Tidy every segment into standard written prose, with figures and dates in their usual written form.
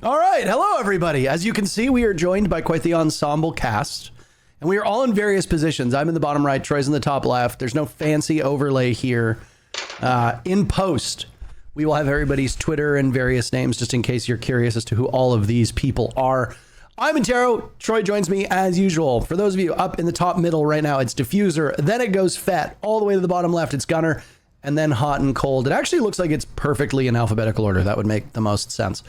All right. Hello, everybody. As you can see, we are joined by quite the ensemble cast, and we are all in various positions. I'm in the bottom right. Troy's in the top left. There's no fancy overlay here. In post, we will have everybody's Twitter and various names, just in case you're curious as to who all of these people are. I'm INTERRO. Troy joins me as usual. For those of you up in the top middle right now, it's Dfuzr. Then it goes Fett. All the way to the bottom left, it's Gunnar. And then Hotancold. It actually looks like it's perfectly in alphabetical order. That would make the most sense.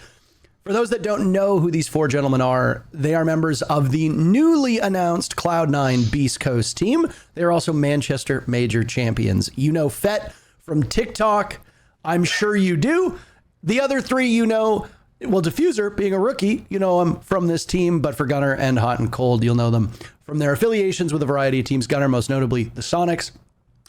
For those that don't know who these four gentlemen are, they are members of the newly announced Cloud9 Beastcoast team. They are also Manchester Major champions. You know Fett from TikTok. I'm sure you do. The other three, you know, well, Dfuzr being a rookie, you know him from this team, but for Gunnar and Hotancold, you'll know them from their affiliations with a variety of teams. Gunnar, most notably the Sonics.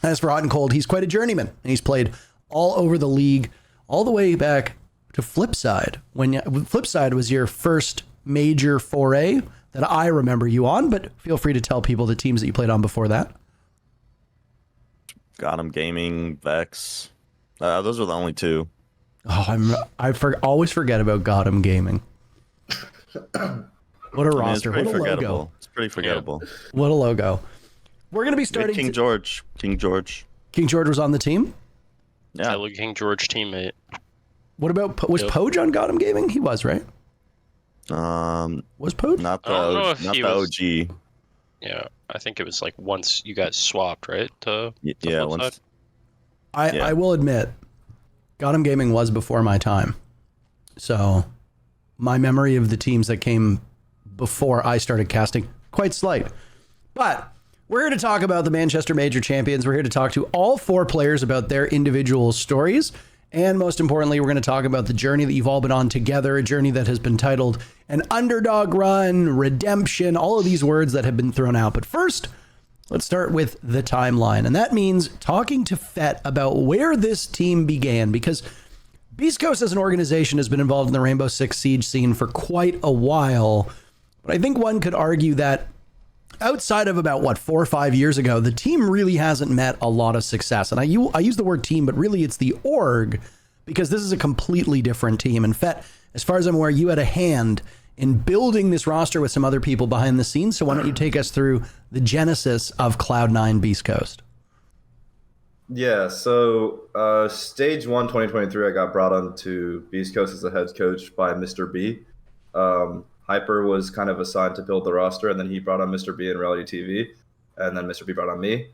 As for Hotancold, he's quite a journeyman, and he's played all over the league, all the way back to Flipside. When Flipside was your first major foray that I remember you on, but feel free to tell people the teams that you played on before that. Gotham Gaming, Vex. Those were the only two. Oh, always forget about Gotham Gaming. What a roster! What a logo! It's pretty forgettable. Yeah. What a logo! We're gonna be starting. King George. King George was on the team. Yeah, King George teammate. What about was Poge on Gotham Gaming? He was, right? Was Poge? Not the OG. Yeah, I think it was like once you guys swapped, right? Yeah, once. I will admit, Gotham Gaming was before my time, so my memory of the teams that came before I started casting quite slight. But we're here to talk about the Manchester Major champions. We're here to talk to all four players about their individual stories. And most importantly, we're going to talk about the journey that you've all been on together, a journey that has been titled an underdog run, redemption, all of these words that have been thrown out. But first, let's start with the timeline. And that means talking to Fett about where this team began, because Beastcoast as an organization has been involved in the Rainbow Six Siege scene for quite a while. But I think one could argue that outside of about, 4 or 5 years ago, the team really hasn't met a lot of success. And I use the word team, but really it's the org, because this is a completely different team. And Fett, as far as I'm aware, you had a hand in building this roster with some other people behind the scenes. So why don't you take us through the genesis of Cloud9 Beastcoast? Yeah, so Stage 1, 2023, I got brought on to Beastcoast as a head coach by Mr. B. Hyper was kind of assigned to build the roster, and then he brought on Mr. B in reality TV, and then Mr. B brought on me.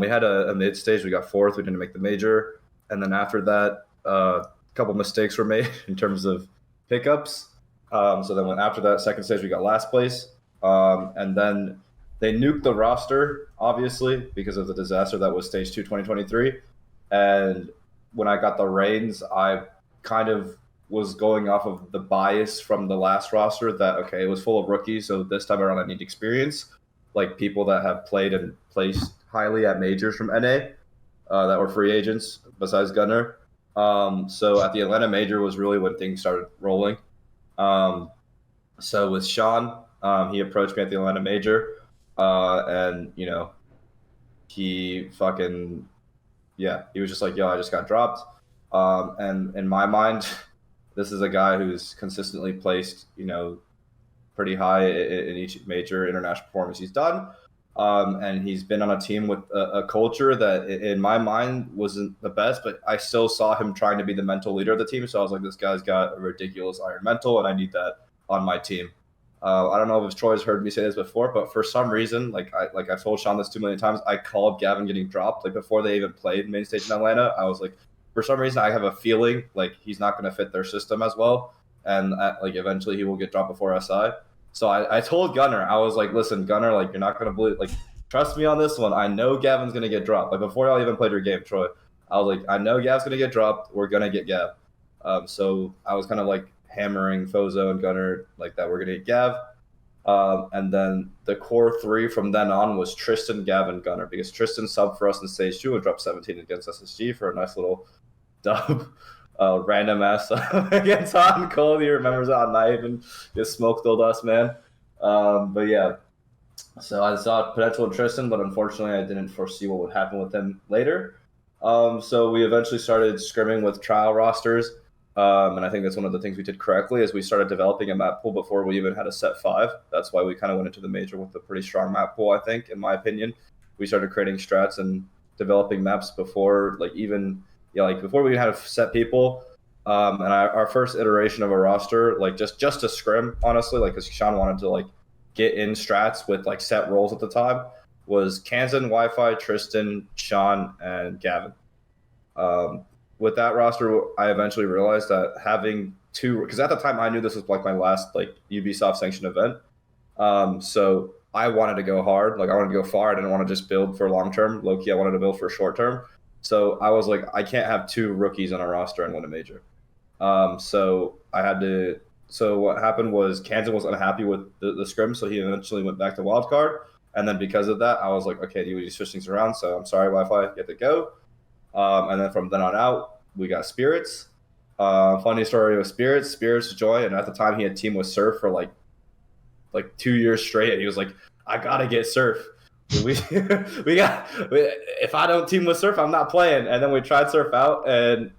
We had a mid stage. We got fourth. We didn't make the major. And then after that, a couple mistakes were made in terms of pickups. So then after that second stage, we got last place. And then they nuked the roster, obviously, because of the disaster that was Stage 2, 2023. And when I got the reins, I kind of was going off of the bias from the last roster that, okay, it was full of rookies, so this time around I need experience, like people that have played and placed highly at majors from NA that were free agents besides Gunnar. So at the Atlanta major was really when things started rolling. So with Sean, he approached me at the Atlanta major, and, you know, he was just like, yo, I just got dropped. And in my mind, this is a guy who's consistently placed, you know, pretty high in each major international performance he's done. And he's been on a team with a culture that, in my mind, wasn't the best, but I still saw him trying to be the mental leader of the team. So I was like, this guy's got a ridiculous iron mental, and I need that on my team. I don't know if Troy's heard me say this before, but for some reason, I've told Sean this 2 million times, I called Gavin getting dropped. Like, before they even played main stage in Atlanta, I was like, for some reason, I have a feeling like he's not going to fit their system as well, and eventually he will get dropped before SI. So I told Gunnar, I was like, listen, Gunnar, like, you're not going to believe, like, trust me on this one. I know Gavin's going to get dropped. Like, before y'all even played your game, Troy, I was like, I know Gav's going to get dropped. We're going to get Gav. So I was kind of like hammering Fozo and Gunnar like that we're going to get Gav. And then the core three from then on was Tristan, Gavin, Gunnar, because Tristan subbed for us in Stage 2 and dropped 17 against SSG for a nice little dub. Random ass against Hotancold. He remembers it. Not even just smoke filled us, man. But yeah, so I saw potential in Tristan, but unfortunately I didn't foresee what would happen with him later. So we eventually started scrimming with trial rosters. And I think that's one of the things we did correctly is we started developing a map pool before we even had a set 5. That's why we kind of went into the major with a pretty strong map pool, I think, in my opinion. We started creating strats and developing maps before, like before we had set people. And our first iteration of a roster, like just a scrim, honestly, like because Sean wanted to like get in strats with like set roles at the time, was Kansan, Wi-Fi, Tristan, Sean, and Gavin. With that roster, I eventually realized that having two, because at the time I knew this was like my last like Ubisoft sanctioned event. So I wanted to go hard. Like I wanted to go far. I didn't want to just build for long term. Low key, I wanted to build for short term. So I was like, I can't have 2 rookies on a roster and win a major. So I had to. So what happened was Kansan was unhappy with the scrim, so he eventually went back to wildcard. And then because of that, I was like, okay, you need to switch things around. So I'm sorry, Wi-Fi, you have to go. And then from then on out, we got Spirits. Funny story with Spirits Joy, and at the time he had team with Surf for like 2 years straight. And he was like, I gotta get Surf. If I don't team with Surf, I'm not playing. And then we tried Surf out, and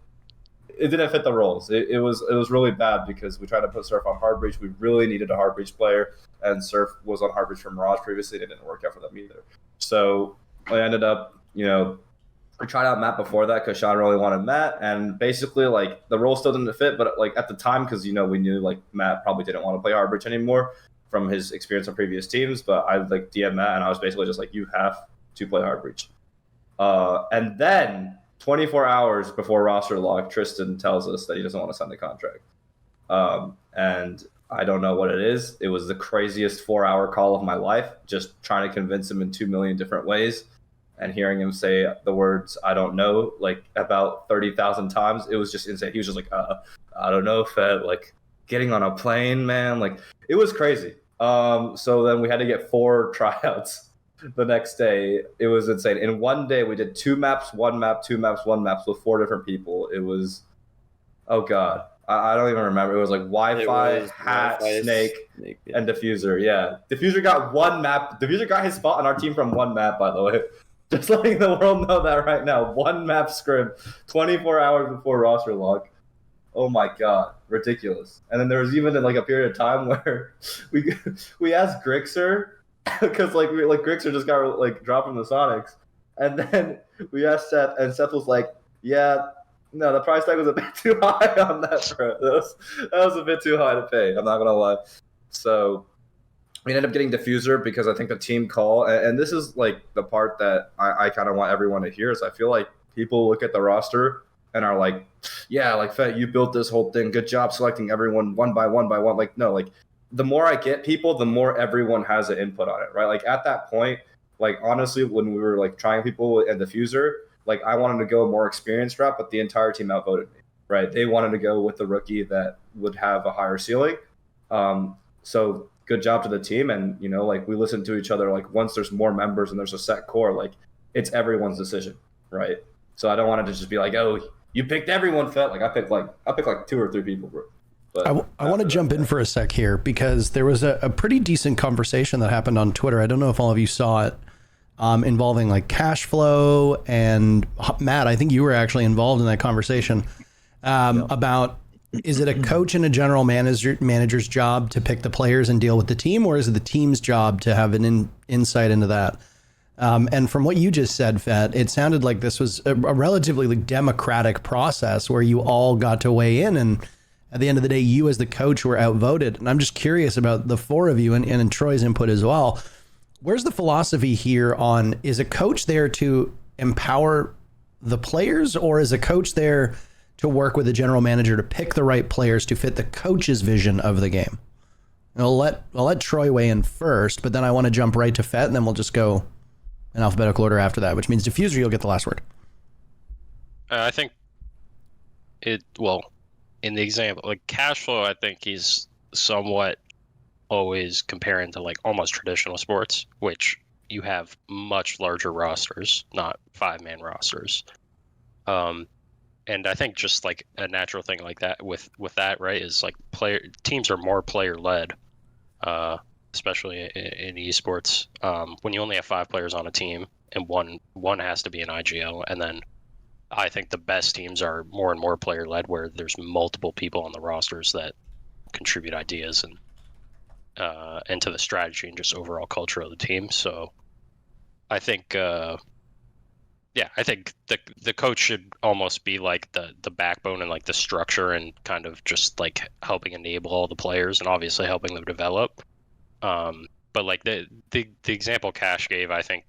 it didn't fit the roles. It was really bad because we tried to put Surf on Hard Breach. We really needed a Hard Breach player, and Surf was on Hard Breach from Mirage previously. It didn't work out for them either. So I ended up, we tried out Matt before that because Sean really wanted Matt, and basically like the role still didn't fit. But like at the time, because we knew like Matt probably didn't want to play Hard Breach anymore from his experience on previous teams. But I like DM Matt, and I was basically just like, you have to play Hard Breach. And then 24 hours before roster lock, Tristan tells us that he doesn't want to sign the contract. And I don't know what it is. It was the craziest 4-hour call of my life, just trying to convince him in 2 million different ways. And hearing him say the words, I don't know, like about 30,000 times, it was just insane. He was just like, I don't know, Fett, like getting on a plane, man. Like it was crazy. So then we had to get 4 tryouts the next day. It was insane. In one day, we did 2 maps, 1 map, 2 maps, 1 maps with 4 different people. It was, oh God, I don't even remember. It was like Wi-Fi, Hat, Snake, and Dfuzr. Yeah. Dfuzr got 1 map. Dfuzr got his spot on our team from 1 map, by the way. Just letting the world know that right now. 1 map scrim, 24 hours before roster lock. Oh my God, ridiculous. And then there was even like a period of time where we asked Grixer, because like Grixer just got like dropped from the Sonics, and then we asked Seth, and Seth was like, yeah, no, the price tag was a bit too high on that front. That was a bit too high to pay, I'm not gonna lie. So we ended up getting Dfuzr because I think the team call, and this is like the part that I kind of want everyone to hear, is I feel like people look at the roster and are like, yeah, like Fett, you built this whole thing, good job selecting everyone one by one. Like, no, like the more I get people, the more everyone has an input on it, right? Like at that point, like honestly, when we were like trying people and Dfuzr, like I wanted to go a more experienced route, but the entire team outvoted me, right? They wanted to go with the rookie that would have a higher ceiling. So good job to the team. And, like we listen to each other, like once there's more members and there's a set core, like it's everyone's decision, right? So I don't want it to just be like, oh, you picked everyone, Fett. Like I picked like 2 or 3 people, bro. But I want to jump in for a sec here because there was a pretty decent conversation that happened on Twitter. I don't know if all of you saw it, involving like cash flow, and Matt, I think you were actually involved in that conversation, about, is it a coach and a general manager's job to pick the players and deal with the team, or is it the team's job to have an insight into that? And from what you just said, Fett, it sounded like this was a relatively like democratic process where you all got to weigh in, and at the end of the day, you as the coach were outvoted. And I'm just curious about the 4 of you and Troy's input as well. Where's the philosophy here on, is a coach there to empower the players, or is a coach there to work with a general manager to pick the right players to fit the coach's vision of the game? And I'll let Troy weigh in first, but then I want to jump right to Fett, and then we'll just go in alphabetical order after that, which means Dfuzr, you'll get the last word. I think in the example, like cash flow, I think he's somewhat always comparing to like almost traditional sports, which you have much larger rosters, not 5-man rosters. And I think just like a natural thing like that with that, right, is like teams are more player led, especially in esports. When you only have 5 players on a team and one has to be an IGL, and then I think the best teams are more and more player led, where there's multiple people on the rosters that contribute ideas and into the strategy and just overall culture of the team. So I think, I think the coach should almost be like the backbone and like the structure and kind of just like helping enable all the players and obviously helping them develop. But like the example Cash gave, I think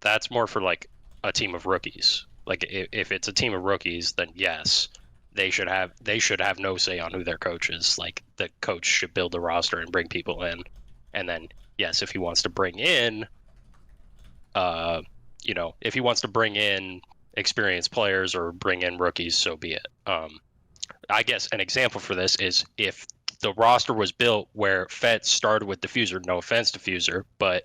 that's more for like a team of rookies. Like if it's a team of rookies, then yes, they should have no say on who their coach is. Like the coach should build the roster and bring people in, and then yes, if he wants to bring in, if he wants to bring in experienced players or bring in rookies, so be it. I guess an example for this is if the roster was built where Fett started with Dfuzr. No offense, Dfuzr, but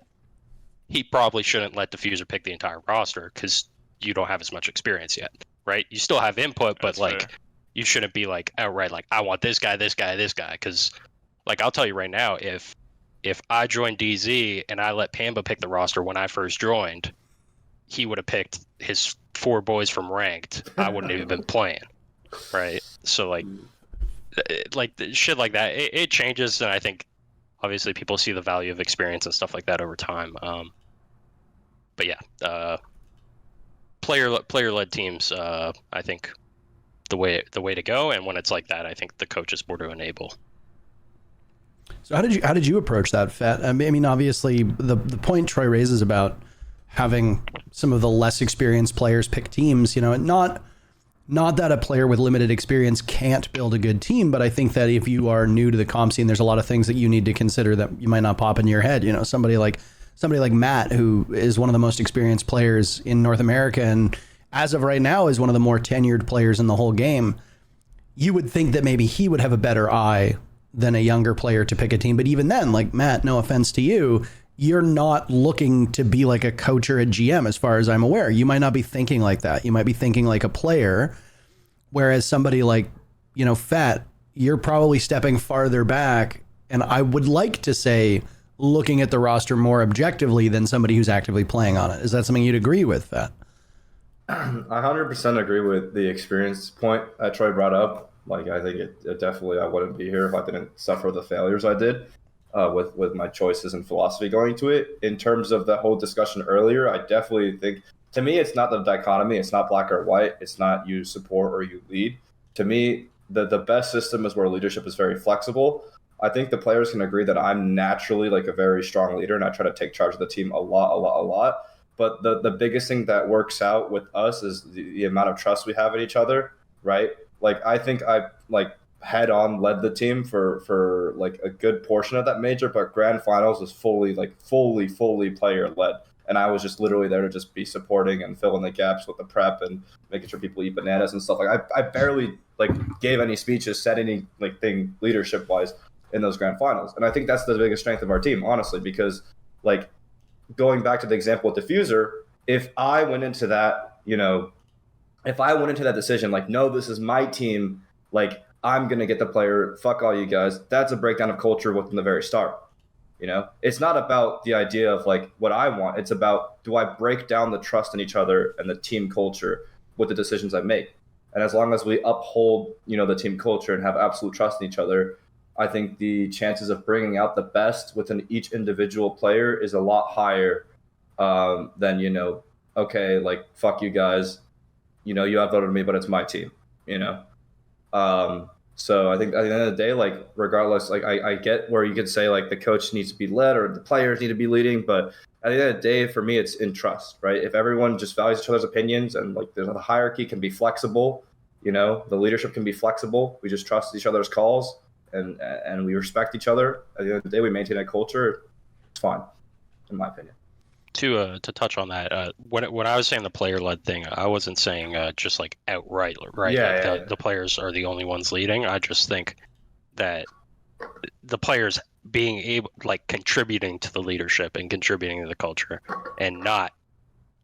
he probably shouldn't let Dfuzr pick the entire roster because you don't have as much experience yet, right? You still have input, but That's fair. you shouldn't be like outright like I want this guy, this guy, this guy. Because like I'll tell you right now, if I joined DZ and I let Pamba pick the roster when I first joined, he would have picked his 4 boys from ranked. I wouldn't have been playing, right? So like shit like that, it changes, and I think obviously people see the value of experience and stuff like that over time. But yeah, player led teams, I think the way to go. And when it's like that, I think the coach is more to enable. So how did you approach that, Fett? I mean, obviously the point Troy raises about having some of the less experienced players pick teams, not that a player with limited experience can't build a good team, but I think that if you are new to the comp scene, there's a lot of things that you need to consider that you might not pop into your head. Somebody like Matt, who is one of the most experienced players in North America, and as of right now is one of the more tenured players in the whole game. You would think that maybe he would have a better eye than a younger player to pick a team. But even then, like Matt, no offense to you, you're not looking to be like a coach or a GM as far as I'm aware. You might not be thinking like that. You might be thinking like a player, whereas somebody like, Fett, you're probably stepping farther back. And I would like to say looking at the roster more objectively than somebody who's actively playing on it. Is that something you'd agree with, Fett? I 100% agree with the experience point that Troy brought up. Like, I think it definitely, I wouldn't be here if I didn't suffer the failures I did with my choices and philosophy going to it. In terms of the whole discussion earlier, I definitely think, to me, it's not the dichotomy. It's not black or white. It's not you support or you lead. To me, the best system is where leadership is very flexible. I think the players can agree that I'm naturally like a very strong leader, and I try to take charge of the team a lot. But the biggest thing that works out with us is the amount of trust we have in each other, right? Like, I think I like head on led the team for like a good portion of that major, but grand finals was fully player led. And I was just literally there to just be supporting and fill in the gaps with the prep and making sure people eat bananas and stuff. Like I barely like gave any speeches, said any like thing leadership wise in those grand finals. And I think that's the biggest strength of our team, honestly, because like going back to the example with Dfuzr, if I went into that, decision, like, no, this is my team, like I'm going to get the player, fuck all you guys. That's a breakdown of culture within the very start. It's not about the idea of like what I want. It's about, do I break down the trust in each other and the team culture with the decisions I make? And as long as we uphold, the team culture and have absolute trust in each other, I think the chances of bringing out the best within each individual player is a lot higher than, okay, like, fuck you guys, you outvoted me, but it's my team, So I think at the end of the day, like, regardless, like I get where you could say like the coach needs to be led or the players need to be leading, but at the end of the day, for me, it's in trust, right? If everyone just values each other's opinions and like the hierarchy can be flexible, the leadership can be flexible. We just trust each other's calls and we respect each other. At the end of the day, we maintain a culture. It's fine, in my opinion. To touch on that, when I was saying the player-led thing, I wasn't saying just like outright, right? Yeah, The players are the only ones leading. I just think that the players being able, like, contributing to the leadership and contributing to the culture, and not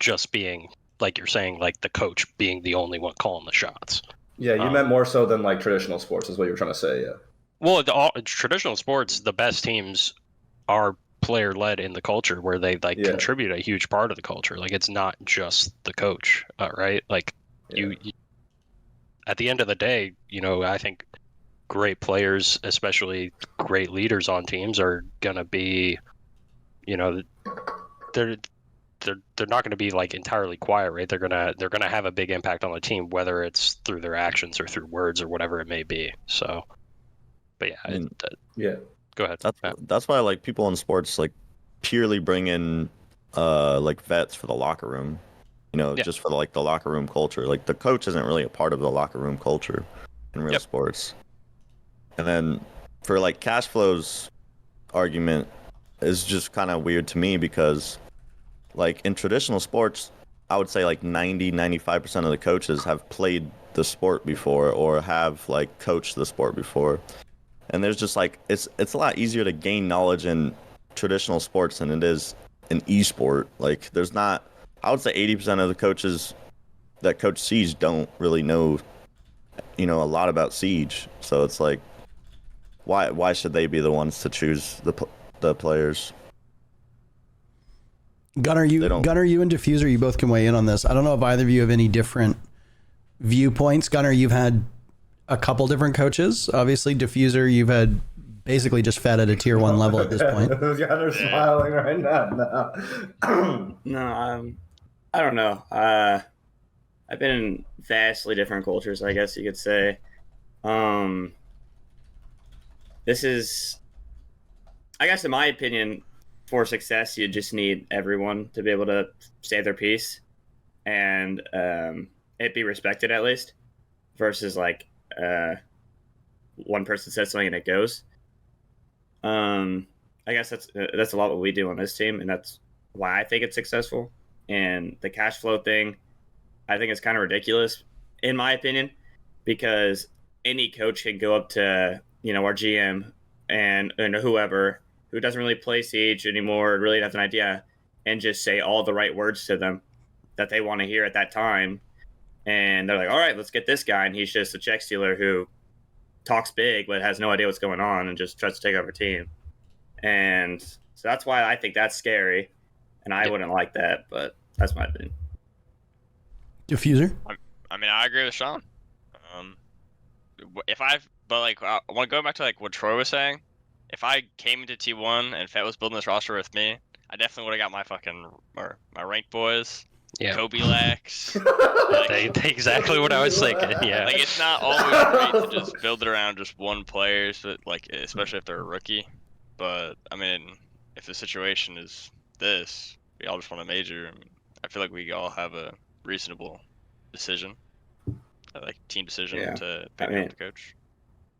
just being, like you're saying, like the coach being the only one calling the shots. Yeah, you meant more so than like traditional sports, is what you were trying to say. Yeah. Well, traditional sports, the best teams are player led in the culture, where they contribute a huge part of the culture. Like, it's not just the coach, right? Like you at the end of the day, I think great players, especially great leaders on teams, are gonna be, they're not going to be like entirely quiet, right? They're gonna have a big impact on the team, whether it's through their actions or through words or whatever it may be. So, but yeah, go ahead. That's why like people in sports like purely bring in like vets for the locker room, just for the locker room culture. Like the coach isn't really a part of the locker room culture in real sports. And then for like cash flow's argument is just kind of weird to me because like in traditional sports, I would say like 95% of the coaches have played the sport before or have like coached the sport before. And there's just like, it's a lot easier to gain knowledge in traditional sports than it is in esport. Like there's not, I would say 80% of the coaches that coach Siege don't really know, a lot about Siege. So it's like, why should they be the ones to choose the players? Gunnar, you and Dfuzr, you both can weigh in on this. I don't know if either of you have any different viewpoints. Gunnar, you've had a couple different coaches. Obviously, Dfuzr, you've had basically just Fett at a tier 1 level at this point. Gunner's smiling right now. No, I don't know. I've been in vastly different cultures, I guess you could say. This is, I guess, in my opinion, for success, you just need everyone to be able to say their piece and it be respected at least, versus like one person says something and it goes. I guess that's a lot what we do on this team, and that's why I think it's successful. And the cash flow thing, I think it's kind of ridiculous, in my opinion, because any coach can go up to our GM and whoever who doesn't really play Siege anymore, really has an idea, and just say all the right words to them that they want to hear at that time. And they're like, all right, let's get this guy. And he's just a check stealer who talks big but has no idea what's going on and just tries to take over a team. And so that's why I think that's scary. And I wouldn't like that, but that's my opinion. Dfuzr? I mean, I agree with Sean. Going back to like what Troy was saying, if I came into T1 and Fett was building this roster with me, I definitely would have got my ranked boys, Kobe Lex. Exactly what I was thinking. Yeah, like it's not always great to just build it around just one player, but like especially if they're a rookie. But I mean, if the situation is this, we all just want a major. I feel like we all have a reasonable decision, like team decision to pick up the coach.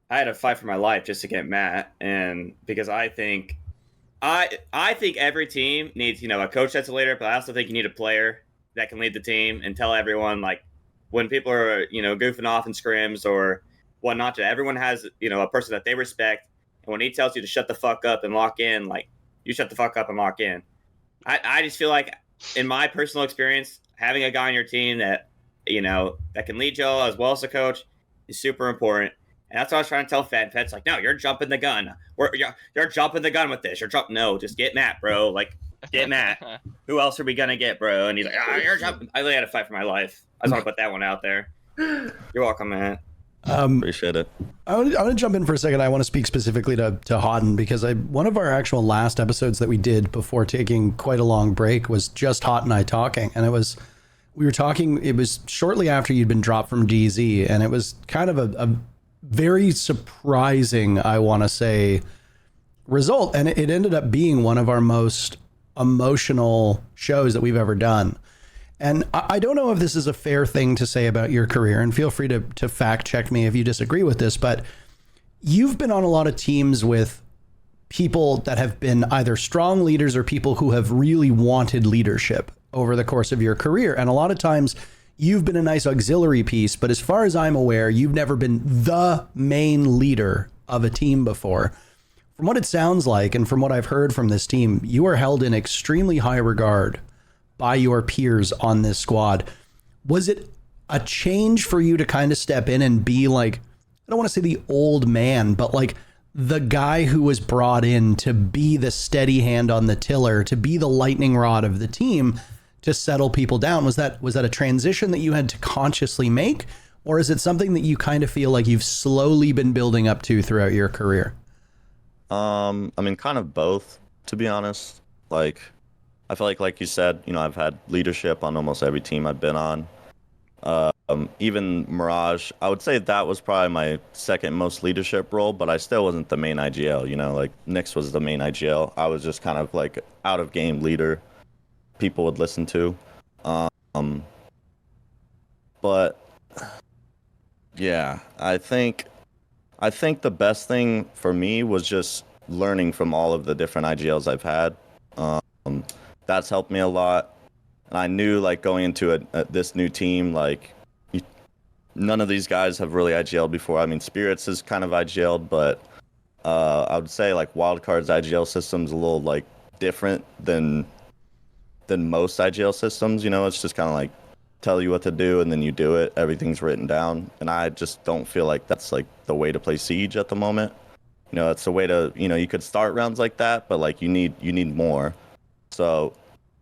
I had to fight for my life just to get Matt, and because I think every team needs a coach that's a leader, but I also think you need a player that can lead the team and tell everyone like when people are goofing off in scrims or whatnot. Everyone has a person that they respect, and when he tells you to shut the fuck up and lock in, like you shut the fuck up and lock in. I just feel like in my personal experience, having a guy on your team that that can lead y'all as well as a coach is super important. And that's what I was trying to tell Fett. Fett's like, no, you're jumping the gun. You're jumping the gun with this. No, just get Matt, bro. Like, get Matt. Who else are we going to get, bro? And he's like, you're jumping. I really had to fight for my life. I just want to put that one out there. You're welcome, Matt. Appreciate it. I want to jump in for a second. I want to speak specifically to Hotan, because one of our actual last episodes that we did before taking quite a long break was just Hot and I talking. And we were talking, it was shortly after you'd been dropped from DZ, and it was kind of a very surprising, I want to say, result. And it ended up being one of our most emotional shows that we've ever done. And I don't know if this is a fair thing to say about your career, and feel free to fact check me if you disagree with this, but you've been on a lot of teams with people that have been either strong leaders or people who have really wanted leadership over the course of your career. And a lot of times you've been a nice auxiliary piece, but as far as I'm aware, you've never been the main leader of a team before. From what it sounds like, and from what I've heard from this team, you are held in extremely high regard by your peers on this squad. Was it a change for you to kind of step in and be like, I don't want to say the old man, but like the guy who was brought in to be the steady hand on the tiller, to be the lightning rod of the team, to settle people down. Was that a transition that you had to consciously make, or is it something that you kind of feel like you've slowly been building up to throughout your career? I mean, kind of both, to be honest. Like, I feel like you said, I've had leadership on almost every team I've been on. Even Mirage, I would say that was probably my second most leadership role, but I still wasn't the main IGL, like Nyx was the main IGL. I was just kind of like out of game leader people would listen to. But yeah, I think the best thing for me was just learning from all of the different IGLs I've had. That's helped me a lot. And I knew, like, going into this new team, like, none of these guys have really IGL'd before. I mean, Spirits is kind of IGL'd, but I would say, like, Wildcard's IGL system's a little, like, different than most IGL systems. It's just kind of like tell you what to do and then you do it. Everything's written down. And I just don't feel like that's, like, the way to play Siege at the moment. It's the way to, you could start rounds like that, but, like, you need more. So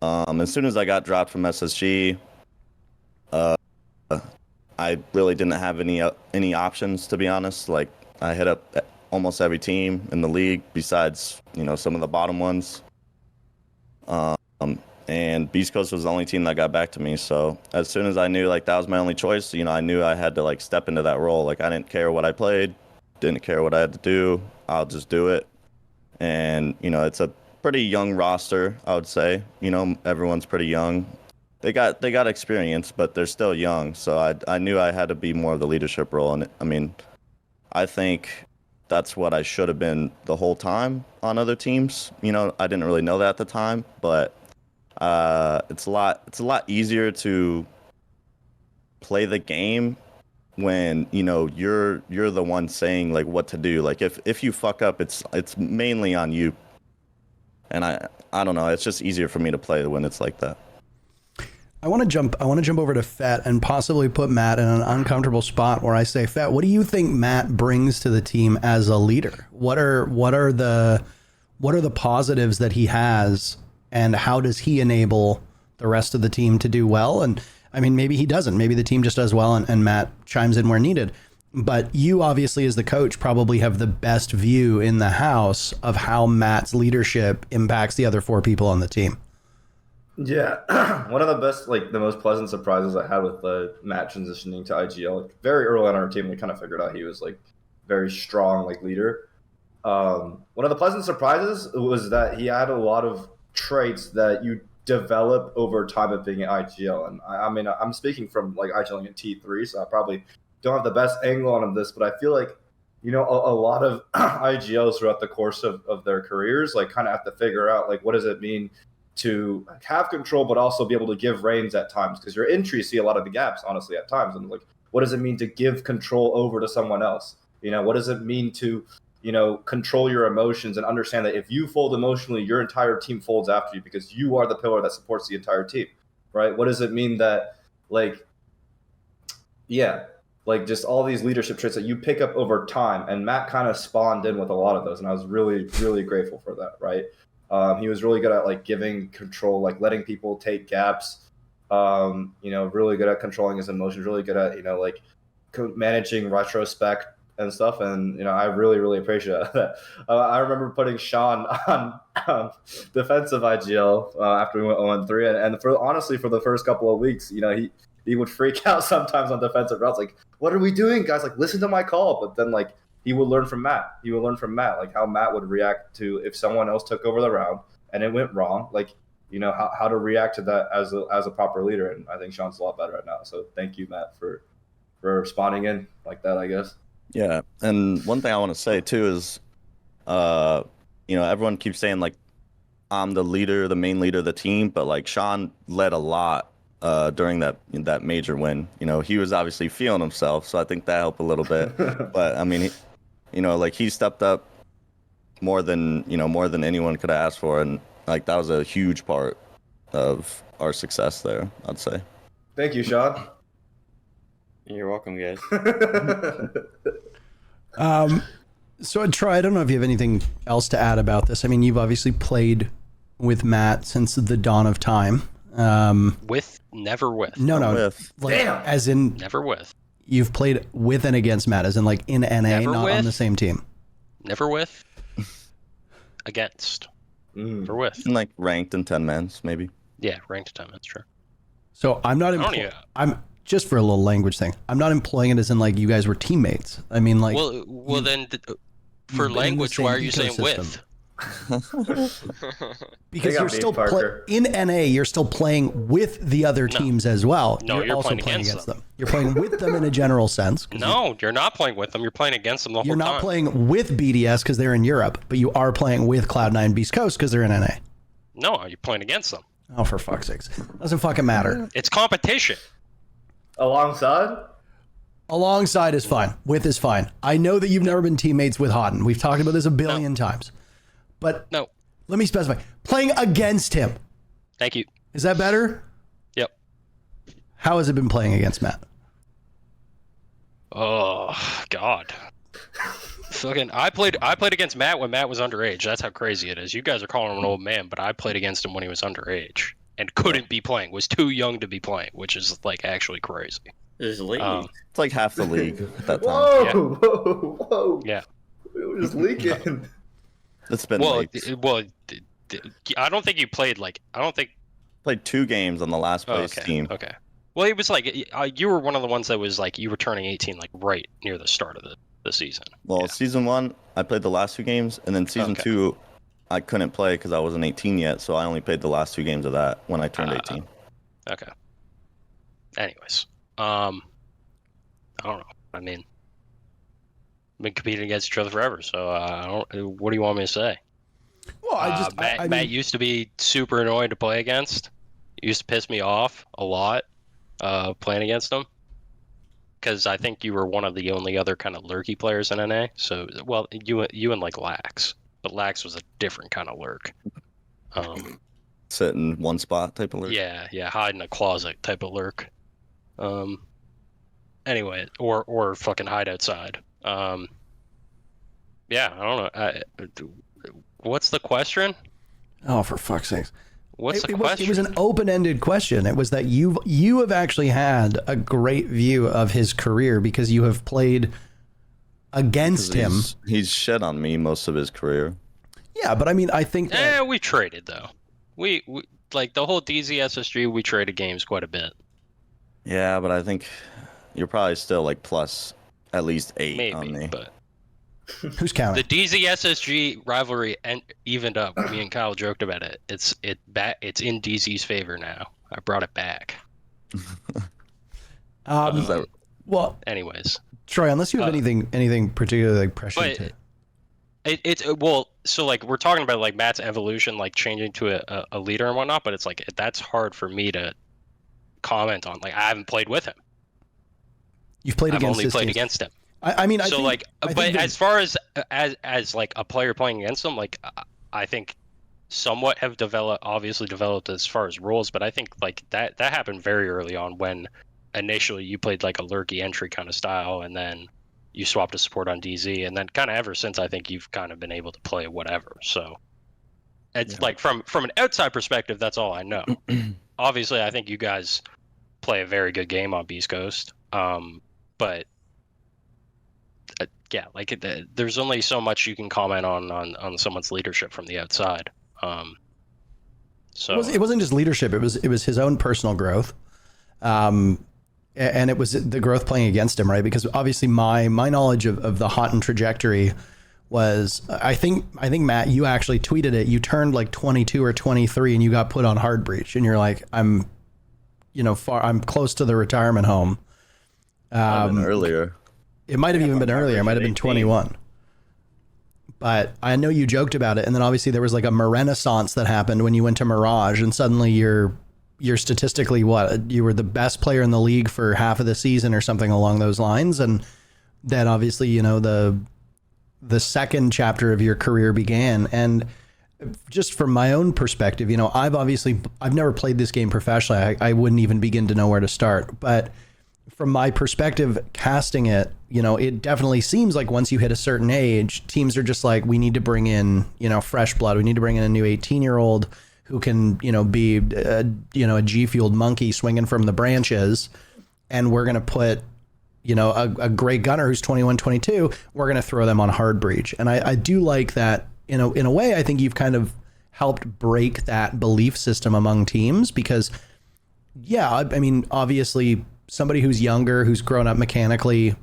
as soon as I got dropped from SSG, I really didn't have any options, to be honest. Like, I hit up almost every team in the league besides, some of the bottom ones. And Beastcoast was the only team that got back to me. So as soon as I knew, like, that was my only choice, I knew I had to, like, step into that role. Like, I didn't care what I played, didn't care what I had to do. I'll just do it. And, it's a pretty young roster, I would say. Everyone's pretty young. They got experience, but they're still young. So I knew I had to be more of the leadership role. And I mean, I think that's what I should have been the whole time on other teams. I didn't really know that at the time, but it's a lot easier to play the game when you're the one saying, like, what to do. Like, if you fuck up, it's mainly on you. And I don't know, it's just easier for me to play when it's like that. I want to jump over to Fett and possibly put Matt in an uncomfortable spot where I say, Fett, what do you think Matt brings to the team as a leader? What are the positives that he has, and how does he enable the rest of the team to do well? And I mean, maybe he doesn't. Maybe the team just does well and Matt chimes in where needed. But you obviously, as the coach, probably have the best view in the house of how Matt's leadership impacts the other four people on the team. Yeah, one of the best, like, the most pleasant surprises I had with Matt transitioning to IGL, like, very early on our team, we kind of figured out he was, like, very strong, like, leader. One of the pleasant surprises was that he had a lot of traits that you develop over time of being an IGL. And I mean, I'm speaking from, like, IGLing in T3, so I probably don't have the best angle on this, but I feel like, a lot of IGLs throughout the course of their careers, like, kind of have to figure out, like, what does it mean to have control, but also be able to give reins at times, because your entries see a lot of the gaps, honestly, at times. And, like, what does it mean to give control over to someone else? What does it mean to, control your emotions and understand that if you fold emotionally, your entire team folds after you because you are the pillar that supports the entire team, right? What does it mean that, like, yeah, like, just all these leadership traits that you pick up over time? And Matt kind of spawned in with a lot of those, and I was really, really grateful for that, right? He was really good at, like, giving control, like, letting people take gaps, really good at controlling his emotions, really good at, like, managing retrospect and stuff. And, I really, really appreciate that. I remember putting Sean on defensive IGL after we went 0-3. And honestly, for the first couple of weeks, he would freak out sometimes on defensive routes. Like, what are we doing, guys? Like, listen to my call. But then, like, he would learn from Matt. Like, how Matt would react to if someone else took over the round and it went wrong. Like, how to react to that as a proper leader. And I think Sean's a lot better at now. So thank you, Matt, for spawning in like that, I guess. Yeah, and one thing I want to say too is, everyone keeps saying, like, I'm the leader, the main leader of the team, but, like, Sean led a lot during that major win. He was obviously feeling himself, so I think that helped a little bit. But I mean, he stepped up more than anyone could have asked for, and, like, that was a huge part of our success there, I'd say. Thank you, Sean. You're welcome, guys. So, Troy, I don't know if you have anything else to add about this. I mean, you've obviously played with Matt since the dawn of time. Never with. No. With. Like, Damn. as in Never with. you've played with and against Matt, as in like in NA, Never not with. on the same team. Never with. Against. Never with. And like ranked in 10-mans, maybe. Yeah, ranked time. That's true. So I'm not. I'm just for a little language thing. I'm not employing it as in like you guys were teammates. I mean like. Well then, for been in the language, same why are you saying ecosystem. with? Because They got you're beef, still Parker. in NA. You're still playing with the other teams as well. No, you're also playing against them. You're playing with them in a general sense. 'Cause No, you're not playing with them. You're playing against them the whole you're time. not playing with BDS because they're in Europe, but you are playing with Cloud9 Beastcoast because they're in NA. No, you're playing against them. Oh, for fuck's sakes. Doesn't fucking matter. It's competition. Alongside? Alongside is fine. With is fine. I know that you've never been teammates with Hotan. We've talked about this a billion times. But No. let me specify. Playing against him. Thank you. Is that better? Yep. How has it been playing against Matt? Oh God. Fucking, I played against Matt when Matt was underage. That's how crazy it is. You guys are calling him an old man, but I played against him when he was underage and couldn't be playing. Was too young to be playing, which is like actually crazy. There's a league. It's like half the league at that time. Whoa! Yeah. We were just leaking. It's been Well, leaked. I don't think you played Played 2 games on the last place team. Okay. Well, it was like you were one of the ones that was like you were turning 18 like right near the start of the season. Well, Yeah. season 1, I played the last 2 games, and then season 2, I couldn't play because I wasn't 18 yet, so I only played the last 2 games of that when I turned 18. Okay. Anyways, I don't know. I mean, been competing against each other forever, so I don't. What do you want me to say? Well, Matt used to be super annoying to play against. It used to piss me off a lot playing against him. Because I think you were one of the only other kind of lurky players in NA. So, well, you and like Lax. But Lax was a different kind of lurk. Sit in one spot type of lurk. Yeah, hide in a closet type of lurk. Anyway, or fucking hide outside. Yeah, I don't know. What's the question? Oh, for fuck's sakes. What's the It question? was an open-ended question. It was that you have actually had a great view of his career because you have played against him. He's shed on me most of his career. Yeah, but I mean, I think that we traded though. We like the whole DZ SSG. We traded games quite a bit. Yeah, but I think you're probably still like plus at least 8 on me. Maybe, but who's counting? the DZ SSG rivalry evened up. Me and Kyle joked about it. It's in DZ's favor now. I brought it back. Well, anyways, Troy, unless you have anything particularly prescient to it's well, so like we're talking about like Matt's evolution, like changing to a leader and whatnot, but it's like that's hard for me to comment on. Like I haven't played with him. You've played I've against only his played teams. against him. I mean, So like, but as far as like a player playing against him, like I think somewhat have obviously developed as far as rules, but I think like that happened very early on when initially you played like a lurky entry kind of style, and then you swapped to support on DZ, and then kind of ever since I think you've kind of been able to play whatever. So it's like from an outside perspective, that's all I know. Obviously, I think you guys play a very good game on Beast Coast, but. Yeah, like there's only so much you can comment on someone's leadership from the outside. So it wasn't just leadership; it was his own personal growth, and it was the growth playing against him, right? Because obviously my knowledge of the Hotan trajectory was, I think Matt, you actually tweeted it. You turned like 22 or 23, and you got put on hard breach, and you're like, I'm close to the retirement home. Earlier. It might have even been earlier. It might have been 21. But I know you joked about it. And then obviously there was like a renaissance that happened when you went to Mirage, and suddenly you're statistically you were the best player in the league for half of the season or something along those lines. And then obviously, the second chapter of your career began. And just from my own perspective, I've never played this game professionally. I wouldn't even begin to know where to start. But from my perspective, casting it, it definitely seems like once you hit a certain age, teams are just like, we need to bring in, fresh blood. We need to bring in a new 18-year-old who can, be, a G-fueled monkey swinging from the branches. And we're going to put, a great gunner who's 21, 22. We're going to throw them on hard breach. And I do like that. In a way, I think you've kind of helped break that belief system among teams because, yeah, I mean, obviously somebody who's younger, who's grown up mechanically,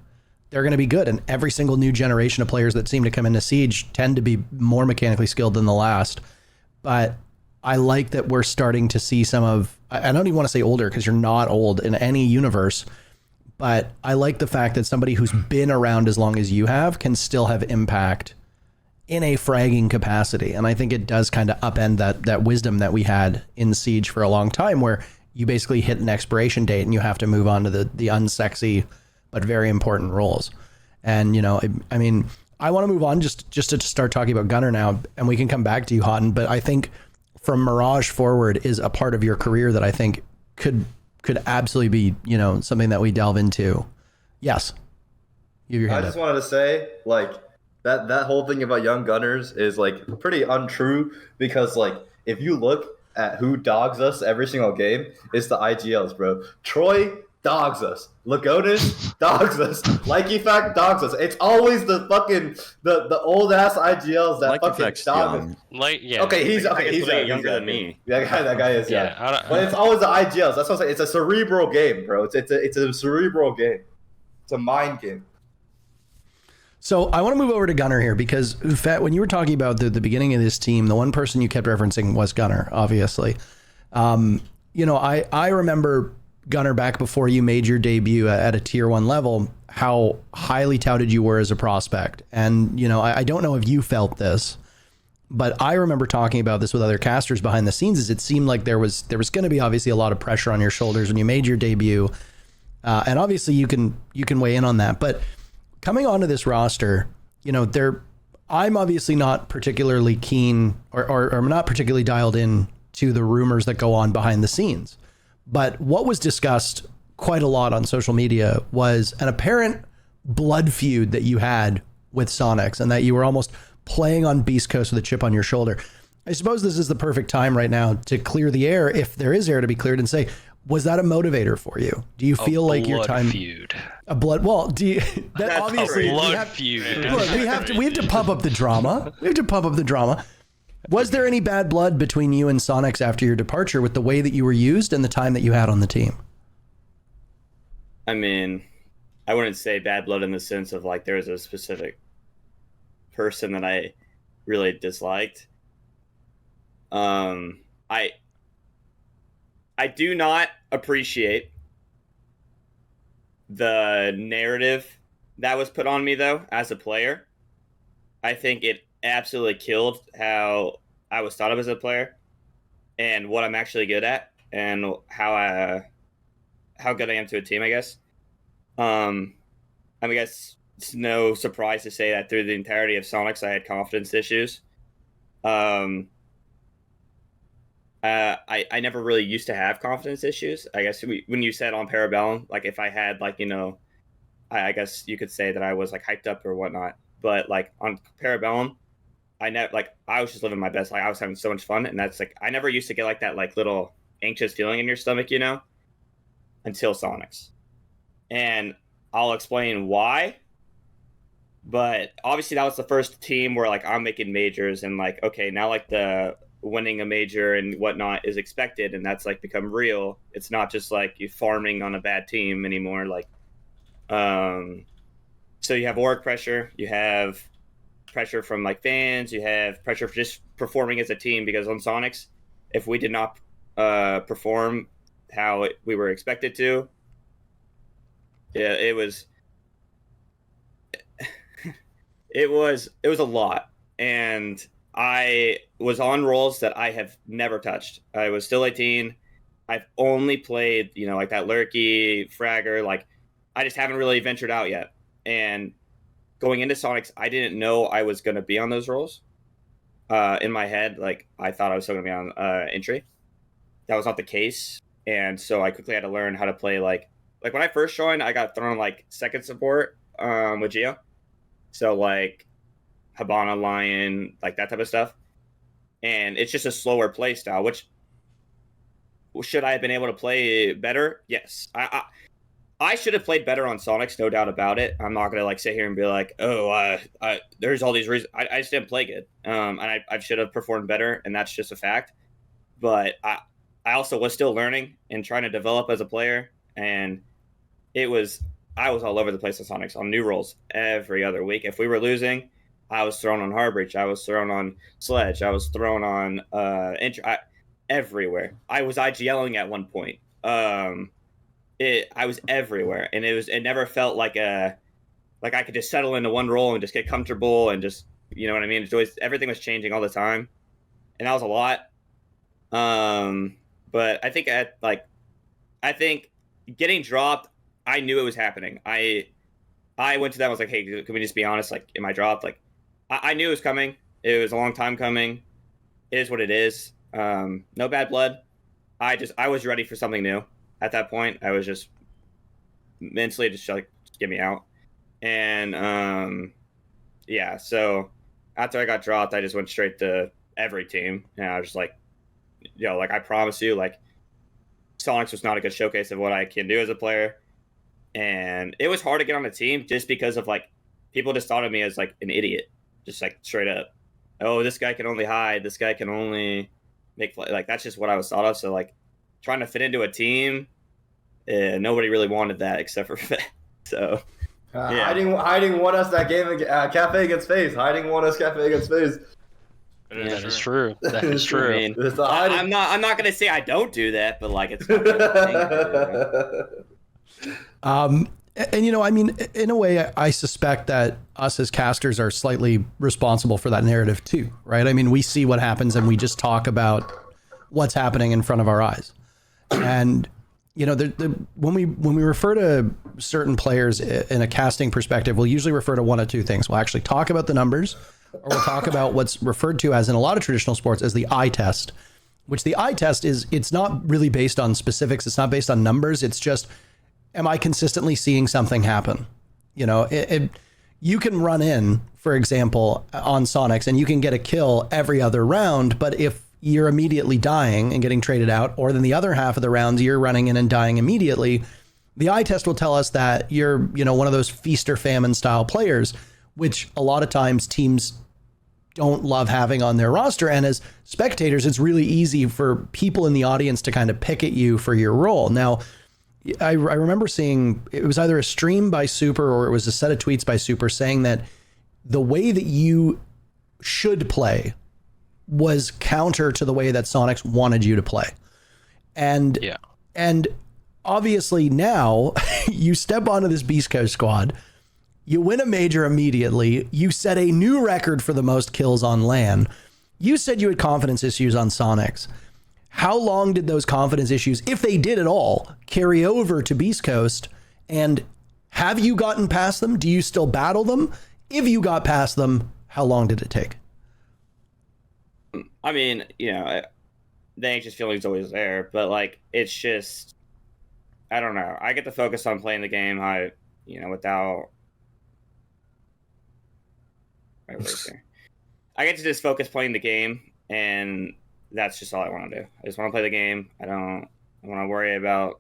they're going to be good. And every single new generation of players that seem to come into Siege tend to be more mechanically skilled than the last. But I like that we're starting to see some of, I don't even want to say older because you're not old in any universe, but I like the fact that somebody who's been around as long as you have can still have impact in a fragging capacity. And I think it does kind of upend that wisdom that we had in Siege for a long time, where you basically hit an expiration date and you have to move on to the unsexy but very important roles. And, I mean, I want to move on just to start talking about Gunnar now, and we can come back to you, Hotan, but I think from Mirage forward is a part of your career that I think could absolutely be, something that we delve into. Yes. You have your hand I just up. wanted to say, that whole thing about young gunners is pretty untrue because if you look at who dogs us every single game, it's the IGLs, bro. Troy dogs us. Lagonis dogs us. Likeyfact dogs us. It's always the fucking the old ass IGLs that fucking Likeyfact's dog us. Yeah. Okay, he's way younger than me. That guy is young. Yeah. But it's always the IGLs. That's what I'm saying. It's a cerebral game, bro. It's a cerebral game. It's a mind game. So I want to move over to Gunnar here because, Fett, when you were talking about the beginning of this team, the one person you kept referencing was Gunnar, obviously. I remember Gunnar back before you made your debut at a tier 1 level, how highly touted you were as a prospect. And, I don't know if you felt this, but I remember talking about this with other casters behind the scenes, is it seemed like there was going to be obviously a lot of pressure on your shoulders when you made your debut. And obviously you can weigh in on that, but coming onto this roster, I'm obviously not particularly keen or I'm not particularly dialed in to the rumors that go on behind the scenes. But what was discussed quite a lot on social media was an apparent blood feud that you had with Sonics and that you were almost playing on Beast Coast with a chip on your shoulder. I suppose this is the perfect time right now to clear the air, if there is air to be cleared, and say, was that a motivator for you? Do you feel like your time feud? A blood? Well, do you? That obviously Feud. Look, we have to pump up the drama. We have to pump up the drama. Was there any bad blood between you and Sonics after your departure with the way that you were used and the time that you had on the team? I mean, I wouldn't say bad blood in the sense of there was a specific person that I really disliked. I do not appreciate the narrative that was put on me, though, as a player. I think it absolutely killed how I was thought of as a player and what I'm actually good at and how good I am to a team, I guess. I guess it's no surprise to say that through the entirety of Sonics, I had confidence issues. I never really used to have confidence issues. I guess when you said on Parabellum, if I had I guess you could say that I was hyped up or whatnot. But on Parabellum, I was just living my best life. I was having so much fun, and that's I never used to get that little anxious feeling in your stomach, until Sonics. And I'll explain why. But obviously that was the first team where I'm making majors and okay, now the winning a major and whatnot is expected, and that's become real. It's not just you farming on a bad team anymore. So you have work pressure, you have pressure from fans, you have pressure for just performing as a team, because on Sonics, if we did not perform how we were expected to, yeah, it was a lot. And I was on roles that I have never touched. I was still 18. I've only played, that lurky, fragger. I just haven't really ventured out yet. And going into Sonics, I didn't know I was going to be on those roles. In my head, I thought I was still going to be on entry. That was not the case. And so I quickly had to learn how to play, when I first joined, I got thrown on, second support with Geo. So, Habana, Lion, that type of stuff. and it's just a slower play style. Which should I have been able to play better? Yes, I should have played better on Sonics, no doubt about it. I'm not gonna like sit here and be like, oh, there's all these reasons. I just didn't play good, and I should have performed better, and that's just a fact. But I also was still learning and trying to develop as a player, and I was all over the place on Sonics on new roles every other week. If we were losing, I was thrown on Harbreach, I was thrown on Sledge, I was thrown on everywhere. I was IGLing at one point. I was everywhere, and it never felt like I could just settle into one role and just get comfortable and just, you know what I mean? Everything was changing all the time, and that was a lot. But I think getting dropped, I knew it was happening. I went to them. I was like, hey, can we just be honest? Like, am I dropped? Like, I knew it was coming. It was a long time coming. It is what it is. No bad blood. I was ready for something new. At that point, I was just mentally just like, just get me out. And yeah, so after I got dropped, I just went straight to every team, and I was just like, like I promise you, like Sonics was not a good showcase of what I can do as a player, and it was hard to get on the team just because of like people just thought of me as like an idiot, just like straight up. Oh, this guy can only hide. This guy can only make play. Like that's just what I was thought of. So like, trying to fit into a team, nobody really wanted that except for Fett. So, yeah. Hiding won us that game, Cafe against FaZe. Hiding won us Cafe against FaZe. That is true. That is true. I mean, I'm not gonna say I don't do that, but like it's not the And I mean, in a way, I suspect that us as casters are slightly responsible for that narrative too, right? I mean, we see what happens and we just talk about what's happening in front of our eyes. And when we refer to certain players in a casting perspective, we'll usually refer to one of two things. We'll actually talk about the numbers, or we'll talk about what's referred to as in a lot of traditional sports as the eye test, which the eye test is, it's not really based on specifics. It's not based on numbers. It's just, am I consistently seeing something happen? You can run in, for example, on Sonics and you can get a kill every other round, but if you're immediately dying and getting traded out, or then the other half of the rounds you're running in and dying immediately, the eye test will tell us that you're, one of those feast or famine style players, which a lot of times teams don't love having on their roster. And as spectators, it's really easy for people in the audience to kind of pick at you for your role. Now, I remember seeing, it was either a stream by Super or it was a set of tweets by Super saying that the way that you should play was counter to the way that Sonics wanted you to play. And obviously now you step onto this Beast Coast squad, you win a major immediately, you set a new record for the most kills on LAN. You said you had confidence issues on Sonics. How long did those confidence issues, if they did at all, carry over to Beast Coast? And have you gotten past them? Do you still battle them? If you got past them, how long did it take? I mean, the anxious feeling's always there, but like, it's just, I don't know. I get to focus on playing the game. Without. I get to just focus playing the game, and that's just all I want to do. I just want to play the game. I don't want to worry about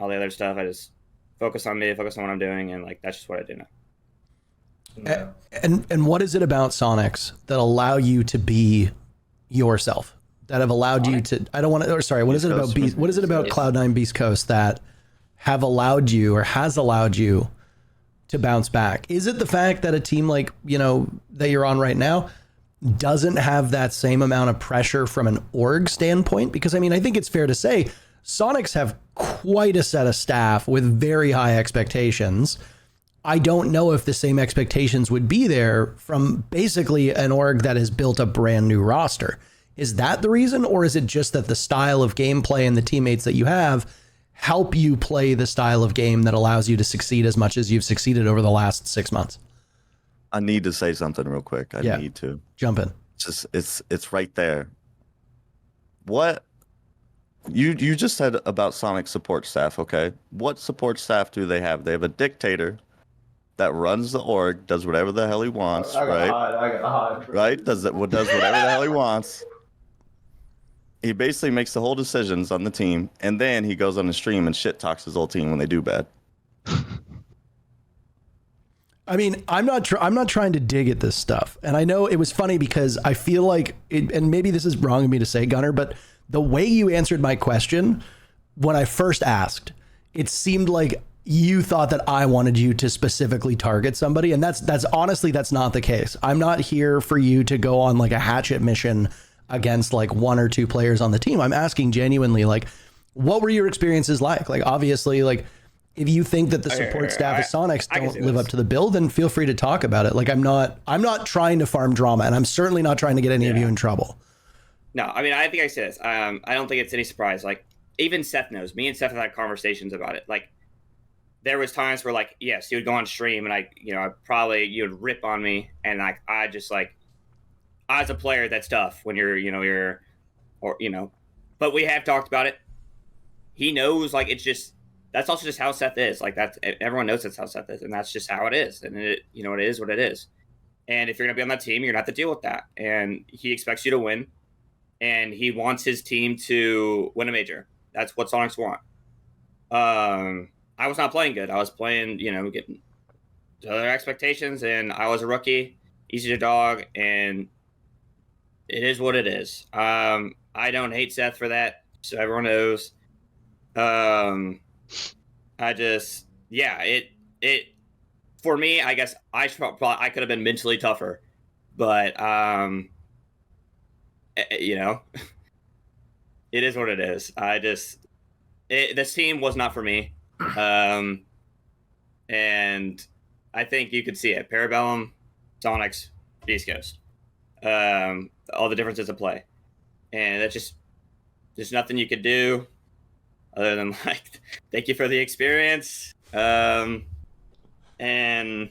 all the other stuff. I just focus on me, focus on what I'm doing, and like that's just what I do now. Yeah. And what is it about Sonics that allow you to be yourself? That have allowed you to? I don't want to. Or sorry, what is it about What is it about Cloud9 Beastcoast that have allowed you or has allowed you to bounce back? Is it the fact that a team like that you're on right now doesn't have that same amount of pressure from an org standpoint? Because I mean, I think it's fair to say Sonics have quite a set of staff with very high expectations. I don't know if the same expectations would be there from basically an org that has built a brand new roster. Is that the reason? Or is it just that the style of gameplay and the teammates that you have help you play the style of game that allows you to succeed as much as you've succeeded over the last 6 months? I need to say something real quick. I need to jump in. It's right there. What you just said about Sonic support staff, okay? What support staff do they have? They have a dictator that runs the org, does whatever the hell he wants, right? I gotta hide. Right? Does whatever the hell he wants. He basically makes the whole decisions on the team, and then he goes on the stream and shit talks his whole team when they do bad. I mean, I'm not trying to dig at this stuff. And I know it was funny because I feel like and maybe this is wrong of me to say, Gunnar, but the way you answered my question when I first asked, it seemed like you thought that I wanted you to specifically target somebody. And that's honestly, that's not the case. I'm not here for you to go on like a hatchet mission against like one or two players on the team. I'm asking genuinely, like, what were your experiences like? Like, obviously, like, if you think that the support staff of Sonics don't live up to the bill, then feel free to talk about it. Like, I'm not trying to farm drama, and I'm certainly not trying to get any of you in trouble. No, I mean, I think I say this. I don't think it's any surprise. Like, even Seth knows. Me and Seth have had conversations about it. Like, there was times where, like, yes, he would go on stream, and you would rip on me, and like, I just like, as a player, that's tough when but we have talked about it. He knows, like, it's just. That's also just how Seth is. Like, that's everyone knows that's how Seth is, and that's just how it is. And it is what it is. And if you're gonna be on that team, you're gonna have to deal with that. And he expects you to win, and he wants his team to win a major. That's what Sonics want. I was not playing good. I was playing, getting to other expectations, and I was a rookie, easy to dog, and it is what it is. I don't hate Seth for that, so everyone knows. It for me, I guess I could have been mentally tougher, but it is what it is. This team was not for me, and I think you could see it. Parabellum, Sonics, Beastcoast, all the differences of play, and there's nothing you could do other than like, thank you for the experience, and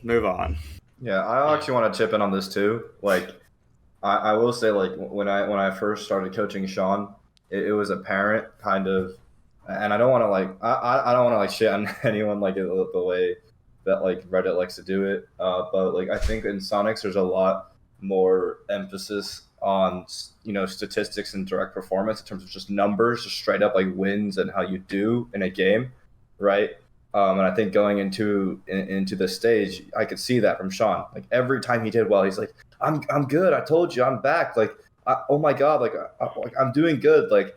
move on. Yeah, I actually want to chip in on this too. Like, I will say, like, when I first started coaching Sean, it was apparent, kind of, and I don't want to like, I don't want to like shit on anyone like the way that like Reddit likes to do it, but like I think in Sonics there's a lot more emphasis on statistics and direct performance in terms of just numbers, just straight up like wins and how you do in a game, right? And I think going into the stage, I could see that from Sean. Like, every time he did well, he's like, I'm good. I told you, I'm back. Like, oh my god, like I'm doing good. Like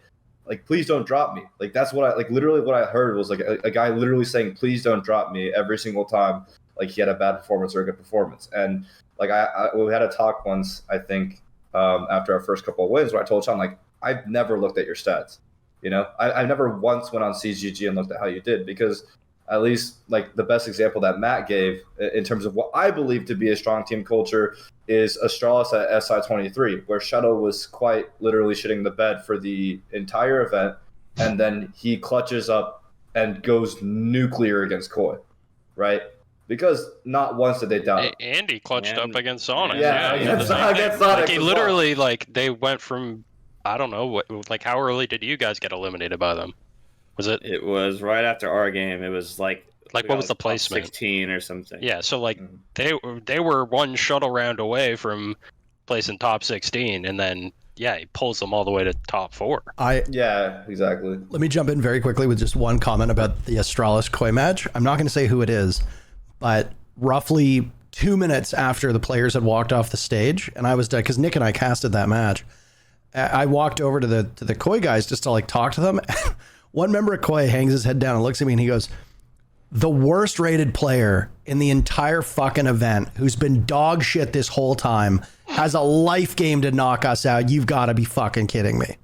please don't drop me. Like, that's what I like. Literally, what I heard was like a guy literally saying, please don't drop me every single time. Like, he had a bad performance or a good performance. And like we had a talk once, I think, after our first couple of wins, where I told Sean, like, I've never looked at your stats. I never once went on CGG and looked at how you did, because at least like the best example that Matt gave in terms of what I believe to be a strong team culture is Astralis at SI23, where Shuttle was quite literally shitting the bed for the entire event, and then he clutches up and goes nuclear against Koi, right? Because not once did they doubt. And he clutched up against Sonic. Yeah, against Sonic. Like, he literally, like, they went from, I don't know, like, how early did you guys get eliminated by them? Was it? It was right after our game. It was like what was the placement? 16 or something. Yeah, so like they were one shuttle round away from placing top 16, and then he pulls them all the way to top 4. Yeah, exactly. Let me jump in very quickly with just one comment about the Astralis Koi match. I'm not going to say who it is, but roughly 2 minutes after the players had walked off the stage, and I was done because Nick and I casted that match. I walked over to the Koi guys just to like talk to them. One member of Koi hangs his head down and looks at me and he goes, the worst rated player in the entire fucking event, who's been dog shit this whole time, has a life game to knock us out. You've got to be fucking kidding me.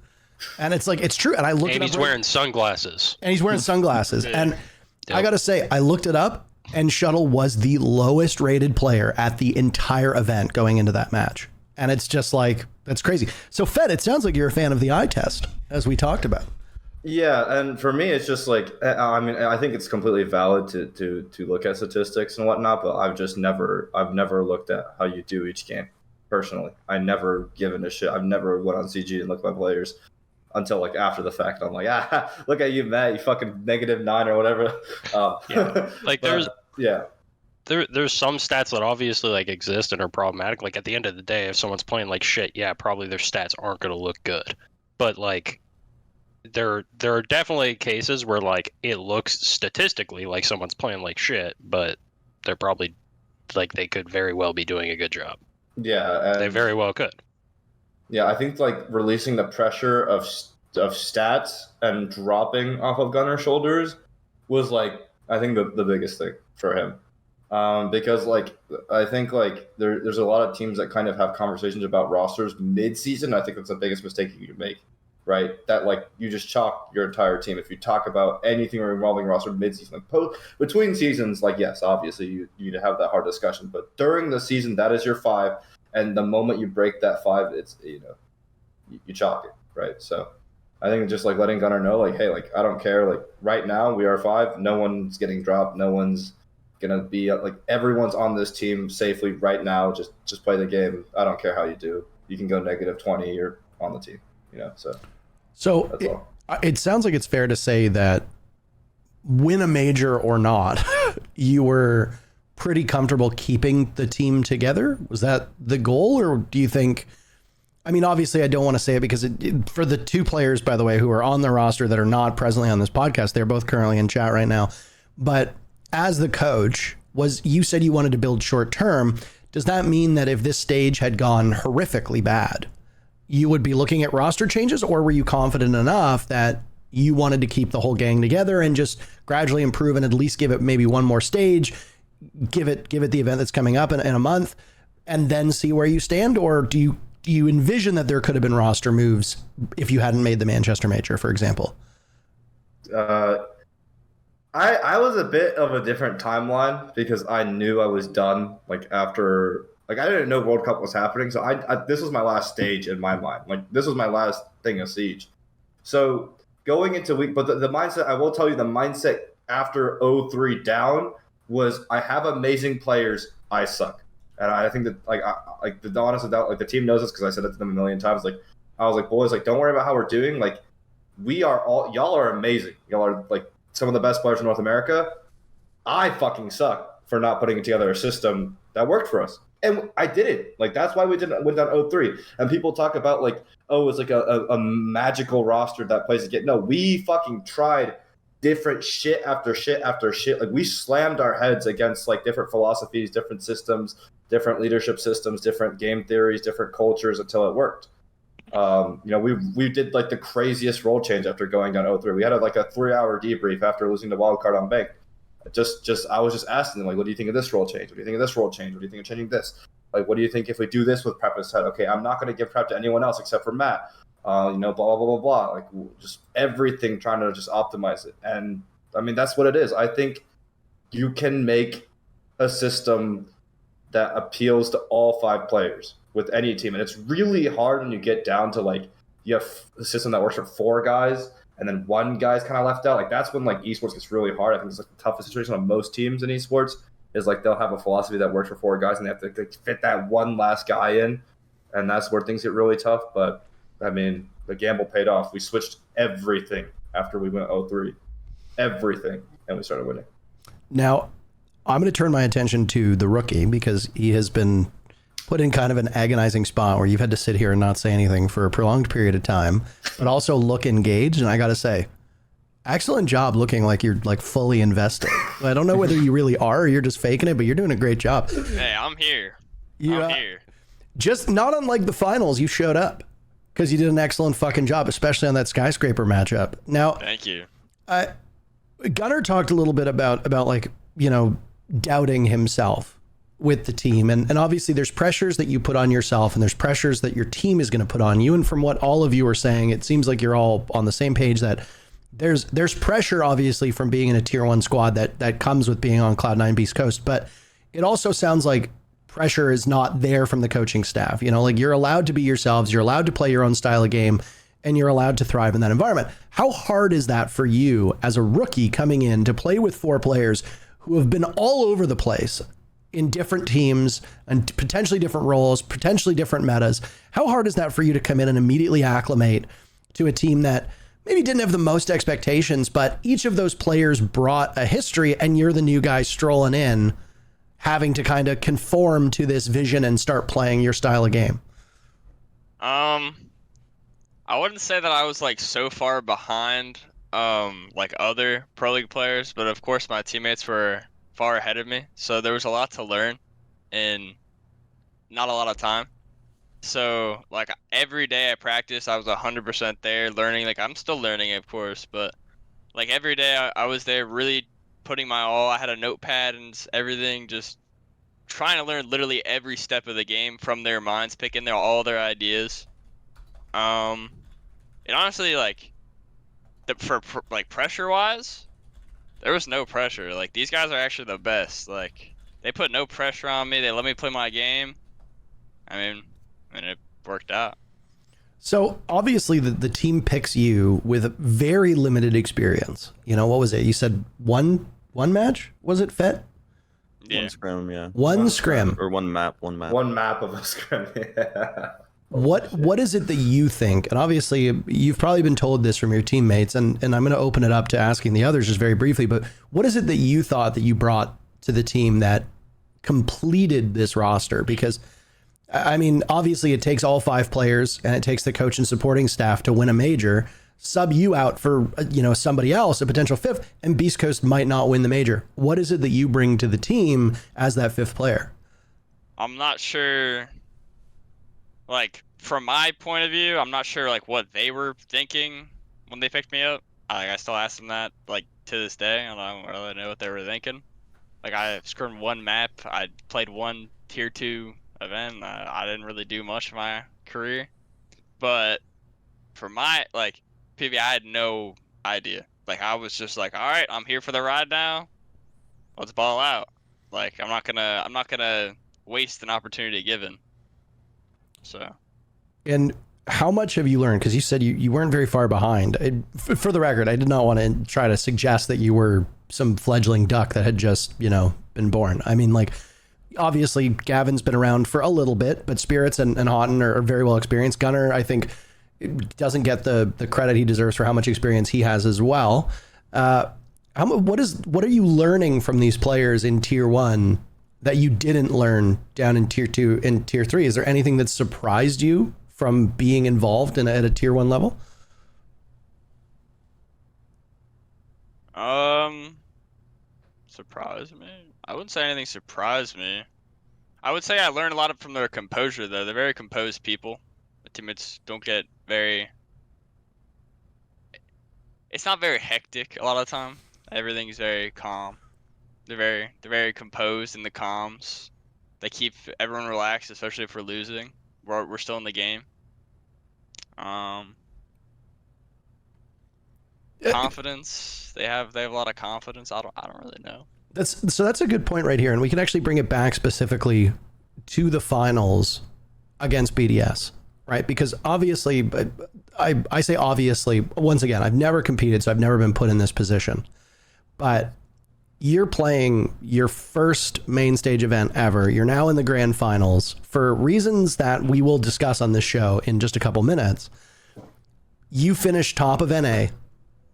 And it's like, it's true. And I looked and it up. He's wearing sunglasses. And he's wearing sunglasses. And I got to say, I looked it up, and Shuttle was the lowest rated player at the entire event going into that match. And it's just like, that's crazy. So Fett, it sounds like you're a fan of the eye test, as we talked about. Yeah, and for me, it's just like, I mean, I think it's completely valid to look at statistics and whatnot, but I've never looked at how you do each game personally. I never given a shit. I've never went on CG and looked at my players until like after the fact. I'm like, look at you, Matt, you fucking -9 or whatever. Like, there's there's some stats that obviously like exist and are problematic. Like at the end of the day, if someone's playing like shit, yeah, probably their stats aren't going to look good. But like there are definitely cases where like it looks statistically like someone's playing like shit, but they're probably like they could very well be doing a good job. Yeah, They very well could. Yeah, I think like releasing the pressure of stats and dropping off of Gunnar's shoulders was like I think the biggest thing for him, because like I think like there's a lot of teams that kind of have conversations about rosters mid-season. I think that's the biggest mistake you can make, right? That like you just chalk your entire team if you talk about anything involving roster mid-season. Like between seasons, like yes, obviously you need to have that hard discussion, but during the season that is your 5. And the moment you break that 5, it's you chalk it, right? So I think just like letting Gunnar know, like, hey, like I don't care, like right now we are 5, no one's getting dropped, no one's gonna be like everyone's on this team safely right now. Just play the game. I don't care how you do. You can go -20, you're on the team, So that's all. It sounds like it's fair to say that win a major or not, you were pretty comfortable keeping the team together. Was that the goal, or do you think, I mean, obviously I don't want to say it because for the 2 players, by the way, who are on the roster that are not presently on this podcast, they're both currently in chat right now. But as the coach, you said you wanted to build short term. Does that mean that if this stage had gone horrifically bad, you would be looking at roster changes, or were you confident enough that you wanted to keep the whole gang together and just gradually improve and at least give it maybe one more stage, give it the event that's coming up in a month, and then see where you stand? Or do you envision that there could have been roster moves if you hadn't made the Manchester Major, for example? I was a bit of a different timeline because I knew I was done like after, like I didn't know World Cup was happening, so I this was my last stage in my mind. Like this was my last thing of Siege. So going into week, but the mindset, I will tell you, the mindset after 0-3 down was I have amazing players, I suck. And I think that like the honest doubt, like the team knows this because I said it to them a million times. Like I was like, boys, like don't worry about how we're doing. Like y'all are amazing. Y'all are like some of the best players in North America. I fucking suck for not putting together a system that worked for us. And I did it. Like that's why went down 0-3. And people talk about like, oh, it's like a magical roster that plays again. No, we fucking tried different shit after shit after shit. Like we slammed our heads against like different philosophies, different systems, different leadership systems, different game theories, different cultures until it worked. We did like the craziest role change after going down 0-3. We had like a 3-hour debrief after losing the wild card on Bank. I was just asking them like, what do you think of this role change? What do you think of this role change? What do you think of changing this? Like, what do you think if we do this with prep instead? Okay, I'm not going to give prep to anyone else except for Matt. Blah, blah, blah, blah, blah. Like just everything, trying to just optimize it. And I mean, that's what it is. I think you can make a system that appeals to all 5 players with any team. And it's really hard when you get down to like, you have a system that works for 4 guys and then 1 guy's kind of left out. Like that's when like esports gets really hard. I think it's like the toughest situation on most teams in esports is like they'll have a philosophy that works for 4 guys and they have to fit that one last guy in. And that's where things get really tough. But I mean, the gamble paid off. We switched everything after we went 0-3. Everything. And we started winning. Now, I'm going to turn my attention to the rookie because he has been put in kind of an agonizing spot where you've had to sit here and not say anything for a prolonged period of time, but also look engaged. And I got to say, excellent job looking like you're like fully invested. I don't know whether you really are or you're just faking it, but you're doing a great job. Hey, I'm here. I'm here. Just not unlike the finals, you showed up because you did an excellent fucking job, especially on that skyscraper matchup. Now, thank you. Gunnar talked a little bit about like, doubting himself with the team. And obviously there's pressures that you put on yourself and there's pressures that your team is going to put on you. And from what all of you are saying, it seems like you're all on the same page that there's pressure obviously from being in a tier 1 squad that comes with being on Cloud9 Beastcoast. But it also sounds like pressure is not there from the coaching staff. Like you're allowed to be yourselves, you're allowed to play your own style of game, and you're allowed to thrive in that environment. How hard is that for you as a rookie coming in to play with 4 players who have been all over the place in different teams and potentially different roles, potentially different metas? How hard is that for you to come in and immediately acclimate to a team that maybe didn't have the most expectations, but each of those players brought a history and you're the new guy strolling in? having to kind of conform to this vision and start playing your style of game? I wouldn't say that I was like so far behind like other pro league players, but of course my teammates were far ahead of me, so there was a lot to learn in not a lot of time. So like every day I practiced, I was 100% there learning. Like I'm still learning, of course, but like every day I was there really putting my all. I had a notepad and everything, just trying to learn literally every step of the game from their minds, picking all their ideas. And honestly, like like pressure wise, there was no pressure. Like these guys are actually the best. Like they put no pressure on me. They let me play my game. I mean it worked out. So obviously the team picks you with very limited experience. You know, what was it? You said one match? Was it Fett? Yeah. One scrim, yeah. One scrim. Or one map. One map of a scrim. Yeah. What is it that you think? And obviously you've probably been told this from your teammates, and I'm going to open it up to asking the others just very briefly, but what is it that you thought that you brought to the team that completed this roster? Because I mean, obviously it takes all 5 players and it takes the coach and supporting staff to win a major. Sub you out for, you know, somebody else, a potential 5th, and Beast Coast might not win the major. What is it that you bring to the team as that 5th player? I'm not sure, like, from my point of view, I'm not sure, like, what they were thinking when they picked me up. I still ask them that, like, to this day. I don't really know what they were thinking. Like, I scrimmed one map. I played one tier 2 event. I didn't really do much in my career. But for my, like, PV, I had no idea. Like, I was just like, all right, I'm here for the ride now. Let's ball out. Like, I'm not gonna waste an opportunity given. So. And how much have you learned? Because you said you weren't very far behind. For the record, I did not want to try to suggest that you were some fledgling duck that had just, you know, been born. I mean, like, obviously Gavin's been around for a little bit, but Spirits and Hotan are very well experienced. Gunnar, I think, doesn't get the credit he deserves for how much experience he has as well. What are you learning from these players in tier 1 that you didn't learn down in tier 2 and tier 3? Is there anything that surprised you from being involved at a tier 1 level? Surprised me? I wouldn't say anything surprised me. I would say I learned a lot from their composure, though. They're very composed people. The teammates don't get very... It's not very hectic a lot of the time. Everything's very calm. They're very composed in the comms. They keep everyone relaxed, especially if we're losing. We're still in the game. Confidence. They have a lot of confidence. I don't really know. That's a good point right here, and we can actually bring it back specifically to the finals against BDS, right? Because obviously, I say obviously, once again, I've never competed, so I've never been put in this position, but you're playing your first main stage event ever. You're now in the grand finals for reasons that we will discuss on this show in just a couple minutes. You finished top of NA,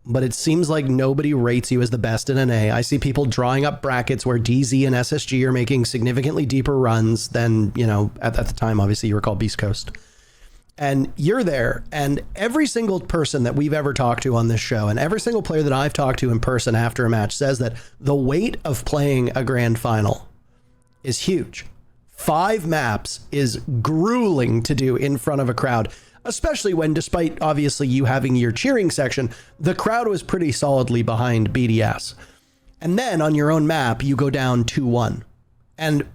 but it seems like nobody rates you as the best in NA. I see people drawing up brackets where DZ and SSG are making significantly deeper runs than, you know, at the time, obviously you were called Beast Coast. And you're there, and every single person that we've ever talked to on this show, and every single player that I've talked to in person after a match, says that the weight of playing a grand final is huge. 5 maps is grueling to do in front of a crowd, especially when, despite obviously you having your cheering section, the crowd was pretty solidly behind BDS. And then on your own map, you go down 2-1. And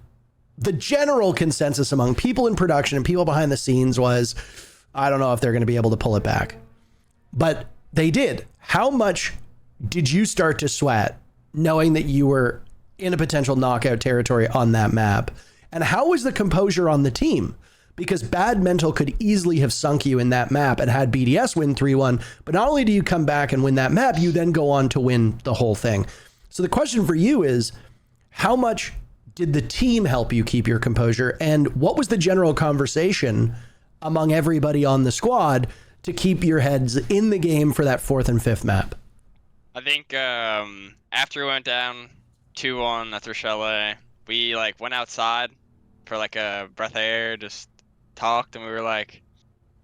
the general consensus among people in production and people behind the scenes was, I don't know if they're going to be able to pull it back. But they did. How much did you start to sweat knowing that you were in a potential knockout territory on that map? And how was the composure on the team? Because bad mental could easily have sunk you in that map and had BDS win 3-1. But not only do you come back and win that map, you then go on to win the whole thing. So the question for you is, how much did the team help you keep your composure? And what was the general conversation among everybody on the squad to keep your heads in the game for that 4th and 5th map? I think after we went down 2-1 after Chalet, we like went outside for like a breath of air, just talked, and we were like,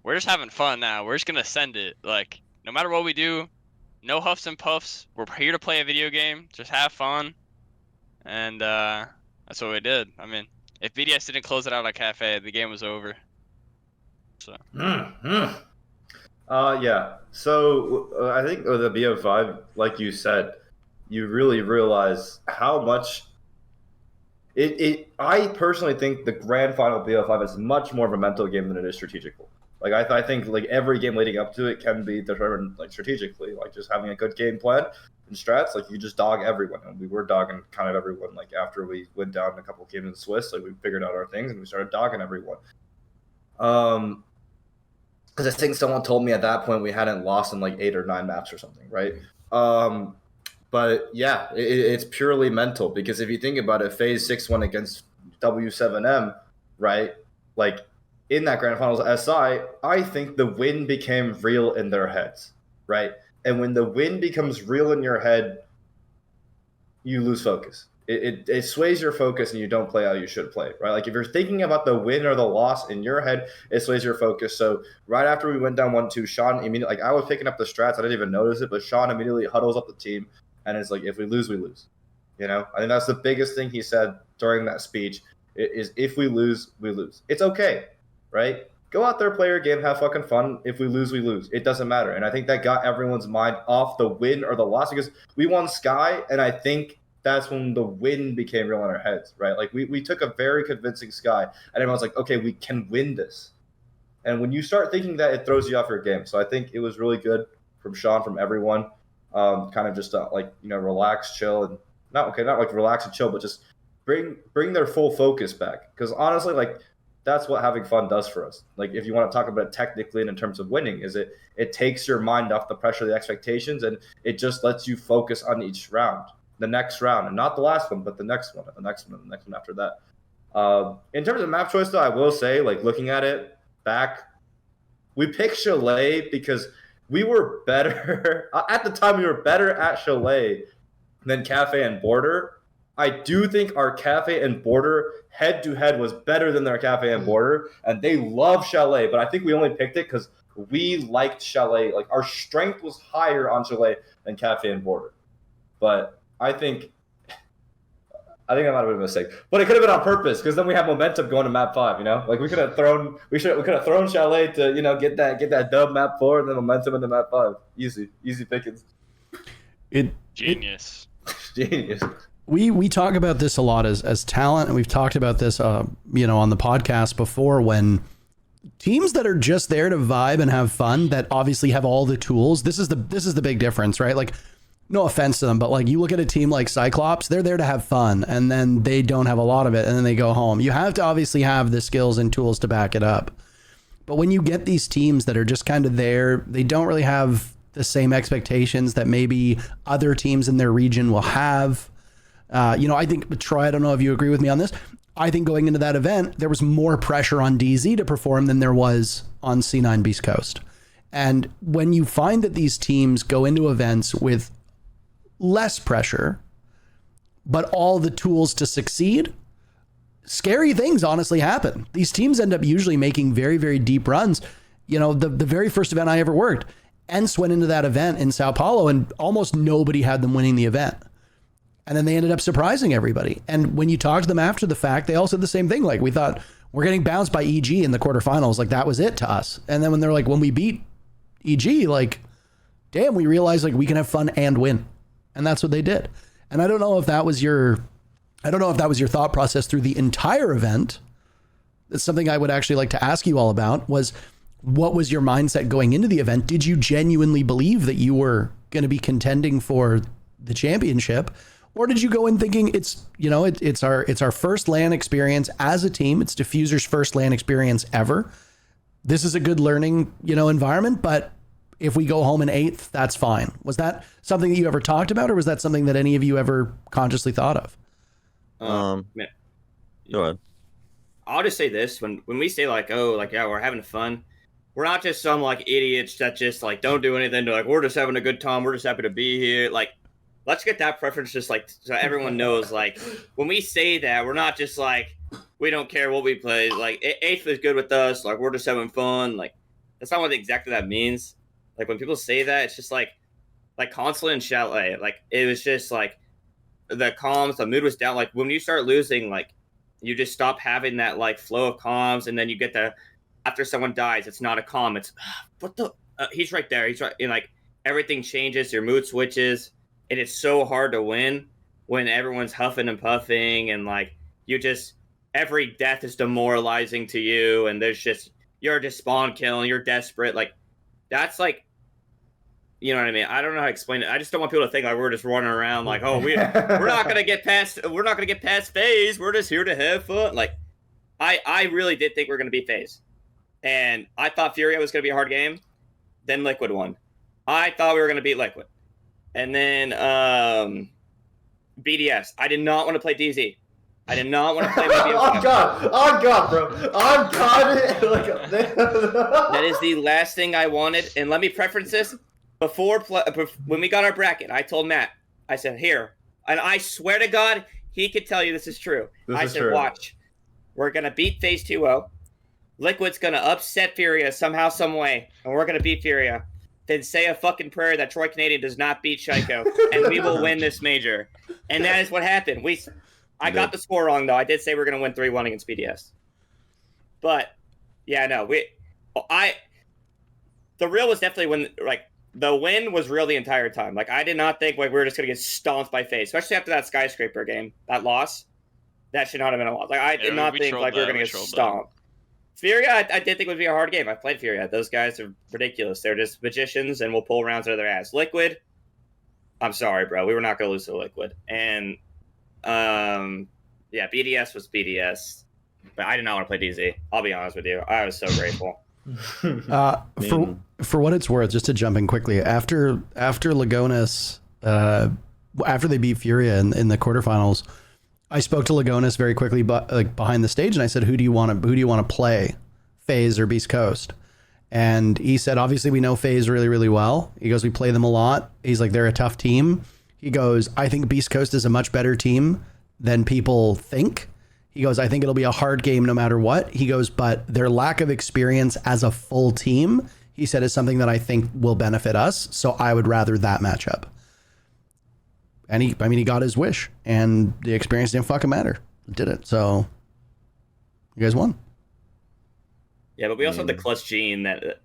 we're just having fun now. We're just gonna send it. Like, no matter what we do, no huffs and puffs. We're here to play a video game. Just have fun. And that's what we did. I mean, if BDS didn't close it out at Cafe, the game was over. So. Yeah. So I think with the BO5, like you said, you really realize how much I personally think the grand final BO5 is much more of a mental game than it is strategical. Like I think like every game leading up to it can be determined like strategically, like just having a good game plan and strats. Like you just dog everyone, and we were dogging kind of everyone. Like after we went down a couple games in Swiss, like we figured out our things and we started dogging everyone. Because I think someone told me at that point we hadn't lost in like 8 or 9 maps or something, right? But yeah, it's purely mental, because if you think about it, phase 6-1 against W7M, right? Like in that grand finals SI, I think the win became real in their heads, right? And when the win becomes real in your head, you lose focus. It sways your focus and you don't play how you should play, right? Like if you're thinking about the win or the loss in your head, it sways your focus. So right after we went down 1-2, Sean immediately, like I was picking up the strats, I didn't even notice it, but Sean immediately huddles up the team and it's like, if we lose, we lose. You know, I think that's the biggest thing he said during that speech is if we lose, we lose. It's okay, right? Go out there, play your game, have fucking fun. If we lose, we lose. It doesn't matter. And I think that got everyone's mind off the win or the loss, because we won Sky, and I think that's when the win became real in our heads, right? Like we took a very convincing Sky, and everyone's like, okay, we can win this. And when you start thinking that, it throws you off your game. So I think it was really good from Sean, from everyone, kind of just like, you know, relax, chill, and not like relax and chill, but just bring their full focus back. Because honestly, like that's what having fun does for us. Like if you want to talk about it technically and in terms of winning, is it takes your mind off the pressure, the expectations, and it just lets you focus on each round. The next round, and not the last one, but the next one, and the next one, and the next one after that. In terms of map choice, though, I will say, like looking at it back, we picked Chalet because we were better at the time. We were better at Chalet than Cafe and Border. I do think our Cafe and Border head to head was better than their Cafe and Border, and they love Chalet. But I think we only picked it because we liked Chalet. Like our strength was higher on Chalet than Cafe and Border, but I think that might have been a mistake, but it could have been on purpose, because then we have momentum going to map 5. You know, like we could have thrown Chalet to, you know, get that dub map 4 and then momentum into map 5. Easy pickings. Genius. Genius. We talk about this a lot as talent, and we've talked about this you know, on the podcast before, when teams that are just there to vibe and have fun, that obviously have all the tools. This is the big difference, right? Like, no offense to them, but like you look at a team like Cyclops, they're there to have fun, and then they don't have a lot of it, and then they go home. You have to obviously have the skills and tools to back it up. But when you get these teams that are just kind of there, they don't really have the same expectations that maybe other teams in their region will have. You know, I think, Troy, I don't know if you agree with me on this. I think going into that event, there was more pressure on DZ to perform than there was on C9 Beastcoast. And when you find that these teams go into events with less pressure, but all the tools to succeed, scary things honestly happen. These teams end up usually making very, very deep runs. You know, the very first event I ever worked, Ents went into that event in Sao Paulo and almost nobody had them winning the event. And then they ended up surprising everybody. And when you talk to them after the fact, they all said the same thing. Like, we thought we're getting bounced by EG in the quarterfinals. Like, that was it to us. And then when they're like, when we beat EG, like, damn, we realized like we can have fun and win. And that's what they did. And I don't know if that was your thought process through the entire event. It's something I would actually like to ask you all about, was what was your mindset going into the event? Did you genuinely believe that you were going to be contending for the championship? Or did you go in thinking it's our first LAN experience as a team. It's Dfuzr's first LAN experience ever. This is a good learning, environment, but if we go home in 8th, that's fine. Was that something that you ever talked about, or was that something that any of you ever consciously thought of? Go ahead. I'll just say this: when we say yeah, we're having fun, we're not just some idiots that just don't do anything. We're just having a good time. We're just happy to be here. Like let's get that preference just like so everyone knows. Like when we say that, we're not just like we don't care what we play. Like eighth is good with us. Like we're just having fun. Like that's not what exactly that means. Like when people say that, it's just like Consulate and Chalet. Like it was just like the comms, the mood was down. Like when you start losing, like you just stop having that like flow of comms, and then you get the after someone dies, it's not a calm. It's what the he's right there. He's right, and like everything changes. Your mood switches, and it's so hard to win when everyone's huffing and puffing, and like you just every death is demoralizing to you, and there's just you're just spawn killing. You're desperate. Like that's like. You know what I mean? I don't know how to explain it. I just don't want people to think like we're just running around like, oh, we're not gonna get past phase. We're just here to have fun. Like, I really did think we were gonna be phase, and I thought Furia was gonna be a hard game. Then Liquid won. I thought we were gonna beat Liquid, and then BDS. I did not want to play DZ. I did not want to play. On God, bro. On God. That is the last thing I wanted. And let me preference this. When we got our bracket, I told Matt, I said, here, and I swear to God, he could tell you this is true. I said, watch, we're going to beat phase 2-0. Liquid's going to upset Furia somehow, some way, and we're going to beat Furia. Then say a fucking prayer that Troy Canadian does not beat Shaiko, and we will win this major. And that is what happened. I got the score wrong, though. I did say we're going to win 3-1 against BDS. But, yeah, no, the real was definitely when, like, the win was real the entire time. Like, I did not think like we were just going to get stomped by FaZe, especially after that Skyscraper game, that loss. That should not have been a loss. Like, I did not think like we were going to get stomped. Furia, I did think would be a hard game. I played Furia. Those guys are ridiculous. They're just magicians and will pull rounds out of their ass. Liquid, I'm sorry, bro. We were not going to lose to Liquid. And, yeah, BDS was BDS. But I did not want to play DZ. I'll be honest with you. I was so grateful. For what it's worth, just to jump in quickly, after Lagonis, after they beat Furia in the quarterfinals, I spoke to Lagonis very quickly, but like behind the stage, and I said, "Who do you want to play, FaZe or Beast Coast?" And he said, "Obviously, we know FaZe really, really well." He goes, "We play them a lot." He's like, "They're a tough team." He goes, "I think Beast Coast is a much better team than people think." He goes, "I think it'll be a hard game no matter what." He goes, "But their lack of experience as a full team," he said, "is something that I think will benefit us. So I would rather that matchup." And he got his wish, and the experience didn't fucking matter. It didn't. So you guys won. Yeah, but we also have the clutch gene that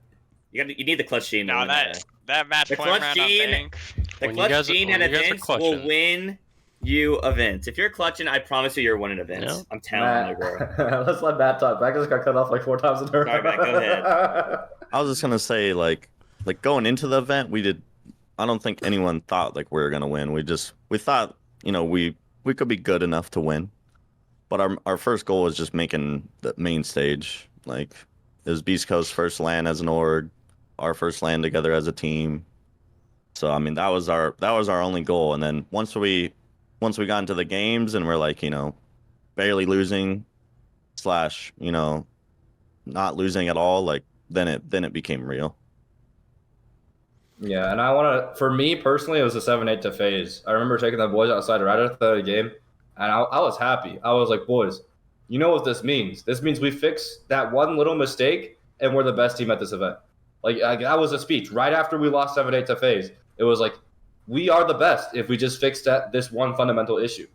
you need the clutch gene. No, that match the point clutch round, gene, I think. the clutch gene at events will win you events. If you're clutching, I promise you, you're winning events. Yeah. I'm telling you, bro. Let's let Matt talk. Matt just got cut off like 4 times in a row. Sorry, Matt, go ahead. I was just gonna say, like going into the event, I don't think anyone thought like we were gonna win. We thought, we could be good enough to win, but our first goal was just making the main stage. Like it was Beast Coast's first LAN as an org, our first LAN together as a team. So I mean that was our only goal. And then once we got into the games and we're like, barely losing / not losing at all, like then it became real. Yeah, and for me personally, it was a 7-8 to FaZe. I remember taking the boys outside right after the game, and I was happy. I was like, boys, you know what this means? This means we fixed that one little mistake, and we're the best team at this event. Like that was a speech right after we lost 7-8 to FaZe. It was like, we are the best if we just fix this one fundamental issue.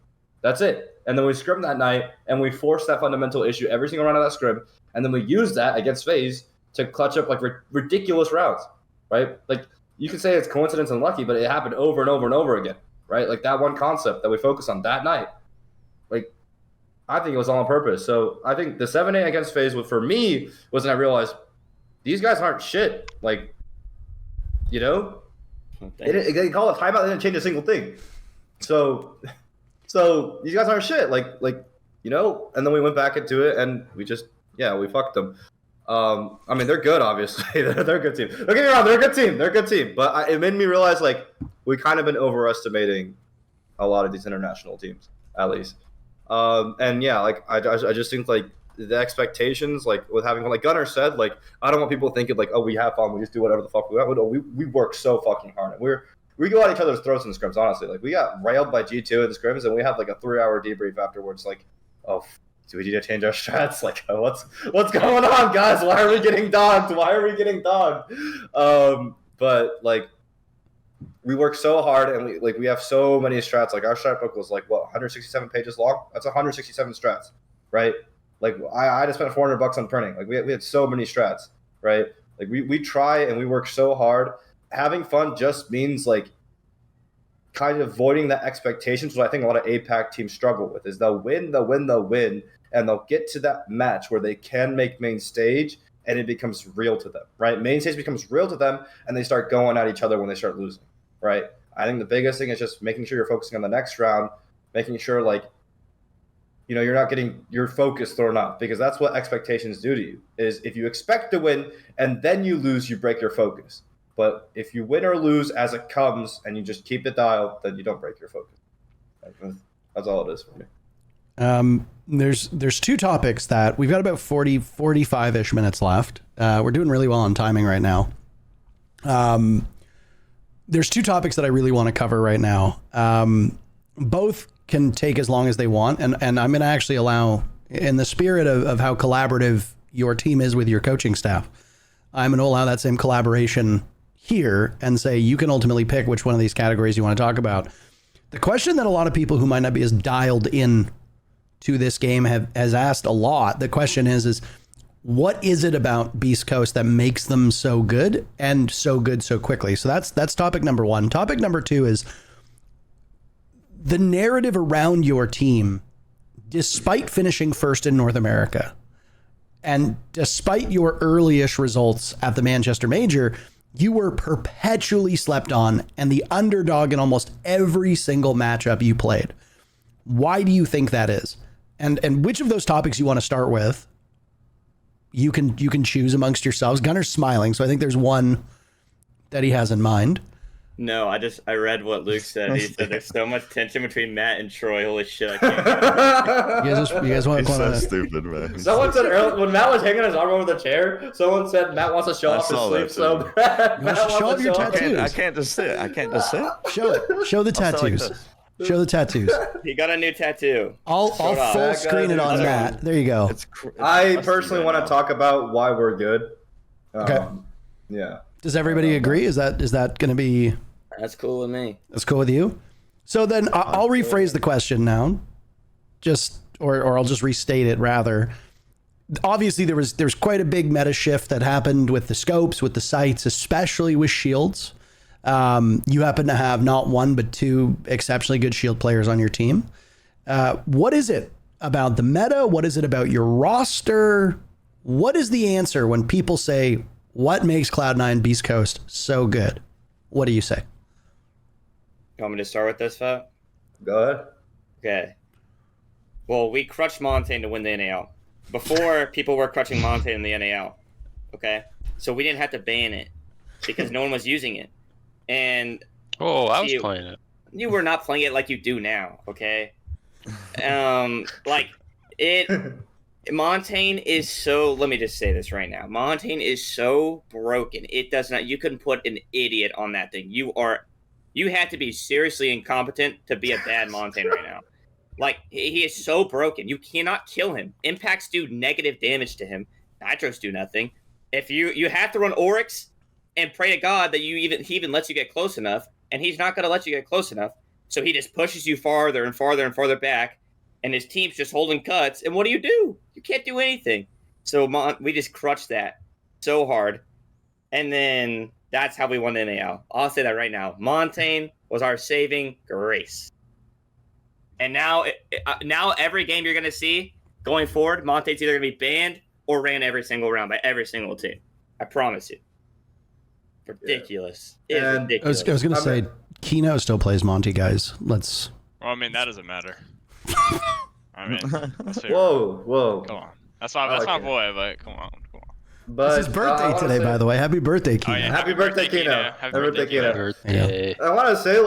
That's it. And then we scrimmed that night, and we forced that fundamental issue every single round of that scrim, and then we used that against FaZe to clutch up like ridiculous rounds, right? Like, you can say it's coincidence and lucky, but it happened over and over and over again, right? Like that one concept that we focused on that night. Like, I think it was all on purpose. So I think the 7-8 against FaZe for me was when I realized these guys aren't shit. Like, they call it timeout. They didn't change a single thing. So these guys aren't shit. Like, and then we went back into it and we fucked them. I mean, they're good, obviously. they're a good team. Don't get me wrong, they're a good team. But it made me realize, like, we kind of been overestimating a lot of these international teams, at least. And yeah, like, I just think, like, the expectations, like, with having, like Gunnar said, like, I don't want people thinking, like, oh, we have fun, we just do whatever the fuck we want. No, we work so fucking hard. And we we go at each other's throats in the scrims. Honestly, like we got railed by G2 in the scrims, and we have like a 3-hour debrief afterwards. Like, oh, do we need to change our strats? Like, what's going on, guys? Why are we getting dogged? But like, we work so hard, and we have so many strats. Like our strat book was like 167 pages long. That's 167 strats, right? Like I just spent $400 on printing. Like we had so many strats, right? Like we try and we work so hard. Having fun just means like kind of avoiding the expectations, which I think a lot of APAC teams struggle with. Is they'll win, and they'll get to that match where they can make main stage, and it becomes real to them, right? Main stage becomes real to them, and they start going at each other when they start losing, right? I think the biggest thing is just making sure you're focusing on the next round, making sure like, you know, you're not getting your focus thrown off, because that's what expectations do to you. Is if you expect to win and then you lose, you break your focus. But if you win or lose as it comes and you just keep it dialed, then you don't break your focus. That's all it is for me. There's two topics that we've got about 45-ish minutes left. We're doing really well on timing right now. There's two topics that I really want to cover right now. Both can take as long as they want. And I'm going to actually allow, in the spirit of how collaborative your team is with your coaching staff, I'm going to allow that same collaboration here and say, you can ultimately pick which one of these categories you want to talk about. The question that a lot of people who might not be as dialed in to this game has asked a lot. The question is what is it about Beast Coast that makes them so good and so good so quickly? So that's topic number one. Topic number two is the narrative around your team, despite finishing first in North America, and despite your early-ish results at the Manchester Major, you were perpetually slept on and the underdog in almost every single matchup you played. Why do you think that is? And which of those topics you want to start with, you can choose amongst yourselves. Gunnar's smiling, so I think there's one that he has in mind. No, I read what Luke said. He said there's so much tension between Matt and Troy. Holy shit! I can't. You guys want He's to? so stupid, man. Someone said earlier, when Matt was hanging his arm over the chair, someone said Matt wants to show off his sleeve so bad. You show off your tattoos. I can't just sit. Show it. Show the tattoos. Show the tattoos. He got a new tattoo. I'll full screen it on Matt. There you go. I personally want to talk about why we're good. Okay. Yeah. Does everybody agree? Is that going to be? That's cool with me. That's cool with you. So then I'll rephrase the question now, or I'll just restate it rather. Obviously, there's quite a big meta shift that happened with the scopes, with the sights, especially with shields. You happen to have not one but two exceptionally good shield players on your team. What is it about the meta? What is it about your roster? What is the answer when people say, what makes Cloud9 Beastcoast so good? What do you say? You want me to start with this, Fett? Go ahead. Okay. Well, we crutched Montaigne to win the NAL. Before, people were crutching Montaigne in the NAL. Okay? So we didn't have to ban it because no one was using it. And I was playing it. You were not playing it like you do now, okay? Montaigne is so, let me just say this right now. Montaigne is so broken. It does not, you couldn't put an idiot on that thing. You had to be seriously incompetent to be a bad Montaigne right now. Like, he is so broken. You cannot kill him. Impacts do negative damage to him. Nitros do nothing. If you have to run Oryx and pray to God that he even lets you get close enough, and he's not going to let you get close enough, so he just pushes you farther and farther and farther back, and his team's just holding cuts, and what do? You can't do anything. So we just crushed that so hard, and then that's how we won the NAL. I'll say that right now. Montaigne was our saving grace. And now every game you're going to see going forward, Montaigne's either going to be banned or ran every single round by every single team. I promise you. Ridiculous. Yeah. It's ridiculous. I was going to say, Kino still plays Monty, guys. Let's. Well, I mean, that doesn't matter. I mean, that's fair. Whoa. Come on. That's my boy, but come on. But it's his birthday today, by the way. Happy birthday, Kino. Oh, yeah. Happy birthday, Kino. Happy birthday, Kino. Yeah. I want to say,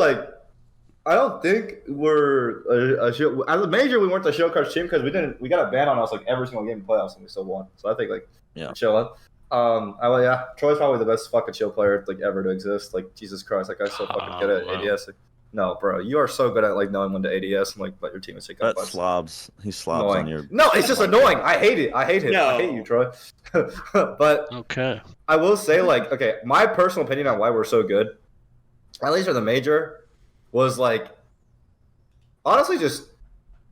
I don't think we're a show. As a major, we weren't the show crush team because we got a ban on us every single game in playoffs and we still won. So I think we're chilling. Yeah, Troy's probably the best fucking chill player like ever to exist. Like Jesus Christ, that guy's so fucking good at ADS. Like, no, bro, you are so good at like knowing when to ADS and like let your teammates take up That fights. slobs. He slobs Annoying. on your. No, it's just annoying. I hate it. I hate him. No. I hate you, Troy. But Okay. I will say, like, okay, my personal opinion on why we're so good, at least for the major, was like honestly just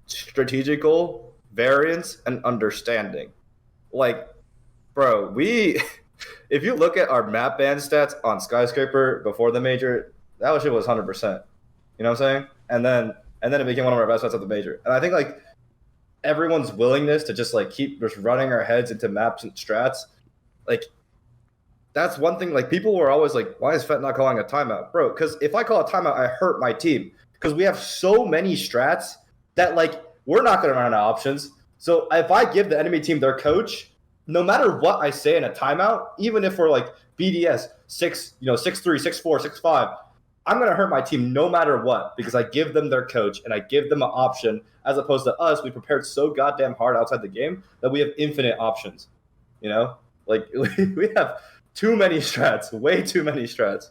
strategical variance and understanding. Like, bro, we if you look at our map ban stats on Skyscraper before the major, that shit was 100%. You know what I'm saying? And then it became one of our best stats at the major. And I think like everyone's willingness to just like keep just running our heads into maps and strats, like that's one thing. Like people were always like, why is Fett not calling a timeout, bro? Because if I call a timeout, I hurt my team because we have so many strats that like we're not going to run out of options. So if I give the enemy team their coach, no matter what I say in a timeout, even if we're like BDS 6, 6-3, 6-4, 6-5, I'm going to hurt my team no matter what because I give them their coach and I give them an option as opposed to us. We prepared so goddamn hard outside the game that we have infinite options. You know, like we have too many strats, way too many strats.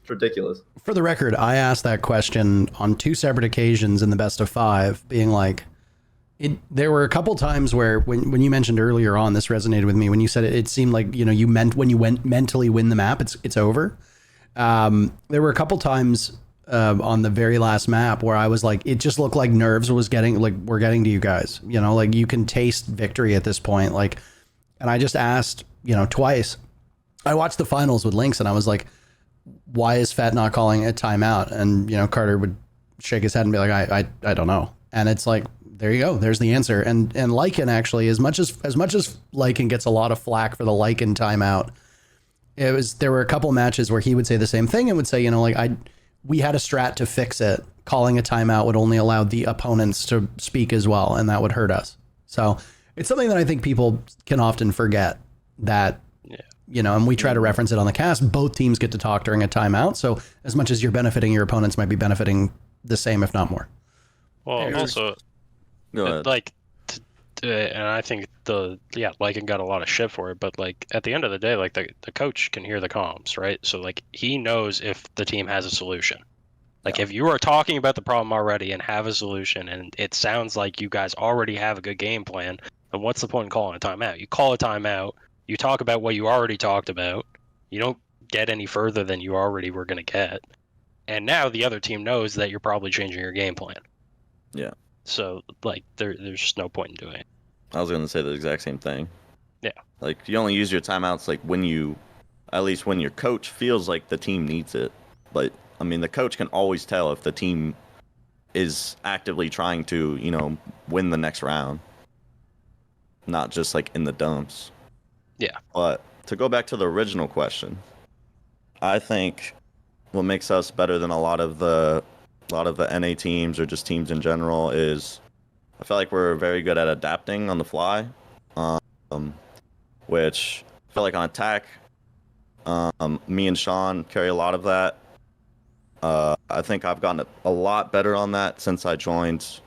It's ridiculous. For the record, I asked that question on 2 separate occasions in the best of 5, being like, there were a couple times where when you mentioned earlier on, this resonated with me when you said it seemed like, you meant when you mentally win the map, it's over. There were a couple times on the very last map where I was like, it just looked like nerves we're getting to you guys, like you can taste victory at this point. Like, and I just asked, twice. I watched the finals with Lynx and I was like, why is Fett not calling a timeout? And, Carter would shake his head and be like, I don't know. And it's like, there you go. There's the answer. And Lycan actually, as much as Lycan gets a lot of flack for the Lycan timeout, there were a couple matches where he would say the same thing and would say, we had a strat to fix it. Calling a timeout would only allow the opponents to speak as well, and that would hurt us. So it's something that I think people can often forget that, and we try to reference it on the cast. Both teams get to talk during a timeout. So as much as you're benefiting, your opponents might be benefiting the same, if not more. Well, also, like, and I think Lycan got a lot of shit for it, but like at the end of the day, like the coach can hear the comms, right? So like he knows if the team has a solution. Like if you are talking about the problem already and have a solution, and it sounds like you guys already have a good game plan, then what's the point in calling a timeout? You call a timeout, you talk about what you already talked about, you don't get any further than you already were going to get, and now the other team knows that you're probably changing your game plan. Yeah. So like there's just no point in doing it. I was going to say the exact same thing. Yeah. Like you only use your timeouts like when your coach feels like the team needs it. But I mean, the coach can always tell if the team is actively trying to, win the next round. Not just like in the dumps. Yeah. But to go back to the original question, I think what makes us better than a lot of the NA teams or just teams in general is I feel like we're very good at adapting on the fly, which I feel like on attack, me and Sean carry a lot of that. I think I've gotten a lot better on that since I joined,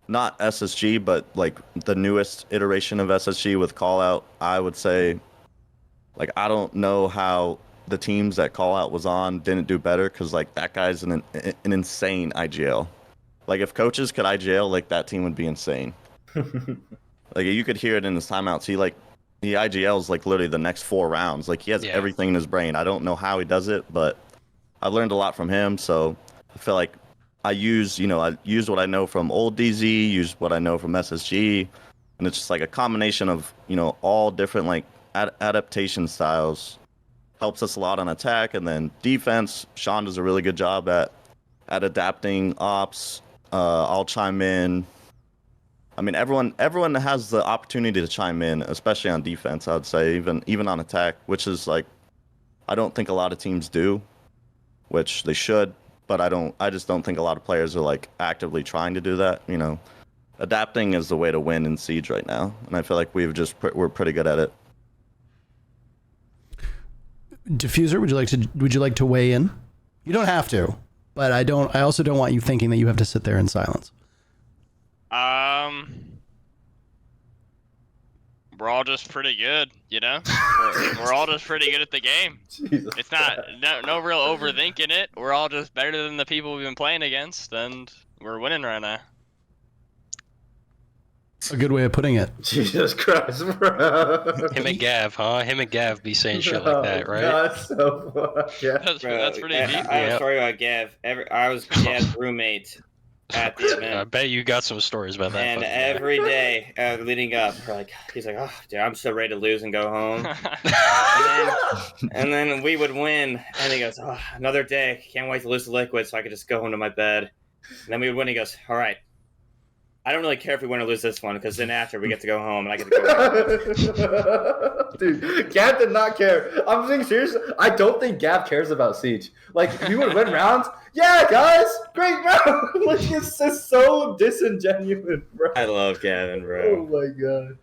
not SSG, but like the newest iteration of SSG with Call Out. I would say, like, I don't know how the teams that Call Out was on didn't do better because like that guy's an insane IGL. Like if coaches could IGL, like that team would be insane. Like you could hear it in his timeouts. He IGLs like literally the next 4 rounds. Like he has everything in his brain. I don't know how he does it, but I've learned a lot from him. So I feel like I use what I know from old DZ, use what I know from SSG, and it's just like a combination of all different like adaptation styles. Helps us a lot on attack, and then defense. Sean does a really good job at adapting ops. I'll chime in. I mean, everyone has the opportunity to chime in, especially on defense. I would say even on attack, which is like I don't think a lot of teams do, which they should. But I just don't think a lot of players are like actively trying to do that. Adapting is the way to win in Siege right now, and I feel like we're pretty good at it. Dfuzr, would you like to weigh in? You don't have to, but I also don't want you thinking that you have to sit there in silence. we're all just pretty good, you know? We're all just pretty good at the game. Jesus It's not no real overthinking it. We're all just better than the people we've been playing against, and we're winning right now. A good way of putting it. Jesus Christ, bro. Him and Gav, huh? Him and Gav be saying shit like that, right? That's so fucked. Yeah. That's pretty deep. I have a story about Gav. I was Gav's roommate at the event. I bet you got some stories about that. And fucking every day leading up, he's like, oh, dude, I'm so ready to lose and go home. and then we would win, and he goes, oh, another day. Can't wait to lose the liquid so I could just go home to my bed. And then we would win. He goes, all right. I don't really care if we win or lose this one, because then after we get to go home and I get to go home. Dude, Gav did not care. I'm being serious. I don't think Gav cares about Siege. Like, if we would win rounds, yeah, guys, great round. Like, it's just so disingenuous, bro. I love Gavin, Oh bro. my god.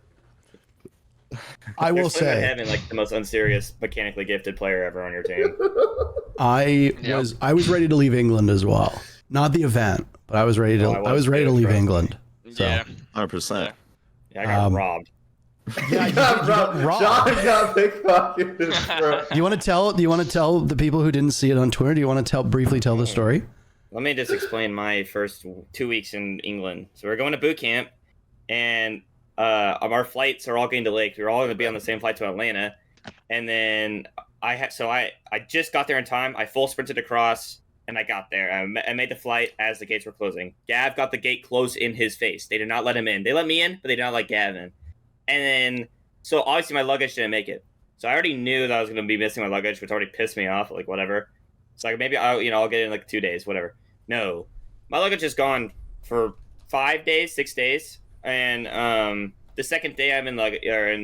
I will There's something about say, having like the most unserious, mechanically gifted player ever on your team. I was ready to leave England as well. Not the event, but I was ready to. Oh, I was ready to leave bro. England. So. Yeah. 100%. Yeah, I got robbed. Yeah, you got robbed. John got pickpocketed, bro. Do you want to tell the people who didn't see it on Twitter? Do you want to briefly tell the story? Let me just explain my first 2 weeks in England. So we're going to boot camp, and our flights are all getting delayed. We're all going to be on the same flight to Atlanta, and then I just got there in time. I full sprinted across, and I got there. I made the flight as the gates were closing. Gav got the gate closed in his face. They did not let him in. They let me in, but they did not let Gav in. And then, so obviously my luggage didn't make it. So I already knew that I was going to be missing my luggage, which already pissed me off. Like, whatever. So like maybe I'll get it in like 2 days, whatever. No, my luggage is gone for 5 days, 6 days, and the second day I'm in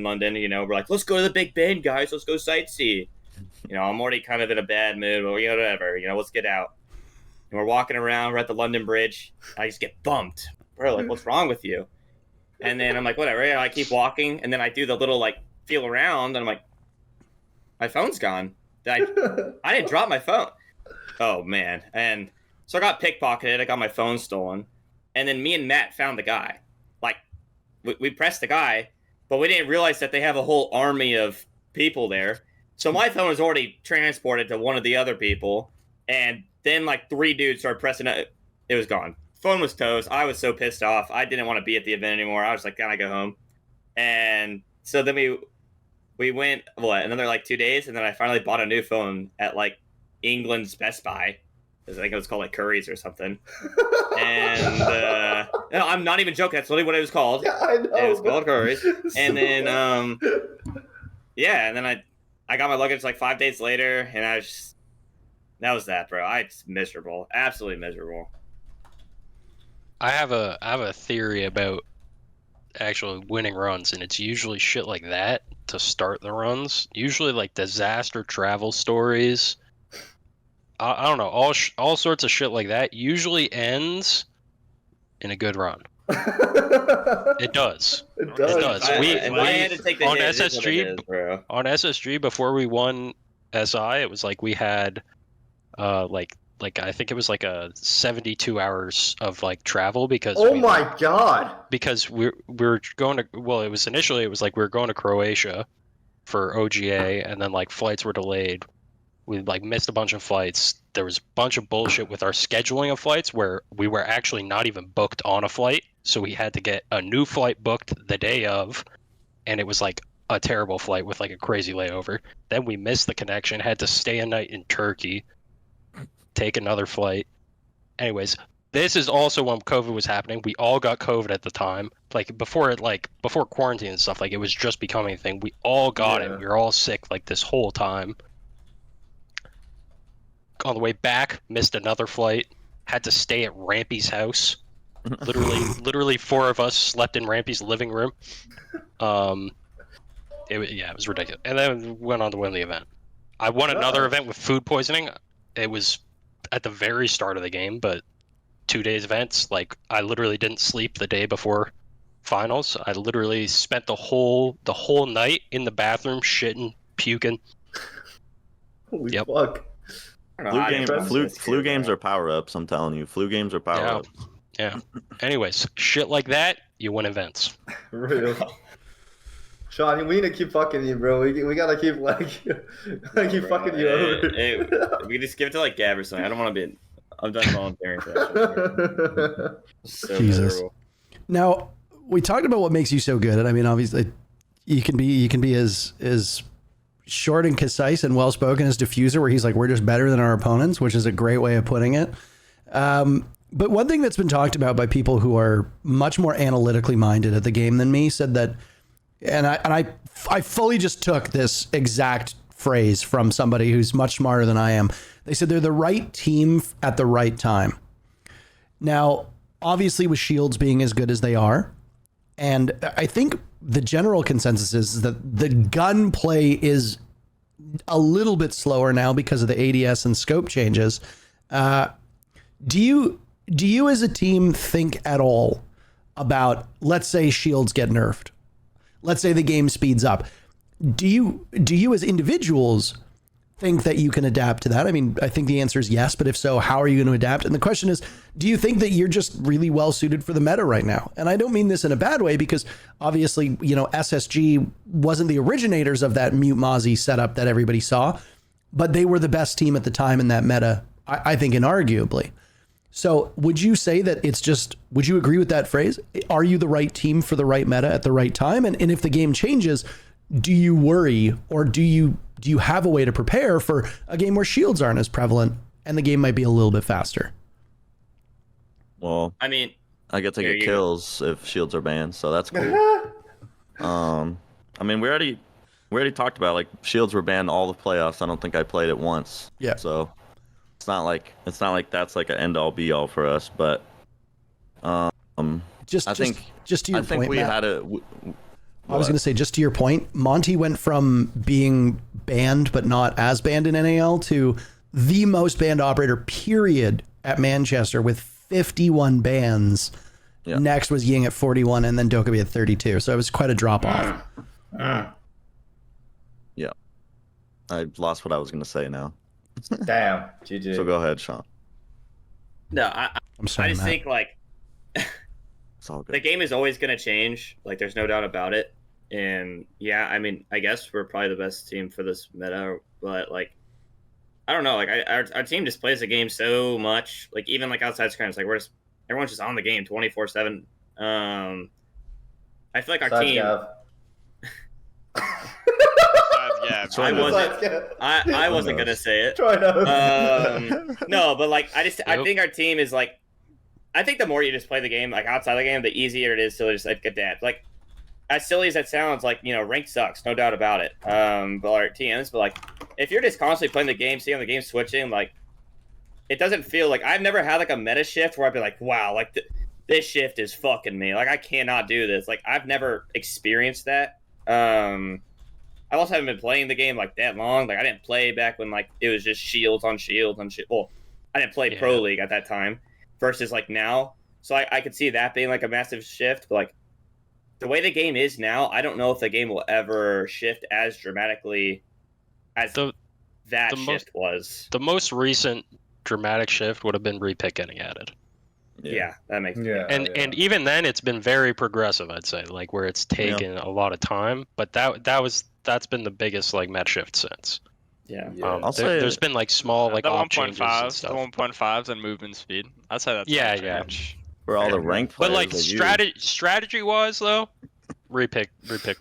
London, we're like, let's go to the Big Ben, guys. Let's go sightsee. I'm already kind of in a bad mood, but whatever. Let's get out. And we're walking around. We're at the London Bridge. I just get bumped, bro. Like, what's wrong with you? And then I'm like, whatever. I keep walking, and then I do the little like feel around, and I'm like, my phone's gone. I didn't drop my phone. Oh man. And so I got pickpocketed. I got my phone stolen, and then me and Matt found the guy. Like, we pressed the guy, but we didn't realize that they have a whole army of people there. So my phone was already transported to one of the other people, and then like 3 dudes started pressing it. It was gone. Phone was toast. I was so pissed off. I didn't want to be at the event anymore. I was like, can I go home? And so then we went, another like 2 days, and then I finally bought a new phone at like England's Best Buy. I think it was called like Curry's or something. And no, I'm not even joking. That's literally what it was called. Yeah, I know. It was called Curry's. And then and then I got my luggage like 5 days later, and that was that, bro. It's miserable, absolutely miserable. I have a theory about actually winning runs, and it's usually shit like that to start the runs. Usually like disaster travel stories. I don't know, all sorts of shit like that usually ends in a good run. It does. It does. It does. If I had to take the on hit, SSG, bro. on SSG before we won SI, it was like we had like I think it was like a 72 hours of like travel because Oh my god. because we were going to, well, it was like we were going to Croatia for OGA, and then like flights were delayed. We like missed a bunch of flights. There was a bunch of bullshit with our scheduling of flights where we were actually not even booked on a flight, so we had to get a new flight booked the day of, and it was like a terrible flight with like a crazy layover. Then we missed the connection, had to stay a night in Turkey, take another flight. Anyways, this is also when COVID was happening. We all got COVID at the time. Like before quarantine and stuff, like it was just becoming a thing. We all got it. We were all sick like this whole time. On the way back, missed another flight. Had to stay at Rampy's house. Literally 4 of us slept in Rampy's living room. It was ridiculous. And then went on to win the event. I won another event with food poisoning. It was at the very start of the game, but 2 days events. Like I literally didn't sleep the day before finals. I literally spent the whole night in the bathroom shitting, puking. Holy Yep. fuck. Flu games are power ups. I'm telling you, flu games are power ups. Yeah. Anyways, shit like that, you win events. Real. Sean, we need to keep fucking you, bro. We gotta keep keep fucking you over. Hey, we can just give it to like Gab or something. I don't want to be. I'm done volunteering for that shit. So Jesus. miserable. Now, we talked about what makes you so good, and I mean, obviously, you can be as short and concise and well spoken as Dfuzr, where he's like, we're just better than our opponents, which is a great way of putting it. But one thing that's been talked about by people who are much more analytically minded at the game than me said that, and I fully just took this exact phrase from somebody who's much smarter than I am. They said they're the right team at the right time. Now, obviously, with Shields being as good as they are, and I think the general consensus is that the gun play is a little bit slower now because of the ADS and scope changes. Do you as a team think at all about, let's say Shields get nerfed, let's say the game speeds up? Do you as individuals think that you can adapt to that? I mean, I think the answer is yes, but if so, how are you going to adapt? And the question is, do you think that you're just really well suited for the meta right now? And I don't mean this in a bad way, because obviously, SSG wasn't the originators of that mute Mozzie setup that everybody saw, but they were the best team at the time in that meta, I think, inarguably. So would you say that would you agree with that phrase? Are you the right team for the right meta at the right time? And if the game changes, do you worry, or do you have a way to prepare for a game where shields aren't as prevalent and the game might be a little bit faster? Well, I mean, I get to get kills if shields are banned, so that's cool. I mean, we already talked about, like, shields were banned all the playoffs. I don't think I played it once. Yeah. So it's not like that's like an end all be all for us, but I think to your point, we Matt, had a. I was going to say, just to your point, Monty went from being banned but not as banned in NAL to the most banned operator, period, at Manchester with 51 bans. Yeah. Next was Ying at 41, and then Dokkaebi at 32. So it was quite a drop off. Yeah. I lost what I was going to say now. Damn. GG. So go ahead, Sean. No, I'm sorry, I just Matt. think, like, It's all good. the game is always going to change. Like, there's no doubt about it. And yeah, I mean, I guess we're probably the best team for this meta, but like, I don't know. Like, our team just plays the game so much. Like, even like outside scrims, like everyone's just on the game 24/7. I feel like our Besides team. Gav. I wasn't gonna say it. Try to. No, but like I think our team is like, I think the more you just play the game, like outside the game, the easier it is to just like adapt. Like, as silly as that sounds, like, rank sucks, no doubt about it. But our TMs, but like, if you're just constantly playing the game, seeing the game switching, like, it doesn't feel like, I've never had like a meta shift where I'd be like, wow, like this shift is fucking me. Like, I cannot do this. Like, I've never experienced that. I also haven't been playing the game like that long. Like, I didn't play back when like it was just shields on shields on shield. Well, I didn't play Pro League at that time versus like now. So I could see that being like a massive shift. But like, the way the game is now, I don't know if the game will ever shift as dramatically as that shift was. The most recent dramatic shift would have been repick getting added. Yeah, that makes sense. Yeah. And even then, it's been very progressive, I'd say, like where it's taken a lot of time. But that's been the biggest like meta shift since. Yeah. There's been like small like the op changes and 1.5, stuff. the 1.5s and movement speed. I'd say that's Yeah. For all the ranked players. But like you. strategy wise though, repick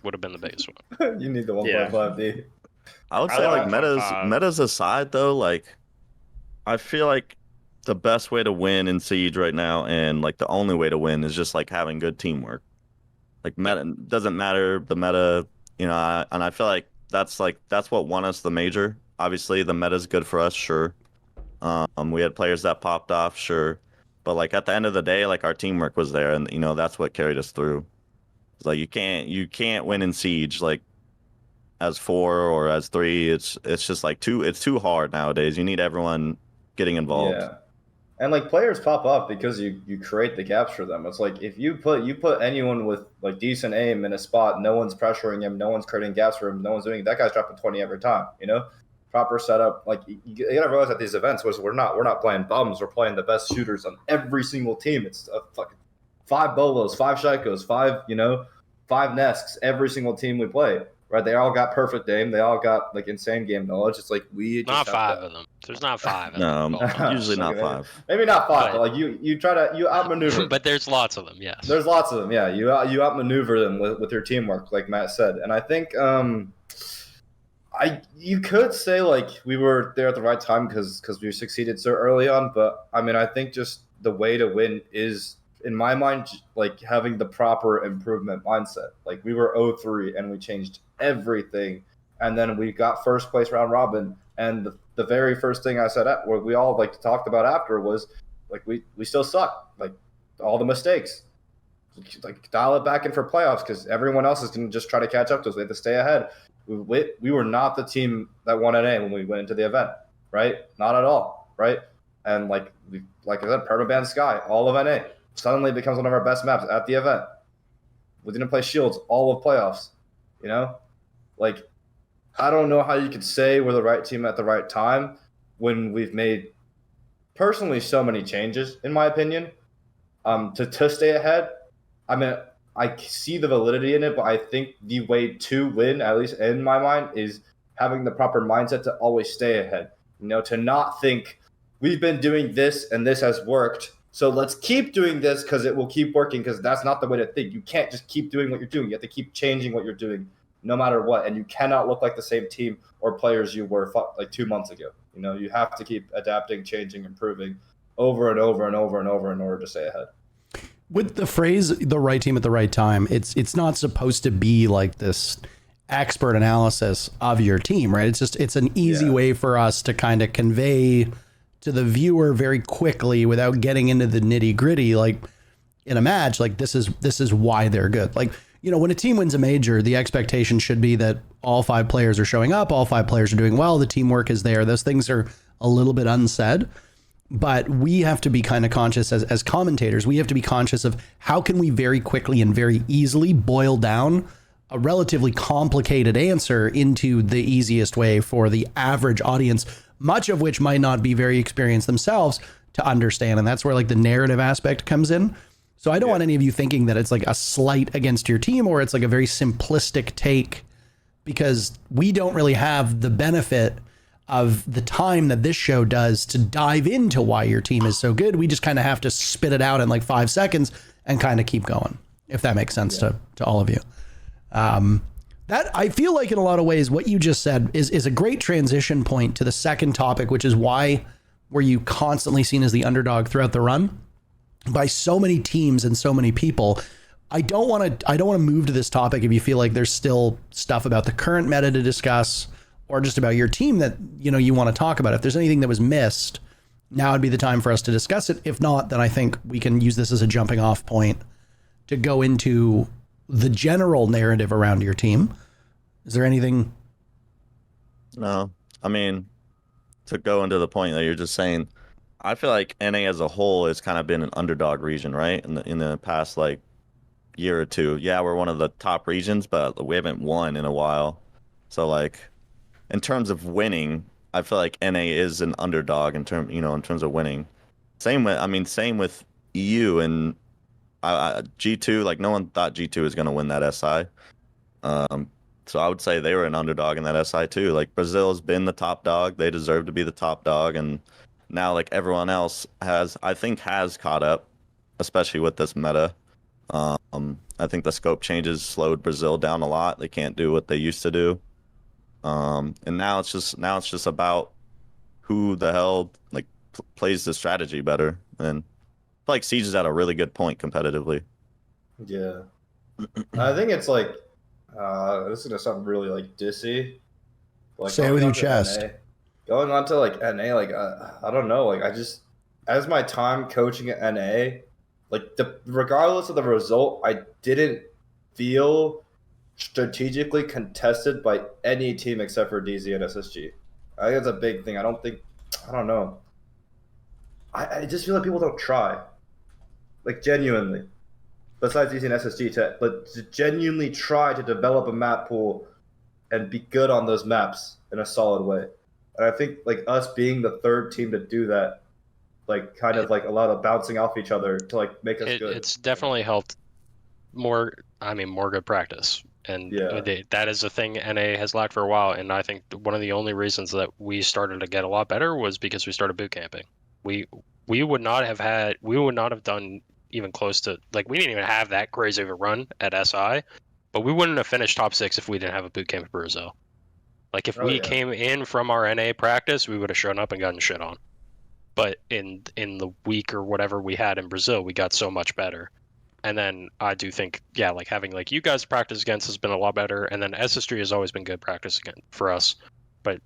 would have been the biggest one. You need the 1.5D. I would I say, like like, 1.5. metas aside, though, like, I feel like the best way to win in Siege right now, and like the only way to win, is just like having good teamwork. Like, meta doesn't matter the meta, and I feel like that's what won us the major. Obviously, the meta's good for us, sure. We had players that popped off, sure, but like at the end of the day, like our teamwork was there, and that's what carried us through. It's like you can't win in Siege like as 4 or as 3. It's just like it's too hard nowadays. You need everyone getting involved. Yeah. And like players pop up because you create the gaps for them. It's like if you put anyone with like decent aim in a spot, no one's pressuring him, no one's creating gaps for him, no one's doing that guy's dropping 20 every time. Proper setup. Like you gotta realize at these events we're not playing bums. We're playing the best shooters on every single team. It's a fucking 5 Bolos, 5 Shikos, 5 5 Nesks every single team we play. Right? They all got perfect aim. They all got like insane game knowledge. It's like we just Not have 5 to... of them. There's not 5 of No, them. usually not Okay, 5. Maybe not 5, But- but like you outmaneuver. But there's lots of them, yes. There's lots of them, yeah. You outmaneuver them with your teamwork, like Matt said, and I think you could say like we were there at the right time because we succeeded so early on. But I mean, I think just the way to win is, in my mind, like having the proper improvement mindset. Like we were 0-3 and we changed everything, and then we got first place round robin. And the very first thing I said, what we all like talked about after was like we still suck, like all the mistakes. Like dial it back in for playoffs because everyone else is going to just try to catch up to us. We have to stay ahead. We were not the team that won NA when we went into the event, right? Not at all, right? And like I said, permaban Sky, all of NA suddenly becomes one of our best maps at the event. We didn't play Shields all of playoffs, you know? Like, I don't know how you could say we're the right team at the right time when we've made personally so many changes, in my opinion, to stay ahead. I mean, I see the validity in it, but I think the way to win, at least in my mind, is having the proper mindset to always stay ahead. You know, to not think we've been doing this and this has worked, so let's keep doing this because it will keep working, because that's not the way to think. You can't just keep doing what you're doing. You have to keep changing what you're doing no matter what, and you cannot look like the same team or players you were like 2 months ago. You know, you have to keep adapting, changing, improving over and over and over and over in order to stay ahead. With the phrase "the right team at the right time," it's not supposed to be like this expert analysis of your team, right? It's an easy way for us to kind of convey to the viewer very quickly without getting into the nitty gritty. Like in a match, like this is why they're good. Like, you know, when a team wins a major, the expectation should be that all 5 players are showing up, all 5 players are doing well, the teamwork is there. Those things are a little bit unsaid. But we have to be kind of conscious as commentators. We have to be conscious of how can we very quickly and very easily boil down a relatively complicated answer into the easiest way for the average audience, much of which might not be very experienced themselves, to understand. And that's where like the narrative aspect comes in. So I don't want any of you thinking that it's like a slight against your team or it's like a very simplistic take, because we don't really have the benefit of the time that this show does to dive into why your team is so good. We just kind of have to spit it out in like 5 seconds and kind of keep going, if that makes sense to all of you. That I feel like in a lot of ways, what you just said is a great transition point to the second topic, which is why were you constantly seen as the underdog throughout the run by so many teams and so many people. I don't want to move to this topic if you feel like there's still stuff about the current meta to discuss, or just about your team that, you know, you want to talk about. If there's anything that was missed, now would be the time for us to discuss it. If not, then I think we can use this as a jumping off point to go into the general narrative around your team. Is there anything? No, I mean, to go into the point that you're just saying, I feel like NA as a whole has kind of been an underdog region, right? In the past like year or two. Yeah, we're one of the top regions, but we haven't won in a while. So like, in terms of winning, I feel like NA is an underdog in terms of winning. Same with EU and G2. Like no one thought G2 was going to win that SI. So I would say they were an underdog in that SI too. Like Brazil's been the top dog; they deserve to be the top dog, and now like everyone else has caught up, especially with this meta. I think the scope changes slowed Brazil down a lot. They can't do what they used to do. And now it's just about who the hell like plays the strategy better. And I feel like Siege is at a really good point competitively. Yeah, I think it's like this is gonna sound really like dissy. Like, say it with your chest. Going on to like NA, like I don't know, like I just, as my time coaching at NA, like regardless of the result, I didn't feel strategically contested by any team except for DZ and SSG. I think that's a big thing. I don't know. I just feel like people don't try, like genuinely, besides DZ and SSG, to genuinely try to develop a map pool and be good on those maps in a solid way. And I think like us being the third team to do that, like kind of like a lot of bouncing off each other to like make us good. It's definitely helped more I mean, more good practice. And Yeah. that is a thing NA has lacked for a while. And I think one of the only reasons that we started to get a lot better was because we started boot camping. We would not have done even close to, like, we didn't even have that crazy of a run at SI, but we wouldn't have finished top 6 if we didn't have a boot camp at Brazil. Like, if we came in from our NA practice, we would have shown up and gotten shit on. But in the week or whatever we had in Brazil, we got so much better. And then I do think, yeah, like having like you guys practice against has been a lot better. And then SSG has always been good practice again for us, but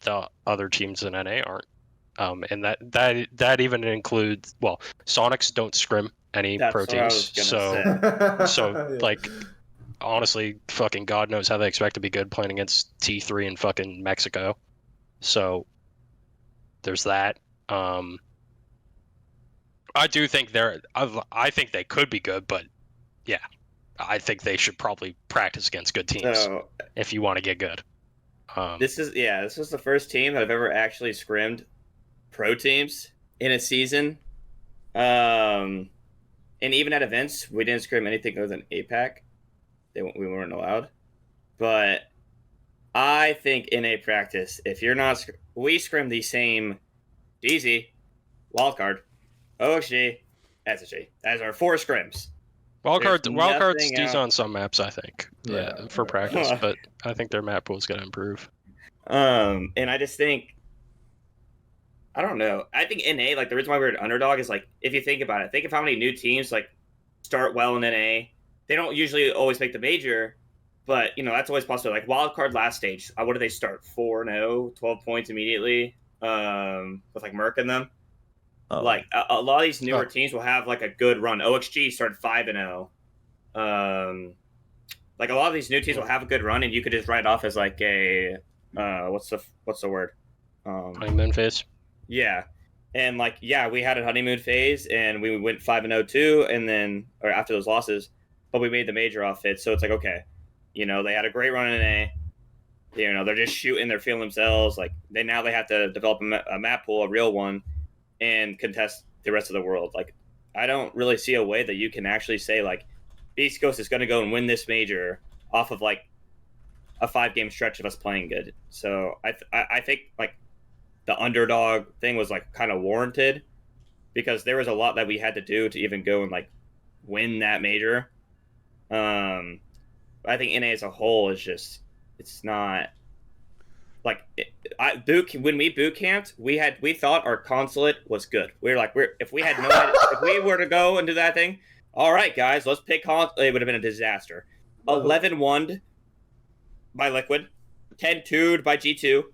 the other teams in NA aren't. And that even includes, well, Sonics don't scrim any That's pro what I was teams, gonna so like honestly, fucking God knows how they expect to be good playing against T3 in fucking Mexico. So there's that. I do think I think they could be good, but yeah, I think they should probably practice against good teams So if you want to get good. this was the first team that I've ever actually scrimmed pro teams in a season. And even at events, we didn't scrim anything other than APAC. We weren't allowed. But I think in a practice, if you're not, we scrim the same DZ, wildcard, OXG, SSG as our 4 scrims. Wildcards nothing do out. on some maps, I think, for practice, but I think their map pool is going to improve. And I just think, I don't know. I think NA, like the reason why we're an underdog is like, if you think about it, think of how many new teams like start well in NA. They don't usually always make the major, but you know that's always possible. Like wildcard last stage, what do they start? 4-0, 12 points immediately, with like Merc in them. Oh. Like a lot of these newer teams will have like a good run. OXG started 5-0. Like a lot of these new teams will have a good run, and you could just write it off as like a what's the word? Honeymoon phase. Yeah, and like we had a honeymoon phase, and we went 5-0 too, and then or after those losses, but we made the major off it. So it's like okay, you know they had a great run in A. You know they're just shooting, they're feeling themselves. Like they have to develop a map pool, a real one, and contest the rest of the world. Like I don't really see a way that you can actually say like Beastcoast is going to go and win this major off of like a 5-game stretch of us playing good. So I think like the underdog thing was like kind of warranted because there was a lot that we had to do to even go and like win that major. I think NA as a whole is just, it's not like when we boot camped, we thought our consulate was good. We were like, if we had no idea, if we were to go and do that thing, all right, guys, let's pick consulate. It would have been a disaster. 11-1'd by Liquid, 10-2'd by G2,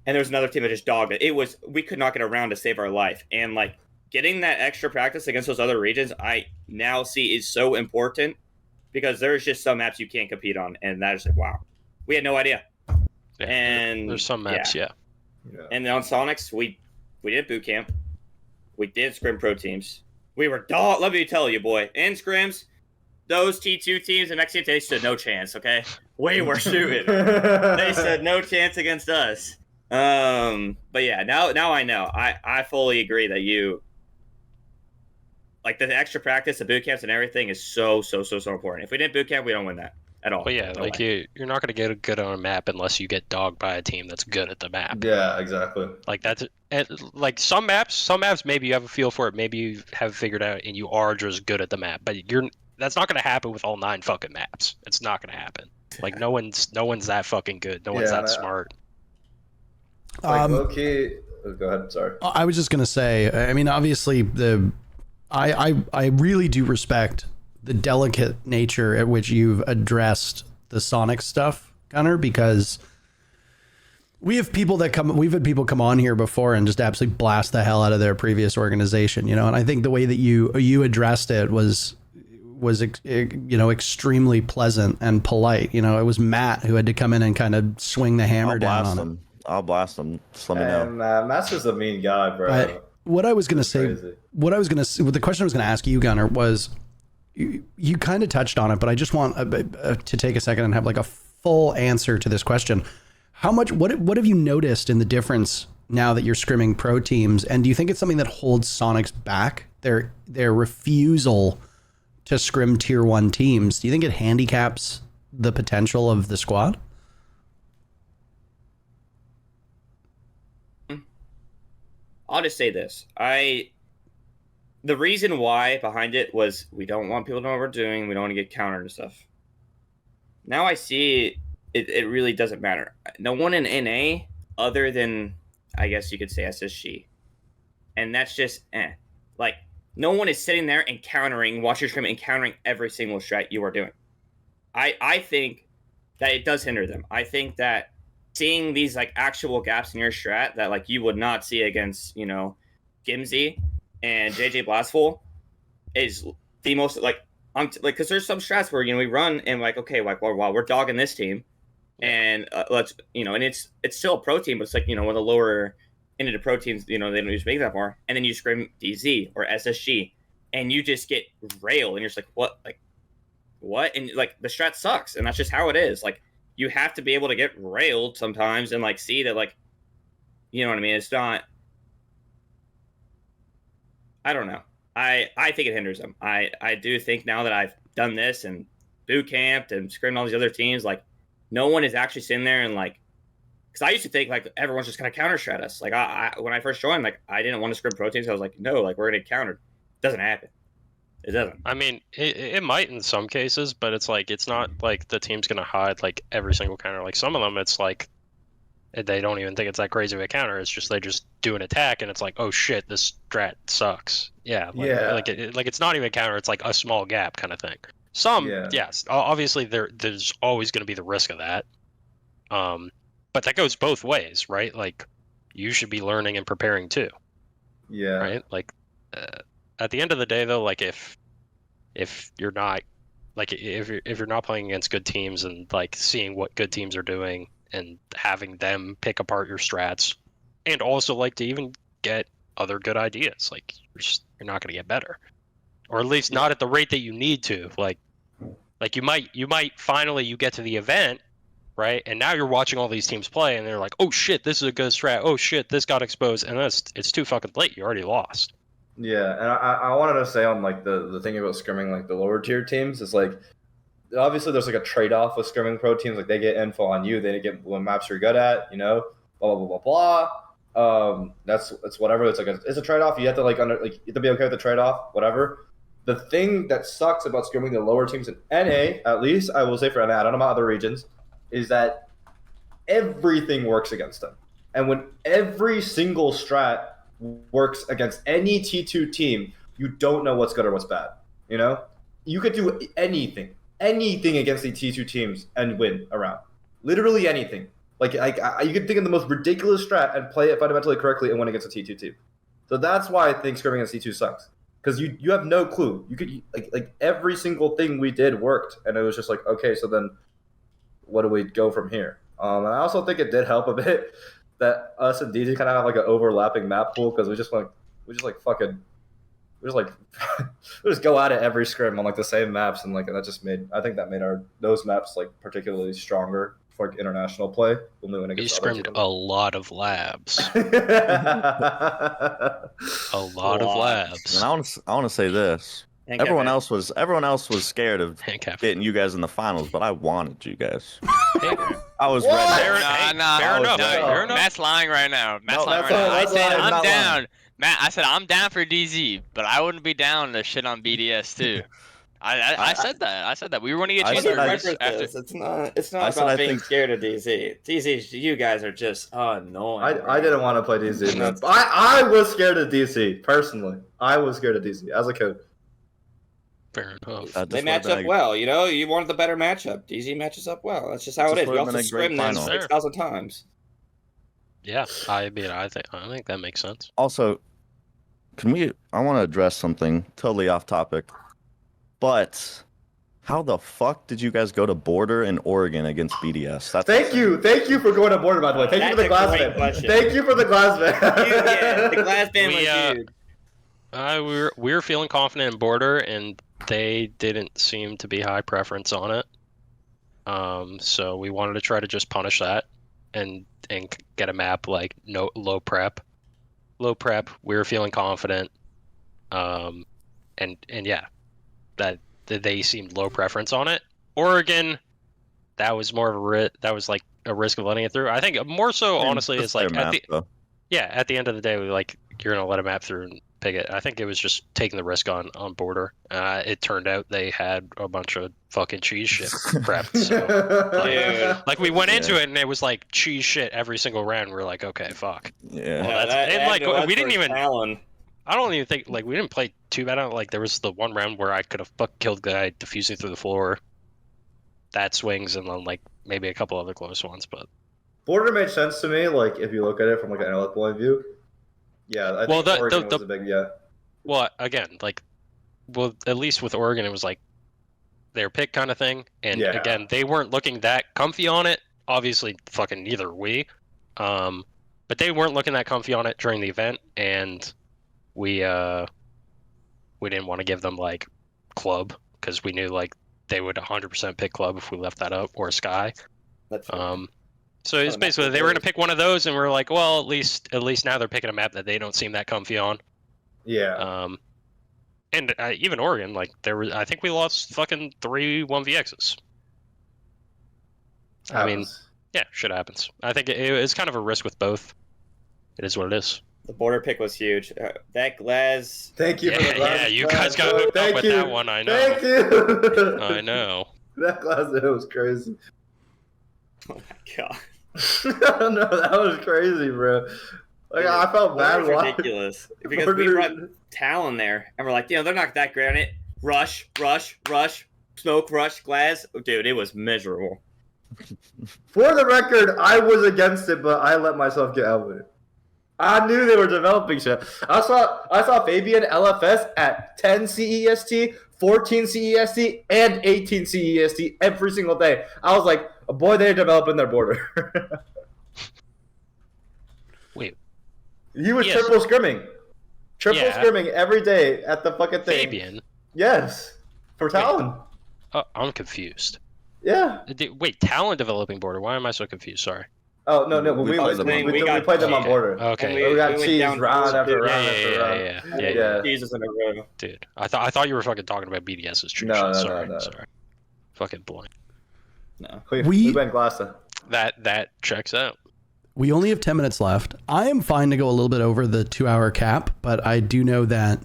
and there was another team that just dogged it. We could not get around to save our life. And like getting that extra practice against those other regions, I now see is so important because there's just some maps you can't compete on, and that is like, wow, we had no idea. Yeah, And there's some maps, yeah. And on Sonics, we did boot camp, we did scrim pro teams. We were let me tell you, boy, in scrims, those T2 teams in Mexico, they stood no chance. Okay, we were shooting. They stood no chance against us. But yeah, now I know. I fully agree that you like the extra practice, the boot camps, and everything is so important. If we didn't boot camp, we don't win that at all. But yeah, No like way. you're not going to get good on a map unless you get dogged by a team that's good at the map. Yeah, exactly. Like that's like some maps maybe you have a feel for it, maybe you have figured out and you are just good at the map. But that's not going to happen with all 9 fucking maps. It's not going to happen. Like no one's that fucking good. No one's that smart. Like low-key, go ahead. Sorry. I was just gonna say. I mean, obviously, I really do respect the delicate nature at which you've addressed the Sonic stuff, Gunnar, because we've had people come on here before and just absolutely blast the hell out of their previous organization, you know. And I think the way that you addressed it was extremely pleasant and polite. You know, it was Matt who had to come in and kind of swing the hammer down on him. I'll blast him. Just let me know. Master's a mean guy, bro. What I was going to say, the question I was going to ask you, Gunnar, was you kind of touched on it, but I just want to take a second and have like a full answer to this question. What have you noticed in the difference now that you're scrimming pro teams? And do you think it's something that holds Sonics back? Their refusal to scrim tier 1 teams, do you think it handicaps the potential of the squad? I'll just say this. The reason why behind it was we don't want people to know what we're doing. We don't want to get countered and stuff. Now I see it really doesn't matter. No one in NA other than, I guess you could say, SSG. And that's just, Like, no one is sitting there and countering, watching your scrim and countering every single strat you are doing. I think that it does hinder them. I think that seeing these, like, actual gaps in your strat that, like, you would not see against, you know, Gimsy and JJ Blastful is the most, like, because there's some strats where, you know, we run and, like, okay, like, well, we're dogging this team, and let's, you know, and it's still a pro team, but it's like, you know, one of the lower into the pro teams, you know, they don't use make that far, and then you scrim DZ or SSG, and you just get railed, and you're just like, what? And, like, the strat sucks, and that's just how it is. Like, you have to be able to get railed sometimes and, like, see that, like, you know what I mean? It's not, I don't know. I think it hinders them. I do think now that I've done this and boot camped and scrimmed all these other teams, like, no one is actually sitting there and, like, because I used to think, like, everyone's just going to counter strat us. Like, when I first joined, like, I didn't want to scrim pro teams. I was like, no, like, we're going to get countered. It doesn't happen. It doesn't. I mean, it might in some cases, but it's like, it's not like the team's going to hide, like, every single counter. Like, some of them, it's like, they don't even think it's that crazy of a counter. It's just, they just do an attack, and it's like, oh shit, this strat sucks. Yeah. Like, it's not even a counter. It's like a small gap kind of thing. Some, yes. Obviously, there's always going to be the risk of that. But that goes both ways, right? Like, you should be learning and preparing too. Yeah. Right? Like, at the end of the day, though, like, if you're not, like, if you're not playing against good teams and, like, seeing what good teams are doing and having them pick apart your strats, and also, like, to even get other good ideas, like, you're not going to get better, or at least not at the rate that you need to. Like you might finally, you get to the event, right? And now you're watching all these teams play, and they're like, oh shit, this is a good strat. Oh shit, this got exposed, and it's too fucking late. You already lost. Yeah, and I wanted to say on, like, the thing about scrimming, like, the lower tier teams is, like, obviously there's, like, a trade-off with scrimming pro teams. Like, they get info on you, they get what maps you're good at, you know, blah blah blah blah blah. It's whatever. It's like it's a trade-off. You have to, like, you have to be okay with the trade-off, whatever. The thing that sucks about scrimming the lower teams in NA, at least I will say for NA, I don't know about other regions, is that everything works against them. And when every single strat works against any T2 team, you don't know what's good or what's bad. You know? You could do anything against the T2 teams and win a round. Literally anything. Like, you could think of the most ridiculous strat and play it fundamentally correctly and win against a T2 team. So that's why I think scrimming against T2 sucks. Because you have no clue. You could, like every single thing we did worked, and it was just like, okay, so then what do we go from here? And I also think it did help a bit that us and DZ kind of have, like, an overlapping map pool, because we just go at it every scrim on, like, the same maps, and, like, that just made those maps, like, particularly stronger for, like, international play. We scrimmed a lot of labs. A lot of labs. And I want to say this. Everyone else was scared of getting you guys in the finals, but I wanted you guys. I was ready. Fair enough. Matt's lying right now. I said I'm down. Matt, I said I'm down for DZ, but I wouldn't be down to shit on BDS too. I said that. I said that. We were going to get you after. It's not about being scared of DZ. DZ, you guys are just annoying. I didn't want to play DZ. Man. I was scared of DC, personally. I was scared of DC as a coach. Fair enough. They match up well, you know. You wanted the better matchup. DZ matches up well. That's just how it is. We also scrim them 6,000 times. Yeah, I mean, I think that makes sense. Also, I want to address something totally off topic, but how the fuck did you guys go to border in Oregon against BDS? Thank you for going to border, by the way. Thank you for the glass ban. Thank you for the glass ban. Yeah, the glass ban was huge. We were feeling confident in border, and they didn't seem to be high preference on it. So we wanted to try to just punish that and get a map like low prep. Low prep. We were feeling confident. And yeah, that they seemed low preference on it. Oregon, that was more of that was like a risk of letting it through. I think more so, honestly, is like at the end of the day, you're gonna let a map through and pick it. I think it was just taking the risk on border. It turned out they had a bunch of fucking cheese shit prepped. So, like we went into it and it was like cheese shit every single round. We're like, okay, fuck. Yeah. Well, we didn't even. Talon. I don't even think we didn't play too bad on it. Like there was the one round where I could have killed the guy defusing through the floor. That swings, and then like maybe a couple other close ones, but border made sense to me. Like if you look at it from like an analytic point of view. Yeah, I think Oregon was a big Well, again, at least with Oregon, it was like their pick kind of thing, and again, they weren't looking that comfy on it. Obviously, fucking neither are we, but they weren't looking that comfy on it during the event, and we didn't want to give them like club because we knew like they would 100% pick club if we left that up or sky. So it's basically they were going to pick one of those, and we're like, well, at least now they're picking a map that they don't seem that comfy on. Yeah. And even Oregon, like I think we lost fucking 3 1vx's. I mean, yeah, shit happens. I think it's kind of a risk with both. It is what it is. The border pick was huge. That Glaz. Thank you. Yeah, for the Glaz. Yeah, you guys got hooked up with that one. I know. Thank you. I know. That Glaz was crazy. Oh my god. No, that was crazy, bro. Like I felt bad. Ridiculous. Because we brought Talon there, and we're like, they're not that great on it. Rush, smoke, rush, Glaz. Dude, it was miserable. For the record, I was against it, but I let myself get outwitted. I knew they were developing shit. I saw Fabian LFS at 10 CEST, 14 CEST, and 18 CEST every single day. I was like, oh boy, they're developing their border. Wait. He was triple scrimming. Scrimming every day at the fucking thing. Fabian? Yes. For Talon. I'm confused. Yeah. Wait, Talon developing border? Why am I so confused? Sorry. Oh, no. When we played them on border. Okay. We got cheese round after round after round. Yeah. Jesus in a row. Dude, I thought you were fucking talking about BDS's true shit. Sorry. Fucking blind. No. We went Glassa. That checks out. We only have 10 minutes left. I am fine to go a little bit over the 2-hour cap, but I do know that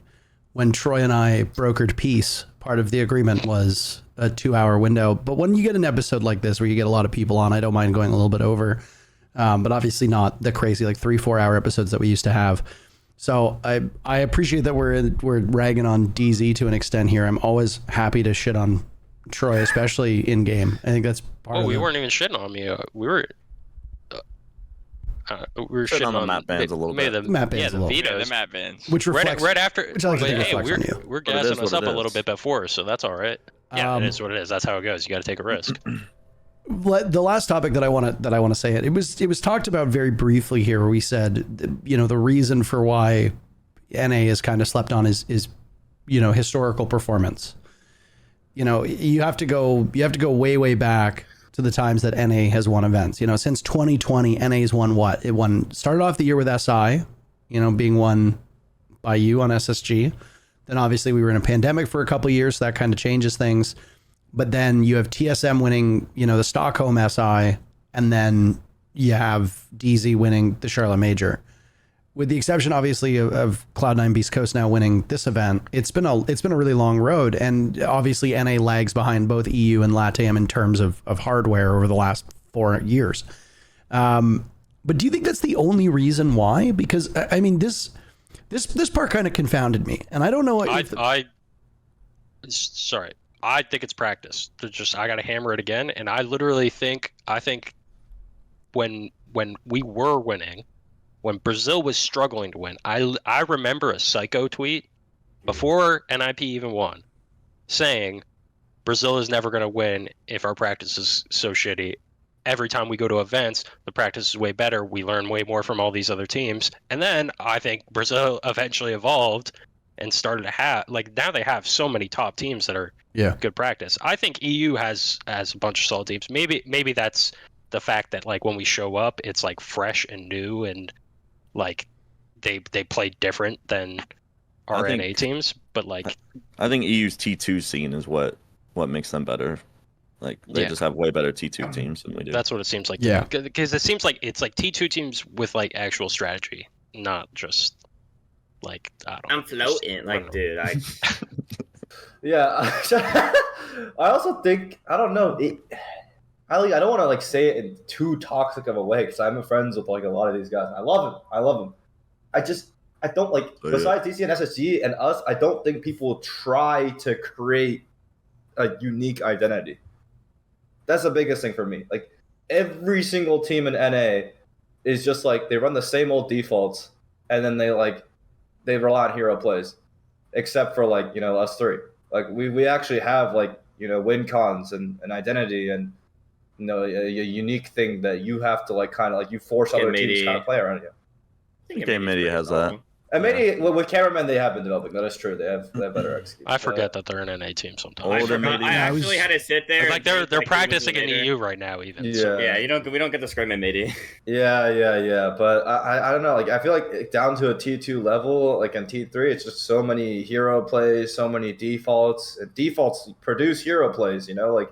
when Troy and I brokered peace, part of the agreement was a 2-hour window. But when you get an episode like this where you get a lot of people on, I don't mind going a little bit over. But obviously not the crazy 3-4 hour episodes that we used to have. So I appreciate that we're ragging on DZ to an extent here. I'm always happy to shit on Troy, especially in game. I think that's part of we weren't even shitting on me. We were shitting on the map bans a little bit. The map bans the vetoes. The map bans. Which reflects, right after. Which I like to think reflects on you. We're gassing us up a little bit before, so that's all right. Yeah, it is what it is. That's how it goes. You got to take a risk. The last topic that I want to say it was talked about very briefly here, where we said, the reason for why NA is kind of slept on is historical performance. You have to go way back to the times that NA has won events. Since 2020, NA's won what? It started off the year with SI, being won by you on SSG. Then obviously we were in a pandemic for a couple of years, so that kind of changes things. But then you have TSM winning, the Stockholm SI, and then you have DZ winning the Charlotte Major. With the exception, obviously, of Cloud9 Beastcoast now winning this event, it's been a really long road, and obviously NA lags behind both EU and LATAM in terms of hardware over the last 4 years. But do you think that's the only reason why? Because I mean, this part kind of confounded me, and I don't know what sorry. I think it's practice. I got to hammer it again, and I literally think when we were winning, when Brazil was struggling to win, I remember a psycho tweet before NIP even won, saying Brazil is never going to win if our practice is so shitty. Every time we go to events, the practice is way better. We learn way more from all these other teams, and then I think Brazil eventually evolved and started to have now they have so many top teams that are good practice. I think EU has a bunch of solid teams. Maybe that's the fact that when we show up, it's fresh and new, and they play different than our NA teams. but like I think EU's T2 scene is what makes them better. Like they just have way better T2 teams than we do. that's what it seems like. Yeah. Because it seems like it's like T2 teams with like actual strategy, not just like I don't know. I'm floating, like, dude. Yeah, I also think I don't know. I don't want to like say it in too toxic of a way because I'm friends with like a lot of these guys. I love them. I don't like besides DC and SSG and us. I don't think people try to create a unique identity. That's the biggest thing for me. Like every single team in NA is just like they run the same old defaults and then they rely on hero plays, except for like us three. Like we actually have like win cons and an identity and a unique thing that you have to like kind of like you force other teams to kind of play around you. I think Game Media has that. And maybe with cameramen they have been developing. That is true. They have better execution. I forget that they're an NA team sometimes. I actually had to sit there. Like they're practicing in EU right now, even. Yeah. So. Yeah, we don't get the scrim in MIDI. Yeah. But I don't know. Like I feel like down to a T2 level, like in T3, it's just so many hero plays, so many defaults. And defaults produce hero plays. Like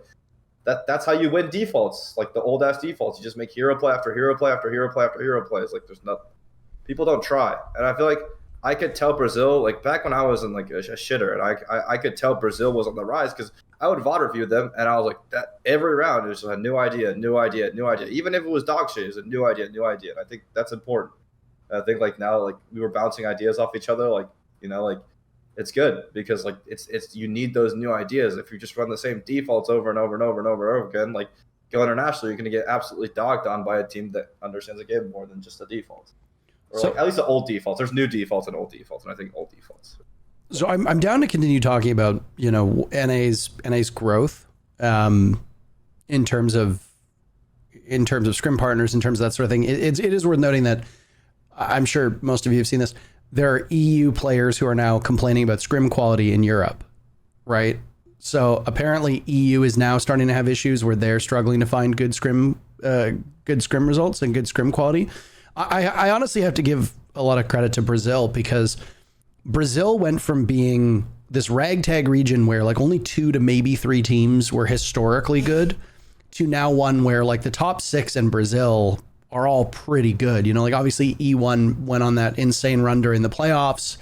that's how you win defaults. Like the old ass defaults, you just make hero play after hero play after hero play after hero plays. Like there's nothing. People don't try, and I feel like I could tell Brazil, like back when I was in like a shitter, and I could tell Brazil was on the rise because I would VOD review them, and I was like, that every round it was a new idea. Even if it was dog shit, it was a new idea. And I think that's important. And I think like now, like we were bouncing ideas off each other, like like it's good because like it's you need those new ideas. If you just run the same defaults over and over and over and over and over again, like go internationally, you're gonna get absolutely dogged on by a team that understands the game more than just the defaults. Or So- like, at least the old defaults. There's new defaults and old defaults, and I think old defaults. So I'm down to continue talking about NA's growth in terms of scrim partners, in terms of that sort of thing. It is worth noting that I'm sure most of you have seen this. There are EU players who are now complaining about scrim quality in Europe, right? So apparently EU is now starting to have issues where they're struggling to find good scrim results and good scrim quality. I honestly have to give a lot of credit to Brazil because Brazil went from being this ragtag region where like only 2 to maybe 3 teams were historically good to now one where like the top 6 in Brazil are all pretty good. Like obviously E1 went on that insane run during the playoffs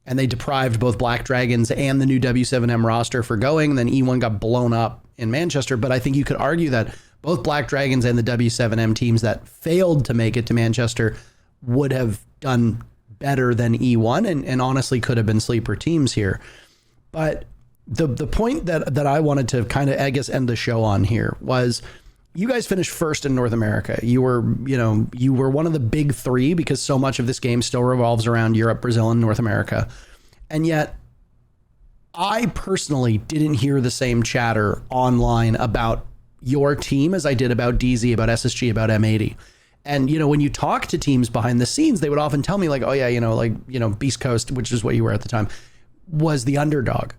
and they deprived both Black Dragons and the new W7M roster for going. And then E1 got blown up in Manchester. But I think you could argue that both Black Dragons and the W7M teams that failed to make it to Manchester would have done better than E1 and honestly could have been sleeper teams here. But the point that I wanted to kind of, I guess, end the show on here was you guys finished first in North America. You were one of the big 3 because so much of this game still revolves around Europe, Brazil, and North America. And yet I personally didn't hear the same chatter online about your team as I did about DZ, about SSG, about M80. And, when you talk to teams behind the scenes, they would often tell me like, oh yeah, Beastcoast, which is what you were at the time, was the underdog.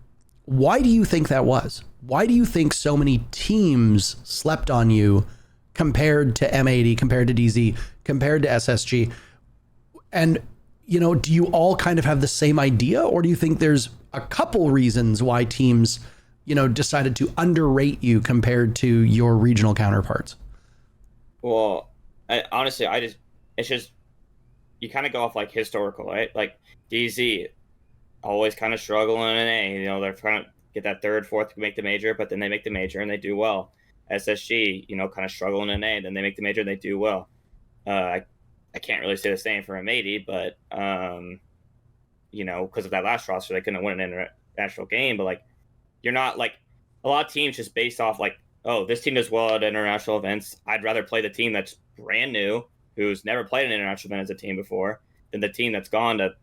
Why do you think that was? Why do you think so many teams slept on you compared to M80, compared to DZ, compared to SSG? And, do you all kind of have the same idea, or do you think there's a couple reasons why teams decided to underrate you compared to your regional counterparts? Well, honestly, it's just, you kind of go off like historical, right? Like DZ, always kind of struggling in NA. They're trying to get that 3rd, 4th to make the major, but then they make the major and they do well. SSG, kind of struggling in NA, then they make the major and they do well. I can't really say the same for M80, but because of that last roster, they couldn't win an international game. But like, you're not like a lot of teams just based off like, oh, this team does well at international events. I'd rather play the team that's brand new, who's never played an international event as a team before, than the team that's gone to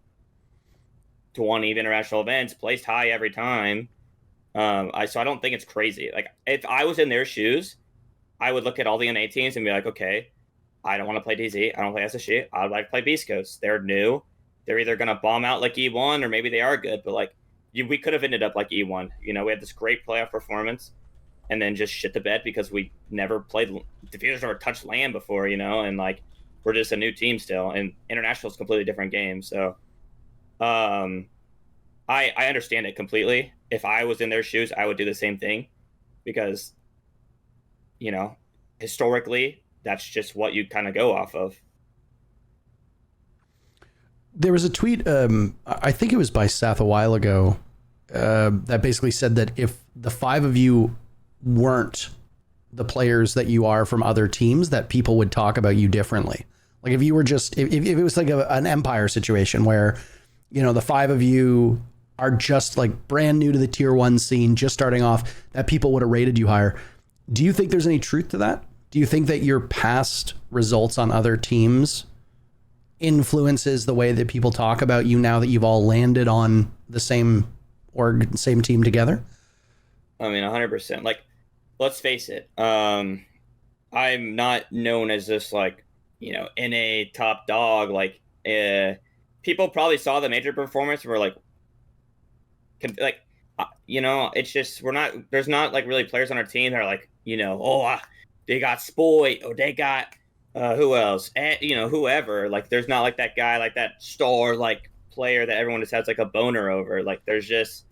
20 international events, placed high every time. So I don't think it's crazy. Like if I was in their shoes, I would look at all the NA teams and be like, okay, I don't want to play DZ. I don't play SSG. I would like to play Beast Coast. They're new. They're either going to bomb out like E1 or maybe they are good. But like we could have ended up like E1. We had this great playoff performance and then just shit the bed because we never played Dfuzr or touched LAN before, and like we're just a new team still. And international is a completely different game. So I understand it completely. If I was in their shoes, I would do the same thing because, historically, that's just what you kind of go off of. There was a tweet, I think it was by Seth a while ago, that basically said that if the 5 of you weren't the players that you are from other teams, that people would talk about you differently. Like if you were just, if it was like an Empire situation where, the 5 of you are just like brand new to the tier 1 scene, just starting off, that people would have rated you higher. Do you think there's any truth to that? Do you think that your past results on other teams influences the way that people talk about you now that you've all landed on the same team together? I mean, 100%. Like, let's face it. I'm not known as this like, NA top dog. Like, people probably saw the major performance and were like, it's just there's not like really players on our team that are like, they got Spoit or they got who else, whoever. Like, there's not like that guy, like that star like player that everyone just has like a boner over. Like, there's just,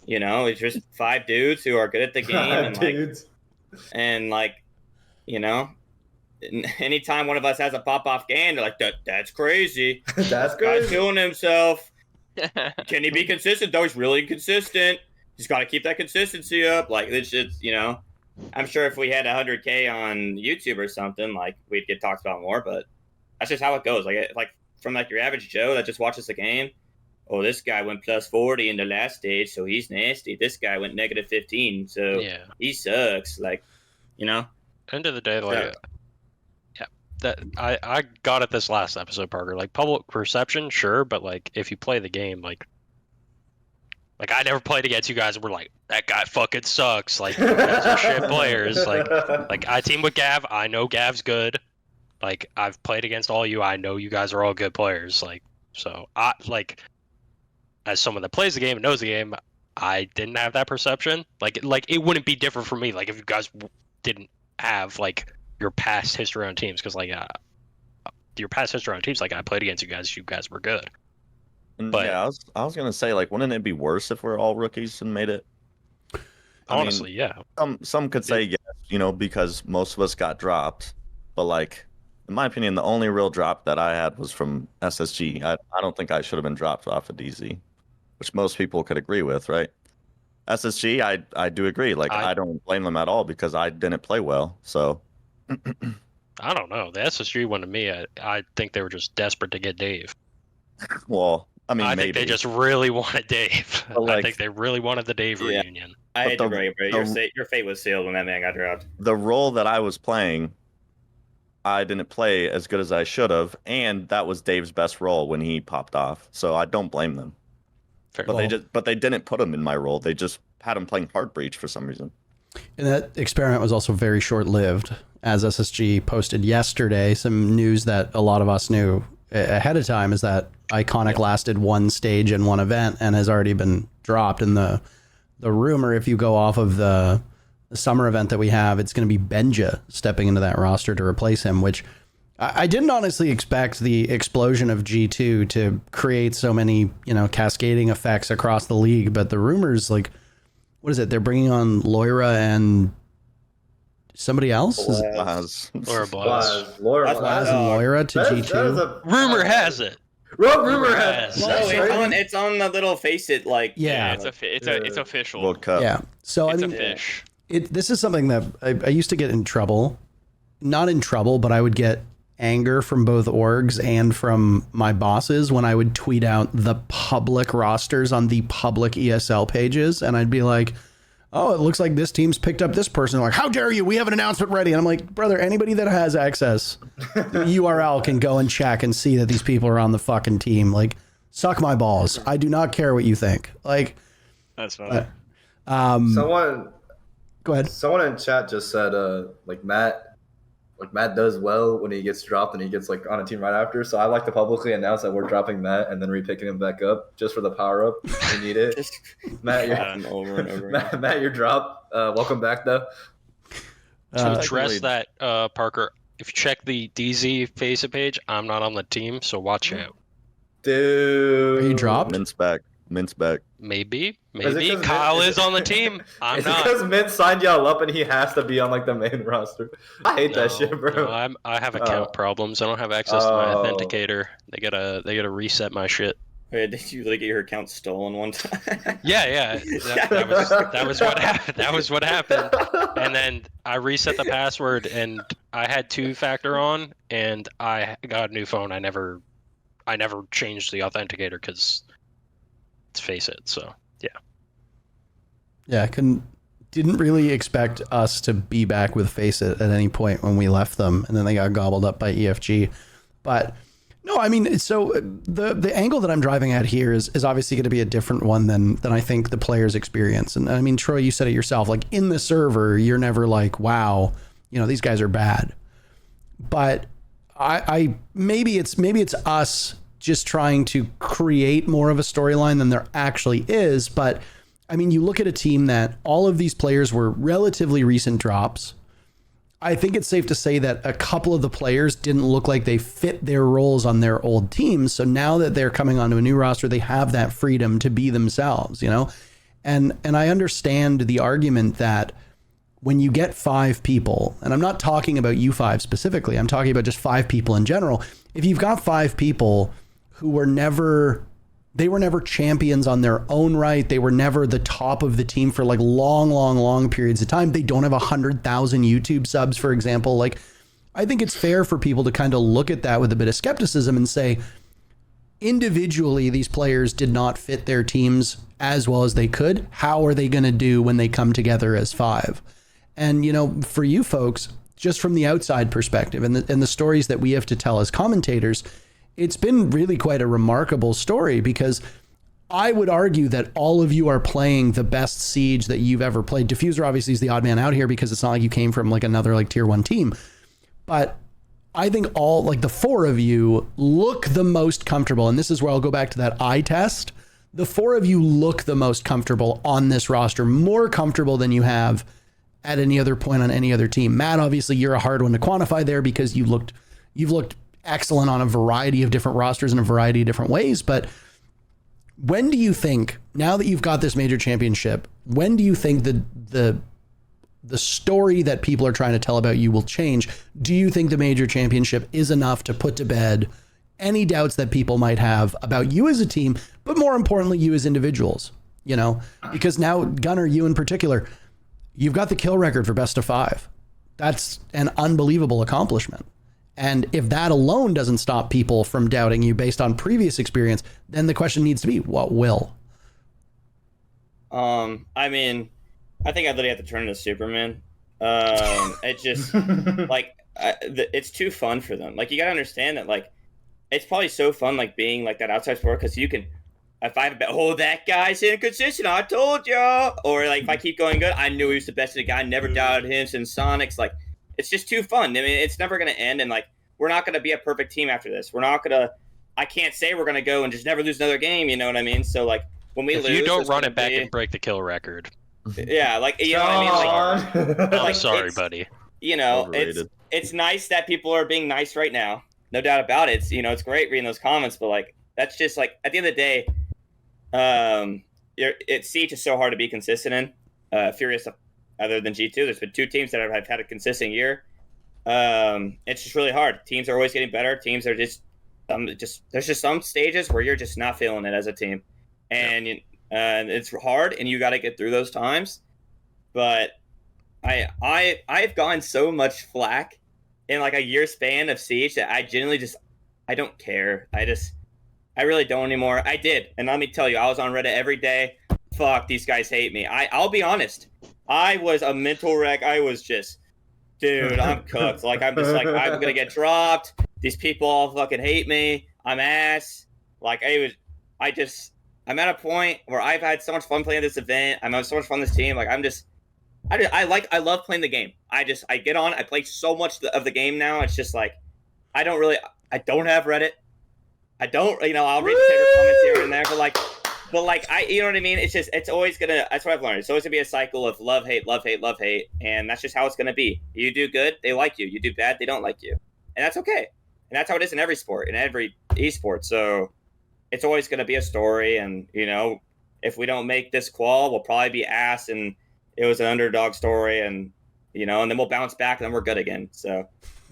it's just 5 dudes who are good at the game and anytime one of us has a pop off game, they're like, that's crazy. That's This guy's crazy. killing himself. Can he be consistent? Though he's really inconsistent. He's got to keep that consistency up. Like, it's just, I'm sure if we had 100K on YouTube or something, like, we'd get talked about more. But that's just how it goes. Like from like your average Joe that just watches the game. Oh, this guy went plus 40 in the last stage, so he's nasty. This guy went negative 15, so he sucks. Like, End of the day, like, Yeah. that I got at this last episode, Parker. Like, public perception, sure, but like if you play the game, like I never played against you guys and we're like, that guy fucking sucks. Like, you guys are shit players. Like I team with Gav. I know Gav's good. Like, I've played against all you. I know you guys are all good players. Like, so I like, as someone that plays the game and knows the game, I didn't have that perception. Like it wouldn't be different for me. Like, if you guys didn't have like your past history on teams, because like your past history on teams, like I played against you guys were good. And But- yeah, I was gonna say, like, wouldn't it be worse if we're all rookies and made it? Honestly, yeah. Some could say yes, because most of us got dropped, but like, in my opinion, the only real drop that I had was from SSG. I don't think I should have been dropped off of DZ, which most people could agree with, right? SSG, I do agree. Like, I don't blame them at all because I didn't play well. So I don't know. The SSG one to me, I think they were just desperate to get Dave. well, I mean, I maybe. think they just really wanted Dave. But, like, I think they really wanted the Dave Yeah. reunion. I But hate to break it, but your fate was sealed when that man got dropped. the role that I was playing, I didn't play as good as I should have, and that was Dave's best role when he popped off. So I don't blame them. Fair. But they didn't put him in my role. They just had him playing Hard Breach for some reason. And that experiment was also very short-lived, as SSG posted yesterday. Some news that a lot of us knew ahead of time is that Iconic lasted 1 stage and 1 event and has already been dropped. And the rumor, if you go off of the summer event that we have, it's going to be Benja stepping into that roster to replace him, which I didn't honestly expect the explosion of G2 to create so many, cascading effects across the league. But the rumors, like, what is it? They're bringing on Loira and somebody else? Is it Blaz. Or Blaz. Blaz and Loira to G2? Rumor has it. Rumor has No, No, it's on the little face it like. Yeah. It's official. World Cup. Yeah. So, It's I a mean, fish. this is something that I used to get in trouble. Not in trouble, but I would get anger from both orgs and from my bosses when I would tweet out the public rosters on the public ESL pages. And I'd be like, oh, it looks like this team's picked up this person. Like, how dare you? We have an announcement ready. And I'm like, brother, anybody that has access to the URL can go and check and see that these people are on the fucking team. Like, suck my balls. I do not care what you think. Like, That's funny. Someone go ahead. in chat just said Matt does well when he gets dropped and he gets like on a team right after. So I like to publicly announce that we're dropping Matt and then repicking him back up just for the power up. We need it. Matt, you're, Over and over. Matt, you're dropped. Welcome back though. To address that, Parker, if you check the DZ FACEIT page, I'm not on the team, so watch out. Dude. Are you dropped? Mince back. Mint's back. Maybe Is it 'cause Kyle Mint- is on the team. I'm Is it not. because Mint signed y'all up and he has to be on like the main roster? I hate that shit, bro. No, I have account problems. I don't have access to my authenticator. They gotta reset my shit. Wait, did you like get your account stolen one time? Yeah. That was what happened. That was what happened. And then I reset the password, and I had 2-factor on, and I got a new phone. I never changed the authenticator because it's Face It. So Yeah, didn't really expect us to be back with Face It at any point when we left them, and then they got gobbled up by EFG. But no, I mean, so the angle that I'm driving at here is obviously going to be a different one than I think the players experience. And I mean, Troy, you said it yourself, like in the server, you're never like, wow, these guys are bad. But I maybe it's us just trying to create more of a storyline than there actually is. But I mean, you look at a team that all of these players were relatively recent drops. I think it's safe to say that a couple of the players didn't look like they fit their roles on their old teams. So now that they're coming onto a new roster, they have that freedom to be themselves, And I understand the argument that when you get 5 people, and I'm not talking about you 5 specifically, I'm talking about just 5 people in general. If you've got 5 people who were never champions on their own right, they were never the top of the team for like long periods of time. They don't have 100,000 YouTube subs, for example. Like, I think it's fair for people to kind of look at that with a bit of skepticism and say, individually, these players did not fit their teams as well as they could. How are they going to do when they come together as 5? And, for you folks, just from the outside perspective and the stories that we have to tell as commentators, it's been really quite a remarkable story, because I would argue that all of you are playing the best Siege that you've ever played. Dfuzr obviously is the odd man out here because it's not like you came from like another like tier 1 team. But I think all like the 4 of you look the most comfortable. And this is where I'll go back to that eye test. The 4 of you look the most comfortable on this roster, more comfortable than you have at any other point on any other team. Matt, obviously you're a hard one to quantify there because you've looked excellent on a variety of different rosters in a variety of different ways. But when do you think, now that you've got this major championship, when do you think the story that people are trying to tell about you will change? Do you think the major championship is enough to put to bed any doubts that people might have about you as a team, but more importantly, you as individuals? Because now, Gunnar, you in particular, you've got the kill record for best of 5. That's an unbelievable accomplishment. And if that alone doesn't stop people from doubting you based on previous experience, then the question needs to be, what will? I mean, I think I literally have to turn into Superman. It just it's too fun for them. Like, you gotta understand that, like, it's probably so fun, like, being like that outside sport, because you can, if I that guy's inconsistent, I told ya. Or like, if I keep going good, I knew he was the best of the guy. Never doubted him since Sonics. Like, it's just too fun. I mean, it's never going to end. And like, we're not going to be a perfect team after this. I can't say we're going to go and just never lose another game. You know what I mean? So like, when we lose, you don't run it back and break the kill record. Yeah. Like, you know what I mean? Like, I'm sorry, buddy. It's nice that people are being nice right now. No doubt about it. It's great reading those comments, but like, that's just like, at the end of the day, Siege is so hard to be consistent in. Furious, other than G2, there's been 2 teams that have had a consistent year. It's just really hard. Teams are always getting better. Teams are just there's just some stages where you're just not feeling it as a team, and it's hard, and you got to get through those times. But I've gotten so much flack in like a year span of Siege that I genuinely I don't care. I really don't anymore. I did, and let me tell you, I was on Reddit every day. Fuck, these guys hate me. I'll be honest. I was a mental wreck. I was just, dude, I'm cooked. Like, I'm just like, I'm gonna get dropped. These people all fucking hate me. I'm ass. Like, I'm at a point where I've had so much fun playing this event. I'm having so much fun on this team. Like, I love playing the game. I get on. I play so much of the game now. It's just like, I don't have Reddit. I don't, I'll read the favorite comments here and there, but you know what I mean? It's always gonna, that's what I've learned. It's always gonna be a cycle of love, hate, love, hate, love, hate. And that's just how it's gonna be. You do good, they like you. You do bad, they don't like you. And that's okay. And that's how it is in every sport, in every esport. So it's always going to be a story. And, if we don't make this qual, we'll probably be ass. And it was an underdog story. And, and then we'll bounce back and then we're good again. So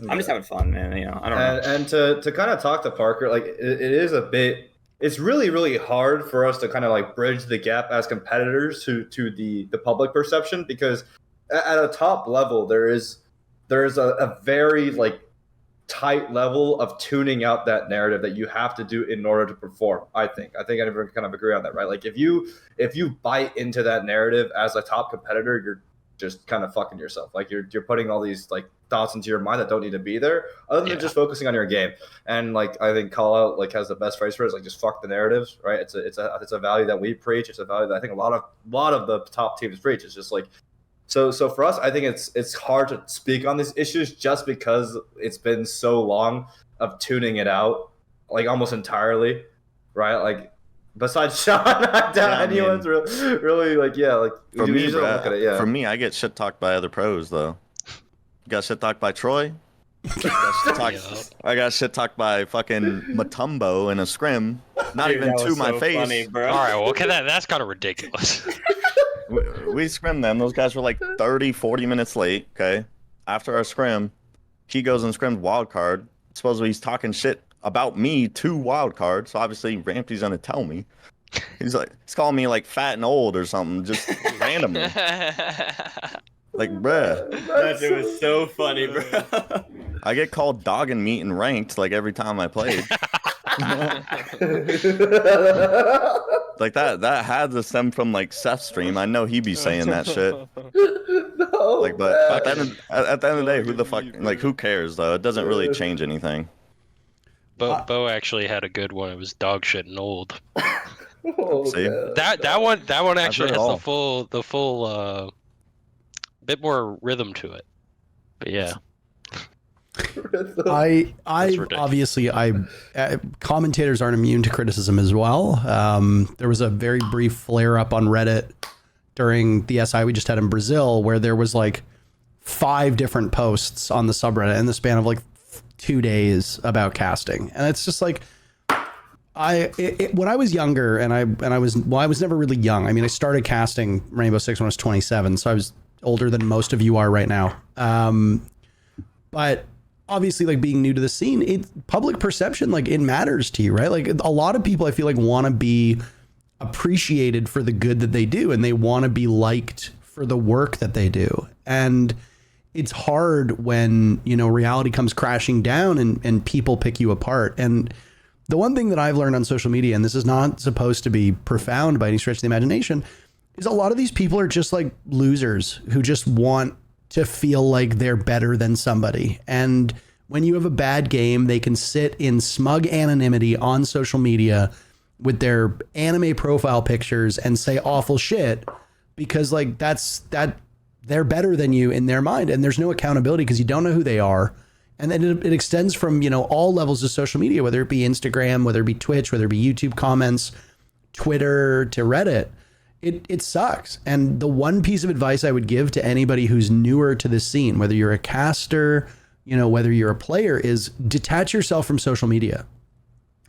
I'm just having fun, man. I don't know. And to kind of talk to Parker, like it is a bit. It's really, really hard for us to kind of like bridge the gap as competitors to the public perception, because at a top level there is a very like tight level of tuning out that narrative that you have to do in order to perform. I think everyone kind of agree on that, right? Like if you bite into that narrative as a top competitor, you're just kind of fucking yourself. Like you're putting all these like thoughts into your mind that don't need to be there, other than just focusing on your game. And like I think Call Out like has the best phrase for it, is like just fuck the narratives, right? It's a value that we preach. It's a value that I think a lot of the top teams preach. It's just like so for us, I think it's hard to speak on these issues just because it's been so long of tuning it out, like almost entirely, right? Like besides Sean, I doubt anyone's really like for me, don't look at it, For me, I get shit talked by other pros though. You got shit talked by Troy. I got shit talked by fucking Matumbo in a scrim. Not Dude, even to my so face. funny, bro. All right, well, okay, that's kind of ridiculous. We scrimmed them. Those guys were like 30, 40 minutes late. Okay, after our scrim, he goes and scrimmed wild card. Supposedly he's talking shit about me to wild card. So obviously Rampy's gonna tell me. He's calling me like fat and old or something, just randomly. Like, bruh. That dude was so funny, bro. I get called dog and meat and ranked like every time I played. Like that had to stem from like Seth's stream. I know he be saying that shit. No, like, but at the end of the day, who the fuck, like, who cares though? It doesn't really change anything. Bo actually had a good one. It was dog shit and old. See? That one actually has all. the full bit more rhythm to it. But yeah. I ridiculous. obviously commentators aren't immune to criticism as well. There was a very brief flare up on Reddit during the SI we just had in Brazil, where there was like 5 different posts on the subreddit in the span of like 2 days about casting, and it's just like when I was younger, and I was never really young. I mean, I started casting Rainbow Six when I was 27, so I was older than most of you are right now. But obviously, like, being new to the scene, public perception, like, it matters to you, right? Like, a lot of people I feel like want to be appreciated for the good that they do, and they want to be liked for the work that they do. And it's hard when, reality comes crashing down and people pick you apart. And the one thing that I've learned on social media, and this is not supposed to be profound by any stretch of the imagination, is a lot of these people are just like losers who just want to feel like they're better than somebody. And when you have a bad game, they can sit in smug anonymity on social media with their anime profile pictures and say awful shit because like they're better than you in their mind. And there's no accountability because you don't know who they are. And then it extends from, all levels of social media, whether it be Instagram, whether it be Twitch, whether it be YouTube comments, Twitter to Reddit. It sucks. And the one piece of advice I would give to anybody who's newer to this scene, whether you're a caster, whether you're a player, is detach yourself from social media.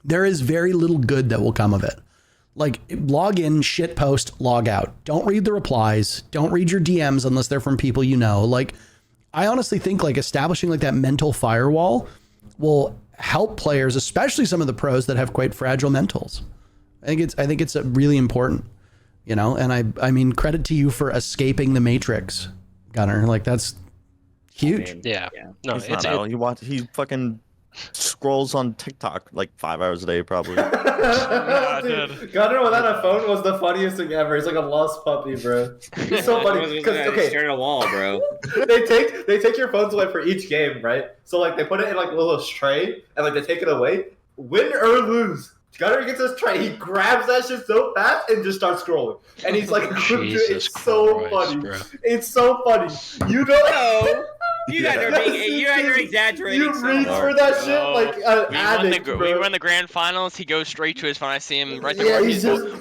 There is very little good that will come of it. Like, log in, shit post, log out. Don't read the replies. Don't read your DMs unless they're from people you know. Like, I honestly think like establishing like that mental firewall will help players, especially some of the pros that have quite fragile mentals. I think it's really important. And I mean, credit to you for escaping the Matrix, Gunnar. Like, that's huge. Yeah. No, He's not out. He fucking scrolls on TikTok like 5 hours a day, probably. Dude, Gunnar without a phone was the funniest thing ever. He's like a lost puppy, bro. It's so funny because staring at a wall, bro. they take your phones away for each game, right? So like they put it in like a little tray and like they take it away. Win or lose, Gunnar gets his tray. He grabs that shit so fast and just starts scrolling. And he's like, it's so funny. Bro. It's so funny. You don't know. You guys are exaggerating. You reach for that shit like an addict, bro. We run the grand finals. He goes straight to his phone. I see him right there.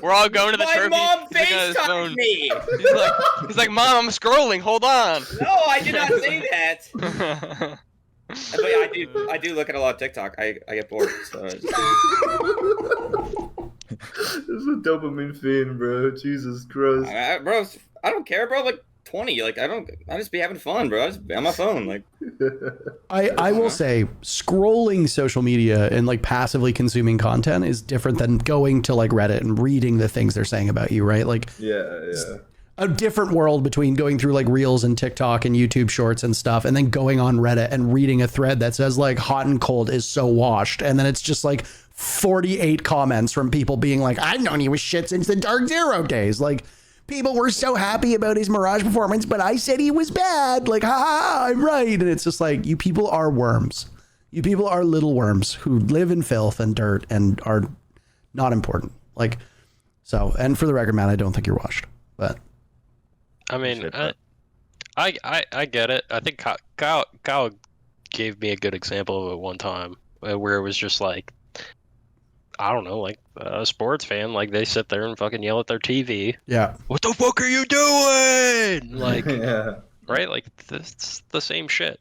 We're all going to the trophy. My mom FaceTimed me. He's like, Mom, I'm scrolling. Hold on. No, I did not say that. But yeah, I do look at a lot of TikTok. I get bored. So is a dopamine fiend, bro. Jesus Christ. Bro, I don't care, bro. Like 20, like I just be having fun, bro. I just be on my phone, like. I will say scrolling social media and like passively consuming content is different than going to like Reddit and reading the things they're saying about you, right? Like Yeah. a different world between going through like Reels and TikTok and YouTube Shorts and stuff, and then going on Reddit and reading a thread that says like Hotancold is so washed, and then it's just like 48 comments from people being like, I've known he was shit since the Dark Zero days. Like, people were so happy about his Mirage performance, but I said he was bad. Like, ha, I'm right. And it's just like, you people are worms. You people are little worms who live in filth and dirt and are not important. Like, so, and for the record, man, I don't think you're washed, but. I mean, I get it. I think Kyle gave me a good example of it one time where it was just like, I don't know, like a sports fan, like they sit there and fucking yell at their TV. Yeah. What the fuck are you doing? Like, Yeah. right? Like, it's the same shit.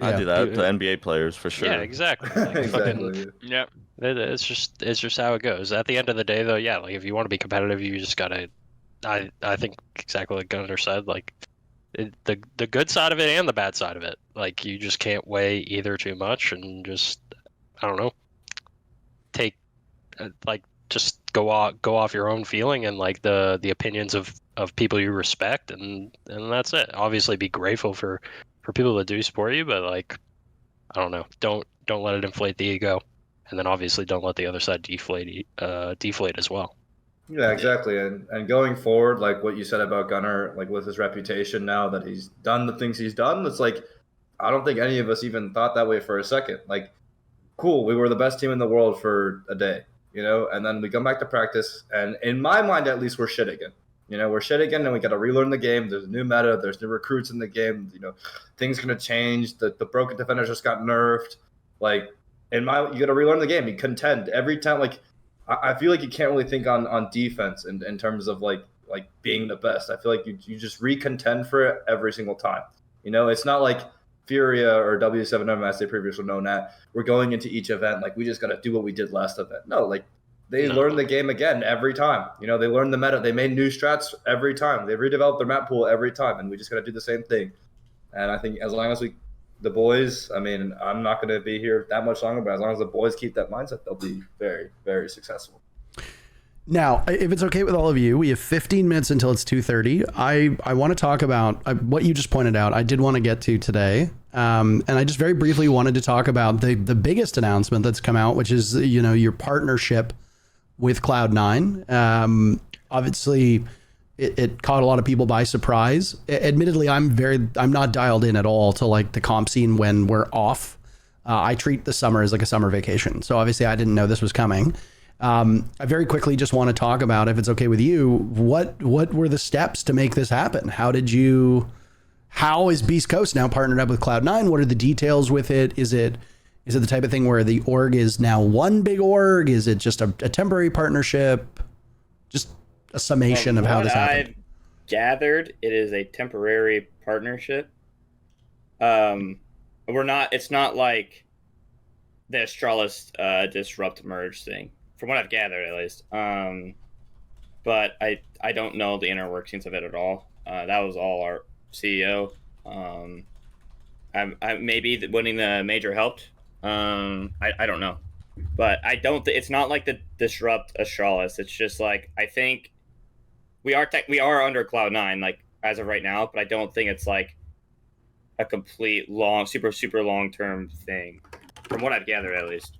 I do that to NBA players for sure. Yeah, exactly. Like, Exactly. Yep. It's just how it goes. At the end of the day, though, yeah, like if you want to be competitive, you just gotta. I think exactly like Gunnar said, like the good side of it and the bad side of it. Like you just can't weigh either too much, and just I don't know, take like just go off your own feeling and like the opinions of people you respect, and that's it. Obviously, be grateful for people that do support you, but like I don't know, don't let it inflate the ego, and then obviously don't let the other side deflate as well. Yeah, exactly. And going forward, like what you said about Gunnar, like with his reputation now that he's done the things he's done, it's like I don't think any of us even thought that way for a second. Like, cool, we were the best team in the world for a day, and then we come back to practice, and in my mind at least, we're shit again. We're shit again, and we got to relearn the game. There's a new meta, there's new recruits in the game. Things gonna change. The broken defenders just got nerfed. Like, you got to relearn the game. You contend every time. Like, I feel like you can't really think on defense in terms of like being the best. I feel like you just recontend for it every single time. It's not like Furia or W7M as they previously known that we're going into each event like we just got to do what we did last event. No, like they learn the game again every time. They learn the meta. They made new strats every time. They redeveloped their map pool every time, and we just got to do the same thing. And I think as long as the boys, I mean, I'm not going to be here that much longer, but as long as the boys keep that mindset, they'll be very, very successful. Now, if it's okay with all of you, we have 15 minutes until it's 2:30. I want to talk about what you just pointed out. I did want to get to today. And I just very briefly wanted to talk about the biggest announcement that's come out, which is, your partnership with Cloud9. Obviously, it caught a lot of people by surprise. Admittedly, I'm not dialed in at all to like the comp scene when we're off. I treat the summer as like a summer vacation. So obviously I didn't know this was coming. I very quickly just want to talk about, if it's okay with you, what were the steps to make this happen? How is Beast Coast now partnered up with Cloud9? What are the details with it? Is it the type of thing where the org is now one big org? Is it just a temporary partnership? Just a summation of how this happened. I've gathered, it is a temporary partnership. It's not like the Astralis disrupt merge thing, from what I've gathered at least. But I don't know the inner workings of it at all. That was all our CEO. I maybe winning the major helped. I don't know, but I don't. It's not like the disrupt Astralis. It's just like I think we are under Cloud9 like as of right now, but I don't think it's like a complete super long term thing, from what I've gathered at least.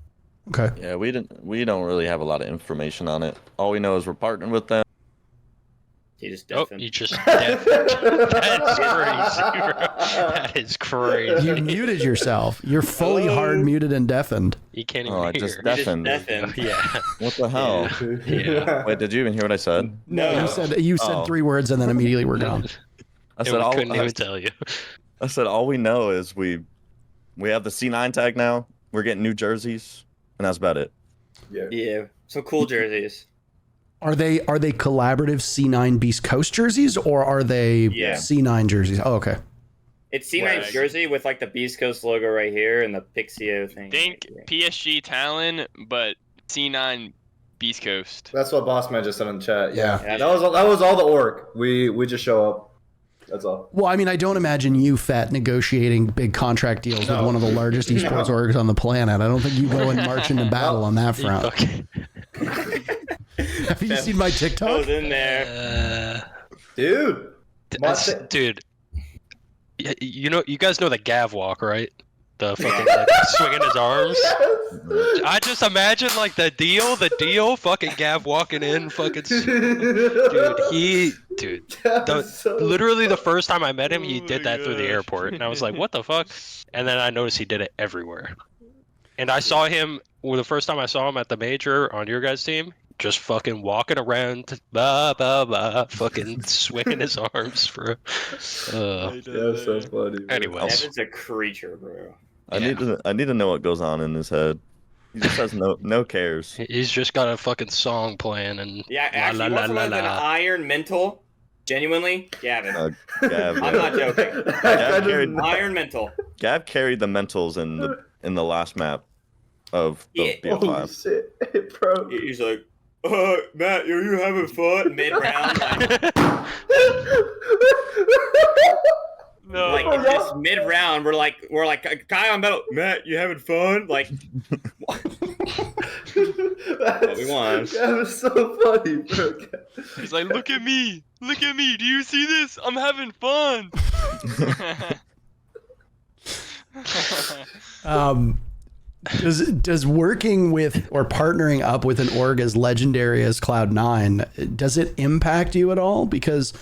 Okay. Yeah, we don't really have a lot of information on it. All we know is we're partnering with them. You just You just that's crazy, bro. That is crazy. You muted yourself. You're fully hard muted and deafened. You can't even Oh, I hear. just deafened. Yeah. What the hell? Yeah. Wait, did you even hear what I said? No, you said Oh. 3 words and then immediately we're gone. I And said we couldn't even tell you. I said all we know is we have the C9 tag now. We're getting new jerseys, and that's about it. Yeah. So cool jerseys. Are they collaborative C9 Beast Coast jerseys, or are they C9 jerseys? Oh, okay. It's C9's jersey with like the Beast Coast logo right here and the Pixio thing. Think right here. PSG Talon, but C9 Beastcoast. That's what Boss Man just said in the chat. Yeah. That was all the org. We just show up. That's all. Well, I mean, I don't imagine you, Fett, negotiating big contract deals with one of the largest esports orgs on the planet. I don't think you go and march into battle on that front. Have you seen my TikTok? I was in there. Dude. Dude. You know, you guys know the Gav walk, right? The fucking like, swinging his arms. I just imagine like the deal, fucking Gav walking in, fucking literally the first time I met him, he did that through the airport, and I was like, what the fuck? And then I noticed he did it everywhere. And I saw him the first time I saw him at the major on your guys' team, just fucking walking around, fucking swinging his arms for. That's so funny. Bro. Anyway, Devin's a creature, bro. I need to know what goes on in his head. He just has no cares. he's just got a fucking song playing and. Yeah, actually, you want someone with an iron mental? Genuinely, Gavin. Gav, I'm not joking. Iron mental. Gav carried the mentals in the last map of the BO5. Holy shit, bro. He's like, Matt, are you having fun? Mid-round, No. like just mid-round, we're like, Kai on metal. Matt, you having fun? Like, what we want. That was so funny, bro. He's like, look at me. Do you see this? I'm having fun. Does working with or partnering up with an org as legendary as Cloud9, does it impact you at all? Because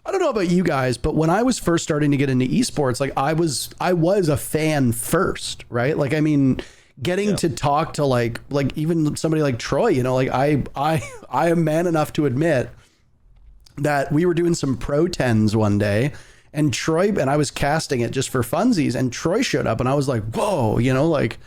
I don't know about you guys, but when I was first starting to get into esports, like I was a fan first, right? Like, I mean, getting to talk to like even somebody like Troy, you know, like I am man enough to admit that we were doing some Pro 10s one day, and Troy and I was casting it just for funsies, and Troy showed up, and I was like, whoa, you know, like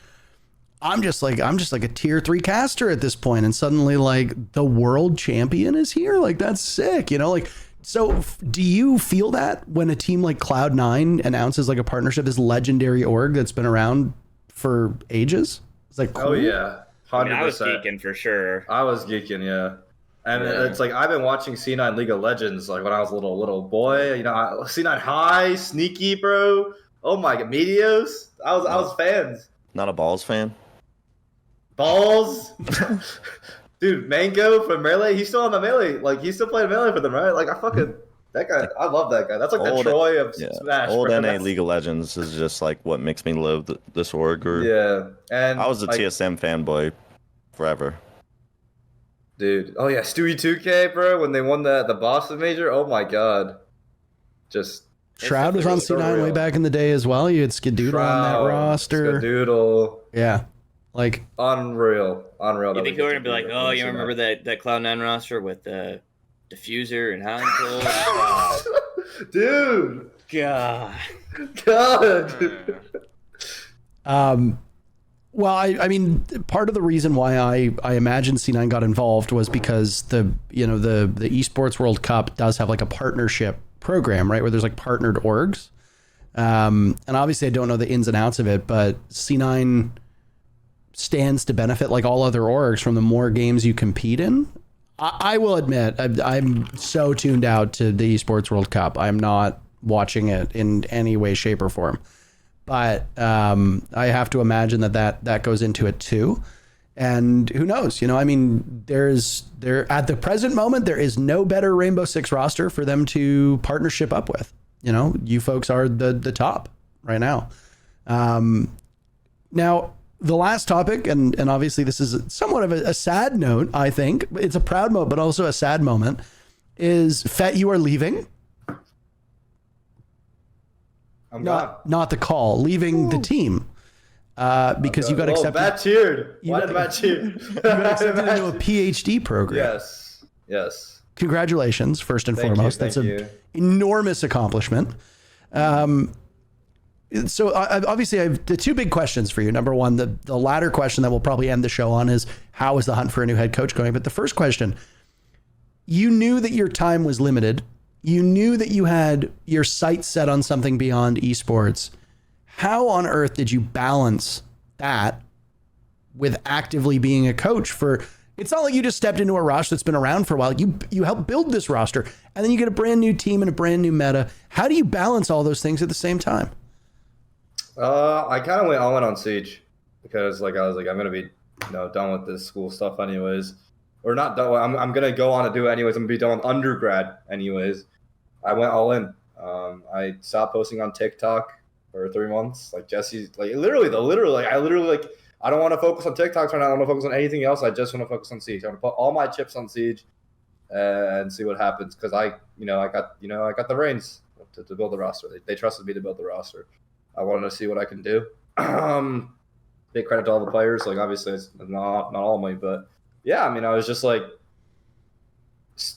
I'm just like a tier 3 caster at this point, and suddenly like the world champion is here. Like, that's sick, you know, like. So do you feel that when a team like Cloud9 announces like a partnership, this legendary org that's been around for ages? It's like, cool. Oh yeah, 100%. I was geeking for sure. I was geeking, yeah. And it's like I've been watching C9 League of Legends like when I was a little boy. You know, C9 High, Sneaky, bro. Oh my god, Meteos. I was fans. Not a Balls fan? Balls. Dude, Mango from Melee, he's still on the Melee. Like, he's still playing Melee for them, right? Like, that guy, I love that guy. That's like the Troy of Smash. Old bro. NA League of Legends is just like what makes me love this org group. Yeah, and I was a TSM fanboy forever. Dude, oh yeah, Stewie 2K, bro, when they won the Boston Major, oh my god. Just... Shroud was on C9 way back in the day as well. You had Skidoodle on that roster. Skidoodle. Yeah. Like unreal. You think we're gonna be like, oh, you remember that Cloud9 roster with Dfuzr and Hotancold? Dude. God. Well, I mean, part of the reason why I imagine C9 got involved was because the Esports World Cup does have like a partnership program, right? Where there's like partnered orgs. And obviously I don't know the ins and outs of it, but C9 stands to benefit like all other orgs from the more games you compete in. I will admit, I'm so tuned out to the Esports World Cup. I'm not watching it in any way, shape, or form. But I have to imagine that goes into it too. And who knows? You know, I mean, at the present moment, there is no better Rainbow Six roster for them to partnership up with. You know, you folks are the top right now. Now, the last topic, and obviously this is somewhat of a sad note, I think. It's a proud moment, but also a sad moment, is Fett, you are leaving. I'm gone. Not the call, leaving the team. Because you got accepted. Matt cheered. Why did Matt cheer? You got accepted into a PhD program. Yes. Congratulations, first and foremost. That's an enormous accomplishment. So obviously I have the two big questions for you. Number one, the latter question that we'll probably end the show on is, how is the hunt for a new head coach going? But the first question, you knew that your time was limited. You knew that you had your sights set on something beyond esports. How on earth did you balance that with actively being a coach for It's not like you just stepped into a roster that's been around for a while. You helped build this roster, and then you get a brand new team and a brand new meta. How do you balance all those things at the same time? I kind of went all in on Siege because I was like, I'm gonna be done with this school stuff anyways, or not done. I'm gonna go on to do it anyways. I'm gonna be done with undergrad anyways. I went all in. I stopped posting on TikTok for 3 months. Like Jesse, I literally I don't want to focus on TikToks right now. I don't want to focus on anything else. I just want to focus on Siege. I want to put all my chips on Siege and see what happens because I got the reins to build the roster. They trusted me to build the roster. I wanted to see what I can do. Big credit to all the players. Obviously, it's not all of me, but yeah. I mean, I was just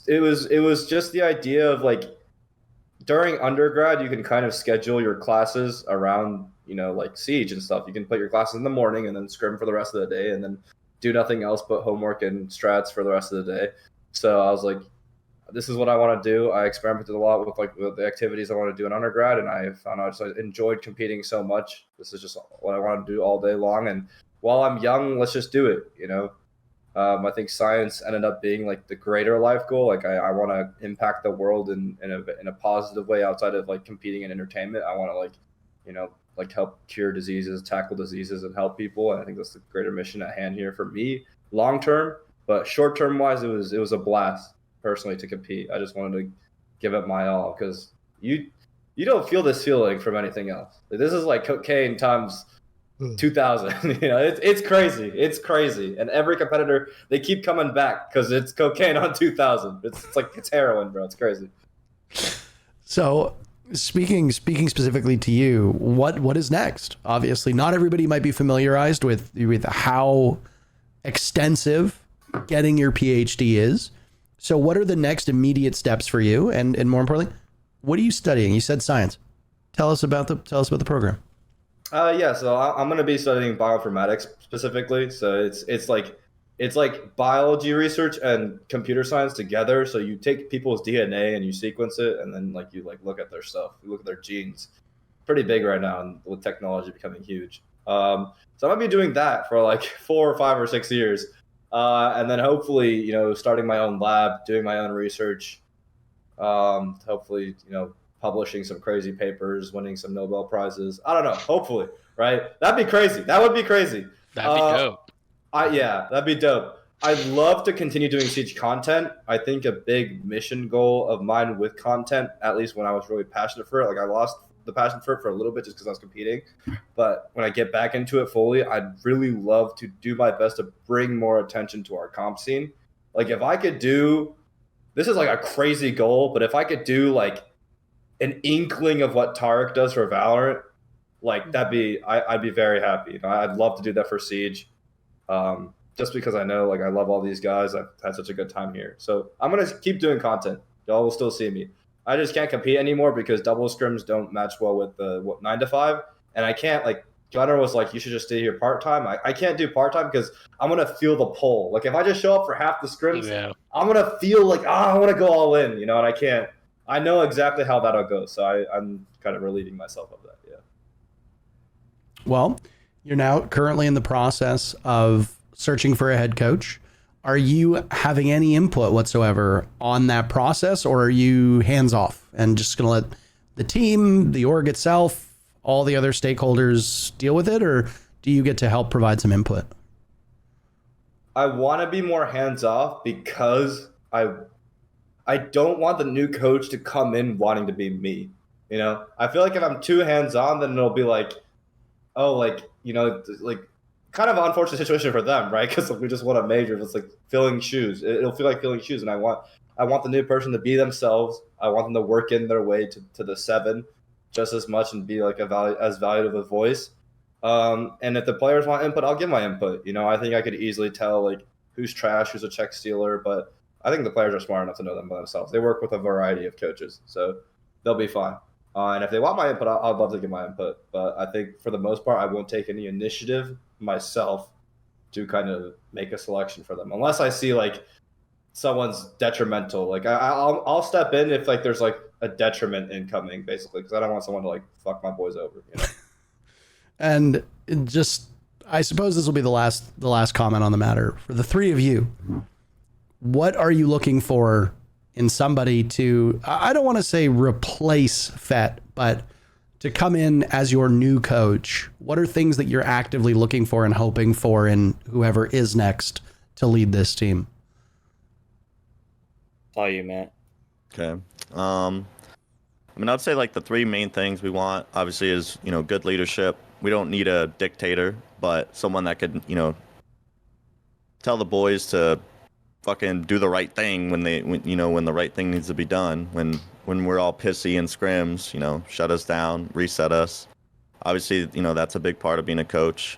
it was just the idea of during undergrad, you can kind of schedule your classes around Siege and stuff. You can put your classes in the morning and then scrim for the rest of the day, and then do nothing else but homework and strats for the rest of the day. So I was like, this is what I want to do. I experimented a lot with the activities I want to do in undergrad, and I found out I enjoyed competing so much. This is just what I want to do all day long. And while I'm young, let's just do it. I think science ended up being the greater life goal. I want to impact the world in a positive way outside of competing in entertainment. I want to help cure diseases, tackle diseases, and help people. And I think that's the greater mission at hand here for me, long term. But short term wise, it was a blast personally to compete. I just wanted to give it my all because you don't feel this feeling from anything else. This is like cocaine times 2000. It's crazy. And every competitor, they keep coming back because it's cocaine on 2000. It's heroin, bro. It's crazy. So speaking specifically to you, what is next? Obviously, not everybody might be familiarized with how extensive getting your PhD is. So what are the next immediate steps for you? And more importantly, what are you studying? You said science. Tell us about the program. So I'm going to be studying bioinformatics specifically. So it's like biology research and computer science together. So you take people's DNA and you sequence it, and then you look at their stuff. You look at their genes. Pretty big right now, and with technology becoming huge. So I'm gonna be doing that for 4 or 5 or 6 years, and then hopefully starting my own lab, doing my own research. Hopefully publishing some crazy papers, winning some Nobel Prizes. I don't know. Hopefully, right? That'd be crazy. That would be crazy. That'd be dope. That'd be dope. I'd love to continue doing Siege content. I think a big mission goal of mine with content, at least when I was really passionate for it, I lost the passion for it for a little bit just because I was competing. But when I get back into it fully, I'd really love to do my best to bring more attention to our comp scene. If I could do, this is a crazy goal, but if I could do an inkling of what Tarek does for Valorant, I'd be very happy. I'd love to do that for Siege, just because I know I love all these guys. I've had such a good time here, so I'm gonna keep doing content. Y'all will still see me. I just can't compete anymore because double scrims don't match well with the 9 to 5, and I can't Gunnar was you should just stay here part time. I can't do part time because I'm gonna feel the pull. If I just show up for half the scrims, I'm gonna feel I want to go all in, and I can't. I know exactly how that'll go, so I'm kind of relieving myself of that. Yeah. Well, you're now currently in the process of searching for a head coach. Are you having any input whatsoever on that process, or are you hands off and just going to let the team, the org itself, all the other stakeholders deal with it, or do you get to help provide some input? I want to be more hands off because I don't want the new coach to come in wanting to be me. I feel if I'm too hands on, then it'll be kind of an unfortunate situation for them, right? Because we just want a major. It's filling shoes. It'll feel like filling shoes, and I want the new person to be themselves. I want them to work in their way to the 7 just as much and be as valued of a voice. And if the players want input, I'll give my input. I think I could easily tell who's trash, who's a check stealer, but I think the players are smart enough to know them by themselves. They work with a variety of coaches, so they'll be fine. And if they want my input, I'd love to give my input. But I think for the most part, I won't take any initiative myself to kind of make a selection for them, unless I see someone's detrimental. I'll step in if there's a detriment incoming, basically, because I don't want someone to fuck my boys over. And just I suppose this will be the last comment on the matter for the three of you. What are you looking for in somebody to, I don't want to say replace Fett, but to come in as your new coach? What are things that you're actively looking for and hoping for in whoever is next to lead this team? All you, Matt. Okay. I mean, I'd say like the three main things we want, obviously, is, good leadership. We don't need a dictator, but someone that could, tell the boys to fucking do the right thing when the right thing needs to be done. When we're all pissy in scrims, shut us down, reset us. Obviously, that's a big part of being a coach.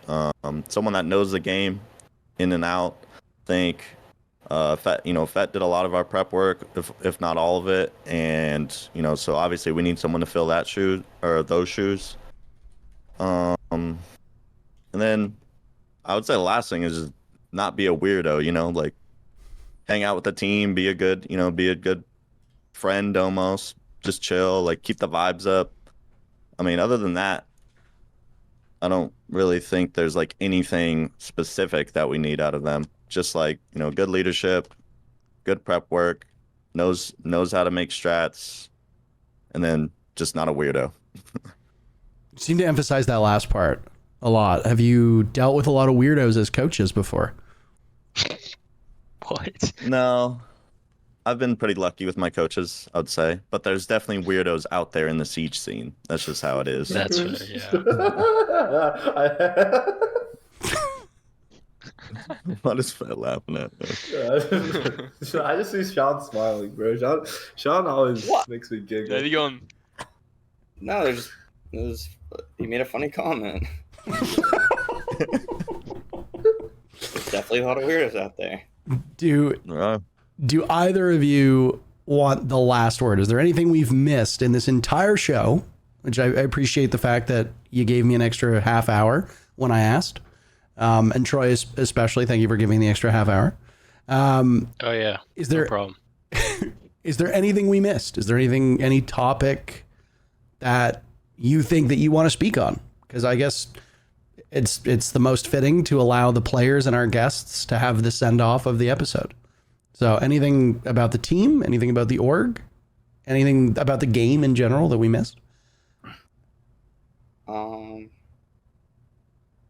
Someone that knows the game in and out. Think Fett did a lot of our prep work, if not all of it, and so obviously we need someone to fill that shoe or those shoes. And then I would say the last thing is just not be a weirdo. Like hang out with the team, be a good friend almost, just chill, like keep the vibes up. I mean, other than that, I don't really think there's like anything specific that we need out of them. Just like, good leadership, good prep work, knows how to make strats, and then just not a weirdo. You seem to emphasize that last part a lot. Have you dealt with a lot of weirdos as coaches before? What? No, I've been pretty lucky with my coaches, I'd say. But there's definitely weirdos out there in the Siege scene. That's just how it is. That's fair, yeah. What is Fett laughing at? I just see Sean smiling, bro. Sean always makes me giggle. There you going? No, he made a funny comment. Definitely a lot of weirdos out there. Do either of you want the last word? Is there anything we've missed in this entire show? Which I appreciate the fact that you gave me an extra half hour when I asked. And Troy especially, thank you for giving the extra half hour. Oh yeah. No problem? Is there anything we missed? Is there any topic that you think that you want to speak on? Because I guess it's the most fitting to allow the players and our guests to have the send off of the episode. So anything about the team, anything about the org, anything about the game in general that we missed?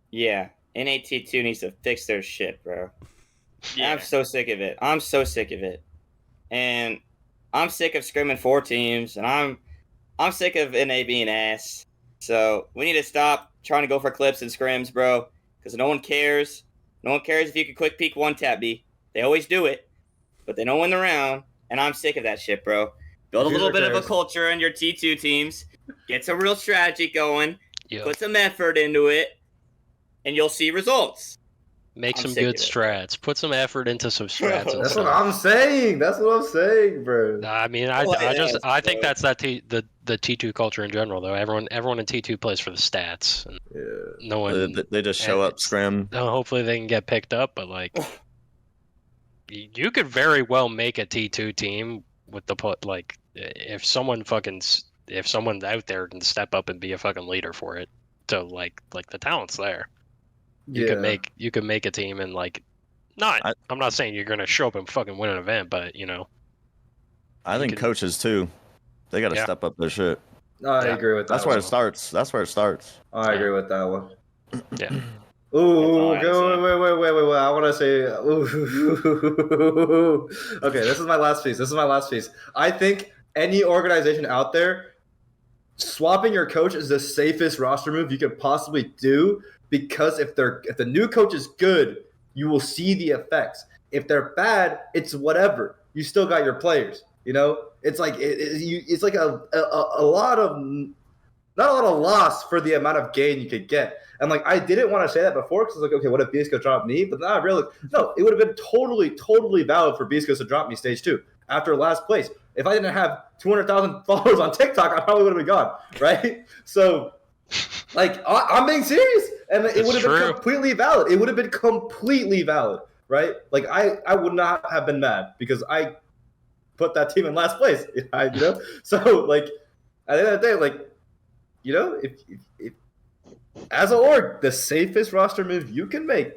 Yeah. NAT2 needs to fix their shit, bro. Yeah. I'm so sick of it. And I'm sick of scrimming 4 teams, and I'm sick of NA being ass. So we need to stop trying to go for clips and scrims, bro, because no one cares. No one cares if you can quick peek one tap B. They always do it, but they don't win the round, and I'm sick of that shit, bro. Build a little bit of a culture in your T2 teams. Get some real strategy going. Yep. Put some effort into it, and you'll see results. Make I'm some sick good of it. strats. Put some effort into some strats. and That's stuff. what I'm saying. That's what I'm saying, bro. I mean, I think that's the T2 culture in general, though. Everyone in T2 plays for the stats. And Yeah. no one. They just show up, scrim. Hopefully they can get picked up, but like, you could very well make a T2 team with if someone's out there can step up and be a fucking leader for it. So like the talent's there. You could make a team and I'm not saying you're gonna show up and fucking win an event, but I think coaches too. They got to step up their shit. No, I agree with that. That's where it starts. I agree with that one. Yeah. Ooh, That's all I wait. I want to say, okay, this is my last piece. I think any organization out there, swapping your coach is the safest roster move you could possibly do, because if the new coach is good, you will see the effects. If they're bad, it's whatever. You still got your players. It's like it's like a lot of not a lot of loss for the amount of gain you could get. And I didn't want to say that before, because it's okay, what if Beastcoast dropped me? But not really. No, it would have been totally valid for Beastcoast to drop me stage 2 after last place. If I didn't have 200,000 followers on TikTok, I probably would have been gone, right? So, I'm being serious, and it would have been completely valid. It would have been completely valid, right? I would not have been mad because I put that team in last place, So, at the end of the day, if as an org, the safest roster move you can make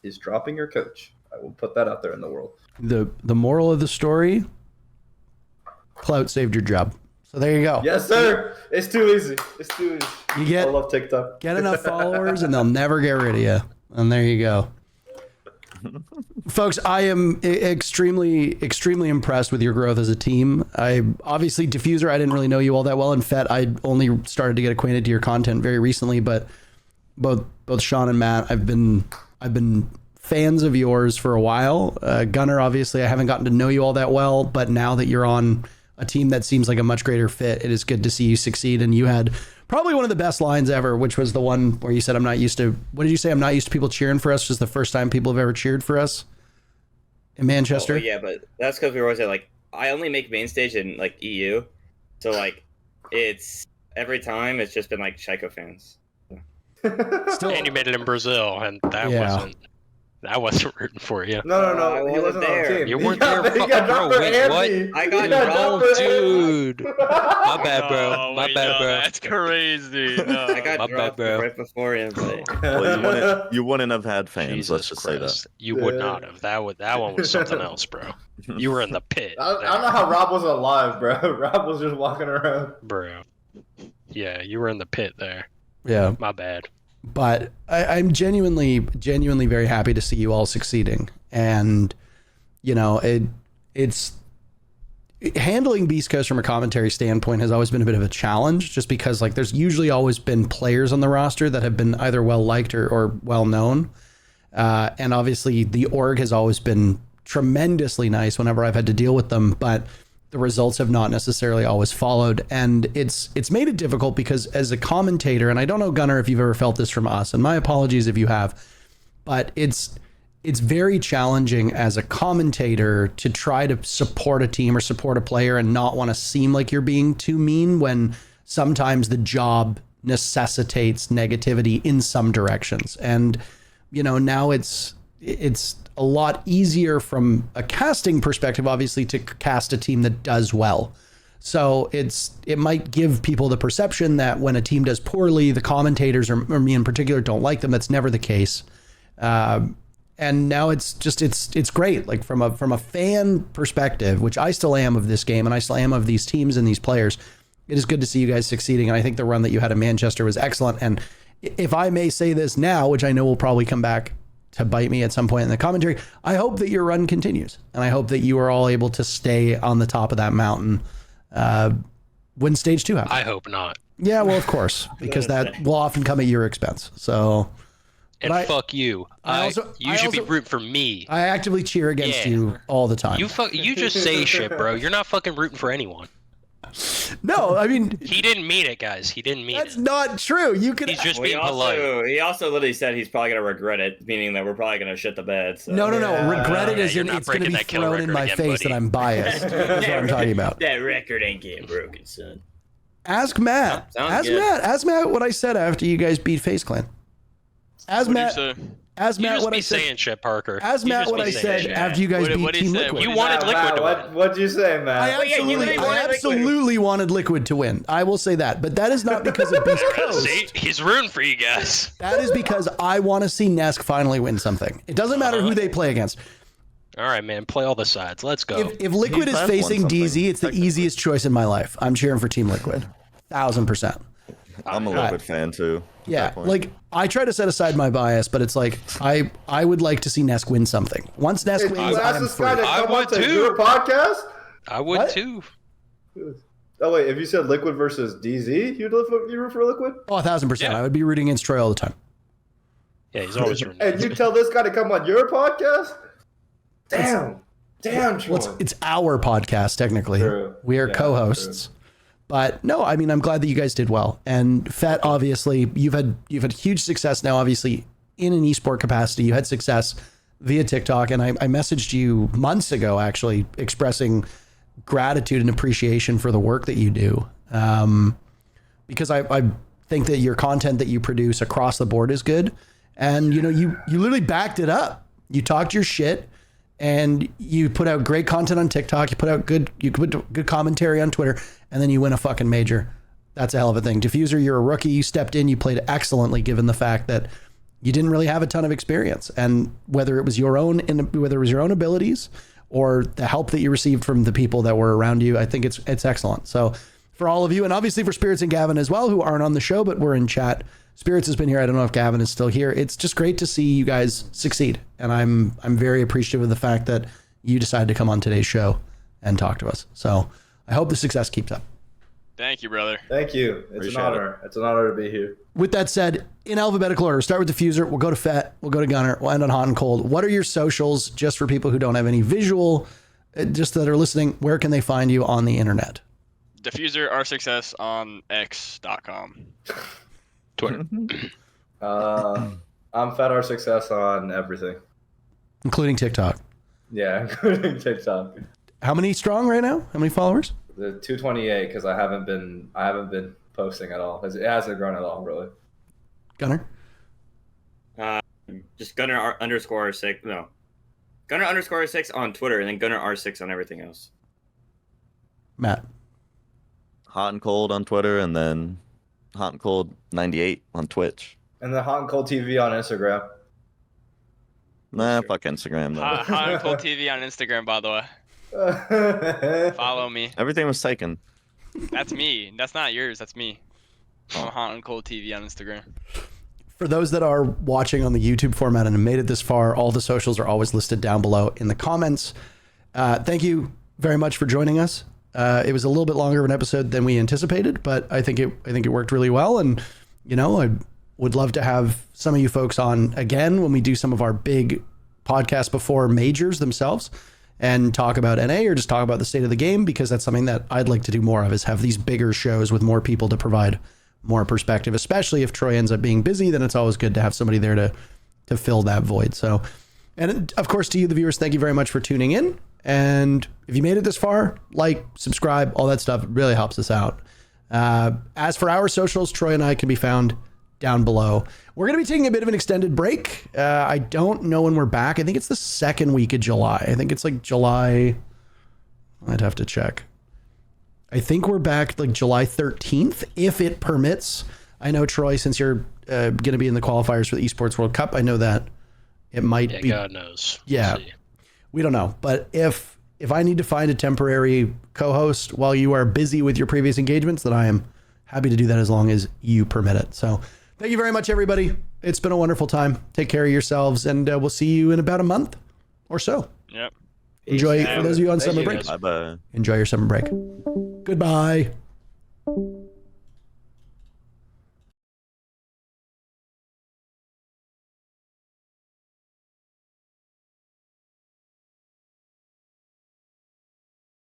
is dropping your coach. I will put that out there in the world. The moral of the story, Cloud saved your job. So there you go. Yes, sir. It's too easy. It's too easy. I love TikTok. Get enough followers and they'll never get rid of you. And there you go. Folks, I am extremely impressed with your growth as a team. Obviously Dfuzr, I didn't really know you all that well, and Fett, I only started to get acquainted to your content very recently, but both Sean and Matt, I've been fans of yours for a while. Gunnar, obviously I haven't gotten to know you all that well, but now that you're on a team that seems like a much greater fit, it is good to see you succeed. And you had probably one of the best lines ever, which was the one where you said, I'm not used to, what did you say? I'm not used to people cheering for us. This is the first time people have ever cheered for us in Manchester. Oh, yeah, but that's because we were always like, I only make main stage in like EU. So like it's every time it's just been like Chico fans. Still, And you made it in Brazil, and that wasn't rooting for you. No. He wasn't there. on the team. You weren't He got- there. he got Bro, dropped for wait, Anthony. I He got dropped dropped, for dude. My bad, bro. Oh, My wait, bad, no, bro. That's crazy. No. I got My bad, dropped bro. right before him. But Well, you wouldn't have had fans. Jesus Let's just say that. Christ. You would not have. That one was something else, bro. You were in the pit. I don't know how Rob was alive, bro. Rob was just walking around. Bro. Yeah, you were in the pit there. yeah. My bad. But I'm genuinely very happy to see you all succeeding. And, you know, it's handling Beast Coast from a commentary standpoint has always been a bit of a challenge, just because like there's usually always been players on the roster that have been either well liked or well known. And obviously the org has always been tremendously nice whenever I've had to deal with them, but the results have not necessarily always followed. And it's made it difficult because as a commentator, and I don't know, Gunnar, if you've ever felt this from us, and my apologies if you have, but it's very challenging as a commentator to try to support a team or support a player and not want to seem like you're being too mean when sometimes the job necessitates negativity in some directions. And, you know, now it's a lot easier from a casting perspective, obviously, to cast a team that does well. So it might give people the perception that when a team does poorly, the commentators or me in particular don't like them. That's never the case. And now it's great. Like from a fan perspective, which I still am of this game, and I still am of these teams and these players, it is good to see you guys succeeding. And I think the run that you had in Manchester was excellent. And if I may say this now, which I know will probably come back to bite me at some point in the commentary, I hope that your run continues. And I hope that you are all able to stay on the top of that mountain when stage 2 happens. I hope not. Yeah, well, of course, because that will often come at your expense. So, And fuck you. You should be also- rooting for me. I actively cheer against Yeah. you all the time. You just say shit, bro. You're not fucking rooting for anyone. No, I mean, He didn't mean it, guys. He didn't mean that's it. not true. You can. He's just Well, being polite. he also literally said he's probably gonna regret it, meaning that we're probably gonna shit the bed. So. No. Regret it Yeah, as you're in not it's going to breaking be that killer thrown in record my again, face buddy. that I'm biased. That's what I'm talking about. That record ain't getting broken, son. Ask Matt. Sounds good. Ask Matt what I said after you guys beat FaZe Clan. Ask What'd Matt. you say? Ask You Matt just what be I said. saying shit, Parker. Ask You Matt just what be I saying said shit. after you guys What'd beat he Team say? Liquid. You wanted Liquid to win. What'd you say, Matt? I absolutely wanted Liquid to win. I will say that, but that is not because of Beast Coast. See, he's rooting for you guys. That is because I want to see Nesk finally win something. It doesn't matter who they play against. All right, man. Play all the sides. Let's go. If Liquid is He's won facing something, DZ, it's the easiest choice in my life. I'm cheering for Team Liquid. 1000%. I'm a Liquid fan too. at Yeah, that point. like I try to set aside my bias, but it's like I would like to see Nesk win something. Once Nesk Hey, wins, you asked I'm this guy free. to I come would on to too. your podcast? I would What? too. Oh wait, if you said Liquid versus DZ, you'd root for Liquid? Oh, 1000%. Yeah. I would be rooting against Troy all the time. Yeah, he's always rooting. And you tell this guy to come on your podcast? Damn, Troy. Well, it's our podcast technically. True. We are Yeah, co-hosts. But no, I mean, I'm glad that you guys did well. And Fett, obviously, you've had huge success now, obviously, in an esport capacity. You had success via TikTok. And I messaged you months ago, actually, expressing gratitude and appreciation for the work that you do. Because I think that your content that you produce across the board is good. And, you know, you literally backed it up. You talked your shit. And you put out great content on TikTok. You put good commentary on Twitter, and then you win a fucking major. That's a hell of a thing. Dfuzr, you're a rookie. You stepped in. You played excellently, given the fact that you didn't really have a ton of experience. And whether it was your own abilities or the help that you received from the people that were around you, I think it's excellent. So for all of you, and obviously for Spirits and Gavin as well, who aren't on the show, but we're in chat. Spirits has been here. I don't know if Gavin is still here. It's just great to see you guys succeed. And I'm very appreciative of the fact that you decided to come on today's show and talk to us. So I hope the success keeps up. Thank you, brother. Thank you. It's an honor. It's an honor to be here. With that said, in alphabetical order, start with Dfuzr. We'll go to Fett. We'll go to Gunnar. We'll end on Hotancold. What are your socials, just for people who don't have any visual, just that are listening? Where can they find you on the internet? Dfuzr, our success on x.com. Twitter. I'm Fett Our Success on everything. Including TikTok. Yeah, including TikTok. How many strong right now? How many followers? The 228 because I haven't been posting at all. It hasn't grown at all, really. Gunnar? Just Gunnar _6. No. Gunnar _6 on Twitter, and then Gunnar R6 on everything else. Matt? Hotancold on Twitter, and then Hotancold 98 on Twitch. And the Hotancold TV on Instagram. Nah, fuck Instagram though. Hotancold TV on Instagram, by the way. Follow me. Everything was taken. That's me. That's not yours. That's me. I'm Hotancold TV on Instagram. For those that are watching on the YouTube format and have made it this far, all the socials are always listed down below in the comments. Thank you very much for joining us. It was a little bit longer of an episode than we anticipated, but I think it worked really well. And, you know, I would love to have some of you folks on again when we do some of our big podcasts before majors themselves and talk about NA or just talk about the state of the game, because that's something that I'd like to do more of, is have these bigger shows with more people to provide more perspective, especially if Troy ends up being busy. Then it's always good to have somebody there to fill that void. So, and of course to you, the viewers, thank you very much for tuning in. And if you made it this far, like, subscribe, all that stuff, it really helps us out. As for our socials, Troy and I can be found down below. We're going to be taking a bit of an extended break. I don't know when we're back. I think it's the second week of July. I think it's like July. I'd have to check. I think we're back like July 13th, if it permits. I know, Troy, since you're going to be in the qualifiers for the Esports World Cup, I know that it might be. God knows. Yeah. We don't know. But if I need to find a temporary co-host while you are busy with your previous engagements, then I am happy to do that as long as you permit it. So thank you very much, everybody. It's been a wonderful time. Take care of yourselves, and we'll see you in about a month or so. Yep. Enjoy, for those of you on summer break. Bye-bye. Enjoy your summer break. Goodbye.